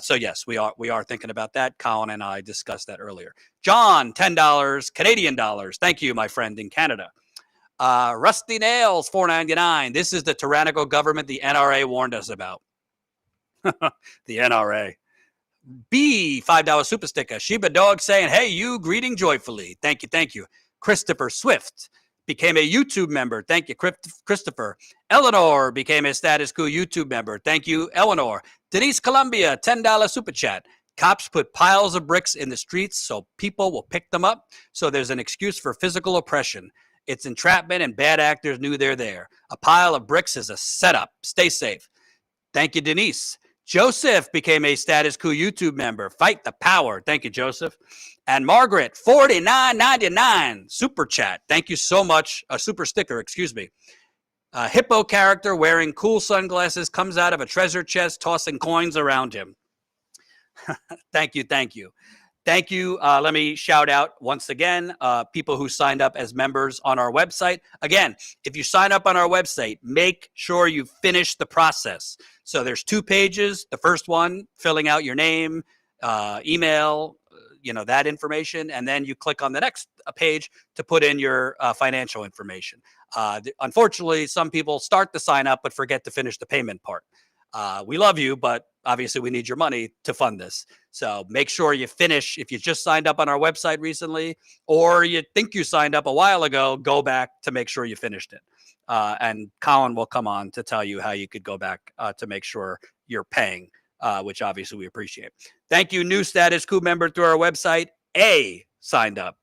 Speaker 1: So yes, we are thinking about that. Colin and I discussed that earlier. John, $10 Canadian dollars. Thank you, my friend in Canada. Rusty Nails, $4.99. This is the tyrannical government the NRA warned us about. The NRA. B, $5 super sticker. Sheba Dog saying, hey, you, greeting joyfully. Thank you, thank you. Christopher Swift became a YouTube member. Thank you, Christopher. Eleanor became a Status Coup YouTube member. Thank you, Eleanor. Denise Columbia, $10 super chat. Cops put piles of bricks in the streets so people will pick them up. So there's an excuse for physical oppression. It's entrapment and bad actors knew they're there. A pile of bricks is a setup. Stay safe. Thank you, Denise. Joseph became a Status Coup YouTube member. Fight the power. Thank you, Joseph. And Margaret, $49.99 super chat. Thank you so much. A super sticker, excuse me. A hippo character wearing cool sunglasses comes out of a treasure chest, tossing coins around him. Thank you, thank you. Thank you. Let me shout out once again, people who signed up as members on our website. Again, if you sign up on our website, make sure you finish the process. So there's 2 pages. The first one, filling out your name, email, that information. And then you click on the next page to put in your financial information. Unfortunately, some people start the sign up, but forget to finish the payment part. We love you, but obviously we need your money to fund this. So make sure you finish. If you just signed up on our website recently, or you think you signed up a while ago, go back to make sure you finished it. And Colin will come on to tell you how you could go back to make sure you're paying, which obviously we appreciate. Thank you, new Status Coup member through our website. A signed up.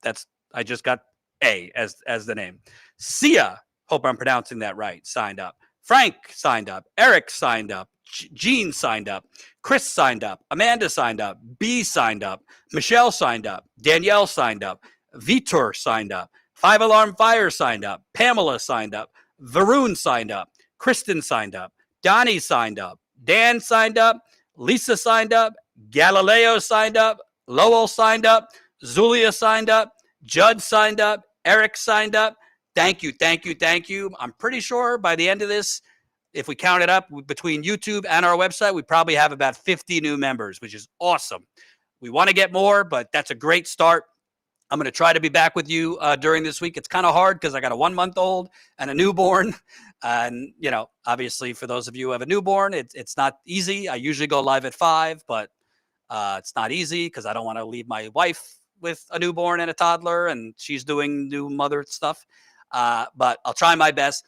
Speaker 1: I just got A as the name. Sia, hope I'm pronouncing that right, signed up. Frank signed up. Eric signed up. Gene signed up. Chris signed up. Amanda signed up. B signed up. Michelle signed up. Danielle signed up. Vitor signed up. 5 Alarm Fire signed up. Pamela signed up. Varun signed up. Kristen signed up. Donnie signed up. Dan signed up. Lisa signed up. Galileo signed up. Lowell signed up. Zulia signed up. Judd signed up. Eric signed up. Thank you, thank you, thank you. I'm pretty sure by the end of this, if we count it up between YouTube and our website, we probably have about 50 new members, which is awesome. We want to get more, but that's a great start. I'm going to try to be back with you during this week. It's kind of hard because I got a 1-month-old and a newborn. And, you know, obviously for those of you who have a newborn, it's not easy. I usually go live at 5, but it's not easy because I don't want to leave my wife with a newborn and a toddler, and she's doing new mother stuff. But I'll try my best.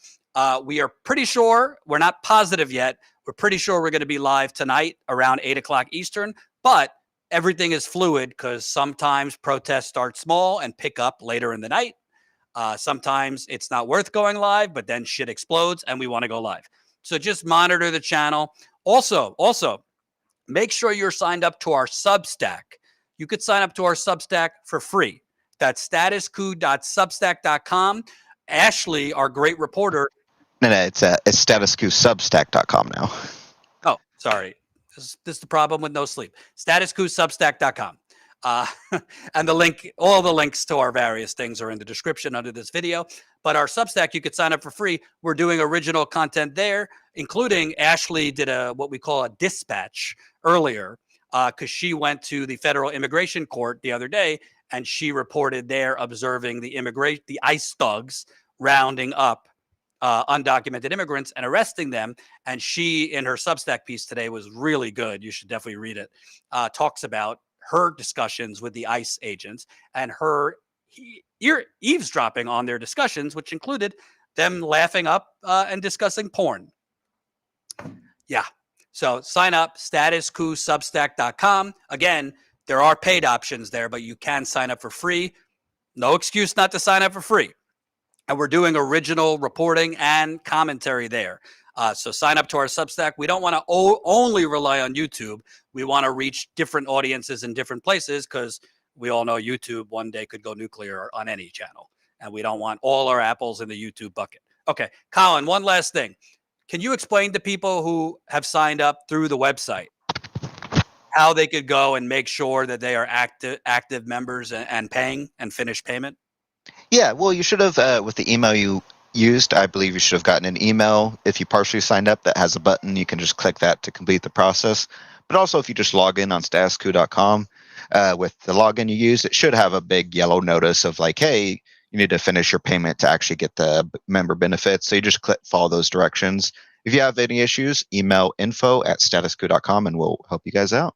Speaker 1: We are pretty sure, we're not positive yet, we're pretty sure we're going to be live tonight around 8 o'clock Eastern, but everything is fluid because sometimes protests start small and pick up later in the night. Sometimes it's not worth going live, but then shit explodes and we want to go live. So just monitor the channel. Also, make sure you're signed up to our Substack. You could sign up to our Substack for free. That's statuscoup.substack.com. Ashley, our great reporter.
Speaker 13: No, it's StatusCoupSubstack.com now.
Speaker 1: Oh, sorry. This is the problem with no sleep. StatusCoupSubstack.com. And the link, all the links to our various things are in the description under this video. But our Substack, you could sign up for free. We're doing original content there, including Ashley did what we call a dispatch earlier because she went to the federal immigration court the other day and she reported there observing the ICE thugs rounding up undocumented immigrants and arresting them. And she, in her Substack piece today, was really good. You should definitely read it. Talks about her discussions with the ICE agents and her eavesdropping on their discussions, which included them laughing up and discussing porn. Yeah. So sign up, statuscoupsubstack.com. Again, there are paid options there, but you can sign up for free. No excuse not to sign up for free. And we're doing original reporting and commentary there. So sign up to our Substack. We don't want to only rely on YouTube. We want to reach different audiences in different places because we all know YouTube one day could go nuclear on any channel. And we don't want all our apples in the YouTube bucket. Okay, Colin, one last thing. Can you explain to people who have signed up through the website how they could go and make sure that they are active members and paying and finish payment?
Speaker 13: Yeah, well, you should have, with the email you used, I believe you should have gotten an email if you partially signed up that has a button. You can just click that to complete the process. But also, if you just log in on statuscoup.com with the login you use, it should have a big yellow notice of like, hey, you need to finish your payment to actually get the member benefits. So you just follow those directions. If you have any issues, email info@statuscoup.com and we'll help you guys out.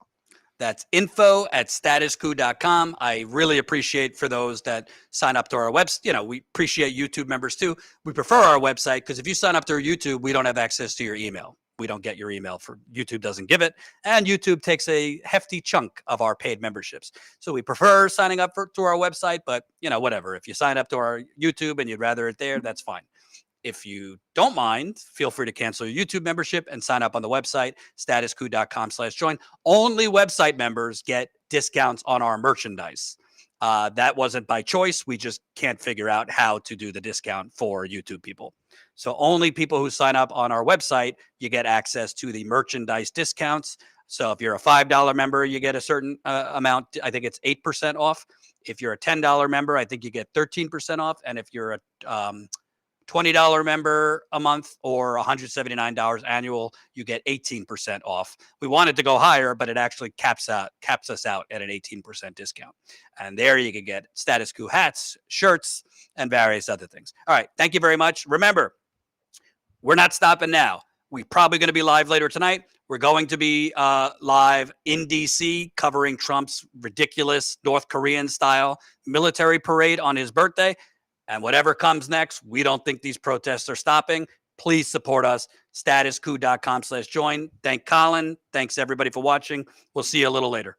Speaker 1: That's info@statuscoup.com. I really appreciate for those that sign up to our website. You know, we appreciate YouTube members too. We prefer our website because if you sign up through YouTube, we don't have access to your email. We don't get your email. YouTube doesn't give it. And YouTube takes a hefty chunk of our paid memberships. So we prefer signing up to our website, but you know, whatever. If you sign up to our YouTube and you'd rather it there, that's fine. If you don't mind, feel free to cancel your YouTube membership and sign up on the website, statuscoup.com/join. Only website members get discounts on our merchandise. That wasn't by choice. We just can't figure out how to do the discount for YouTube people. So only people who sign up on our website, you get access to the merchandise discounts. So if you're a $5 member, you get a certain amount. I think it's 8% off. If you're a $10 member, I think you get 13% off. And if you're a $20 member a month or $179 annual, you get 18% off. We wanted to go higher, but it actually caps us out at an 18% discount. And there you can get Status Coup hats, shirts, and various other things. All right. Thank you very much. Remember, we're not stopping now. We're probably going to be live later tonight. We're going to be live in D.C. covering Trump's ridiculous North Korean style military parade on his birthday. And whatever comes next, we don't think these protests are stopping. Please support us. Statuscoup.com/join. Thank Colin. Thanks everybody for watching. We'll see you a little later.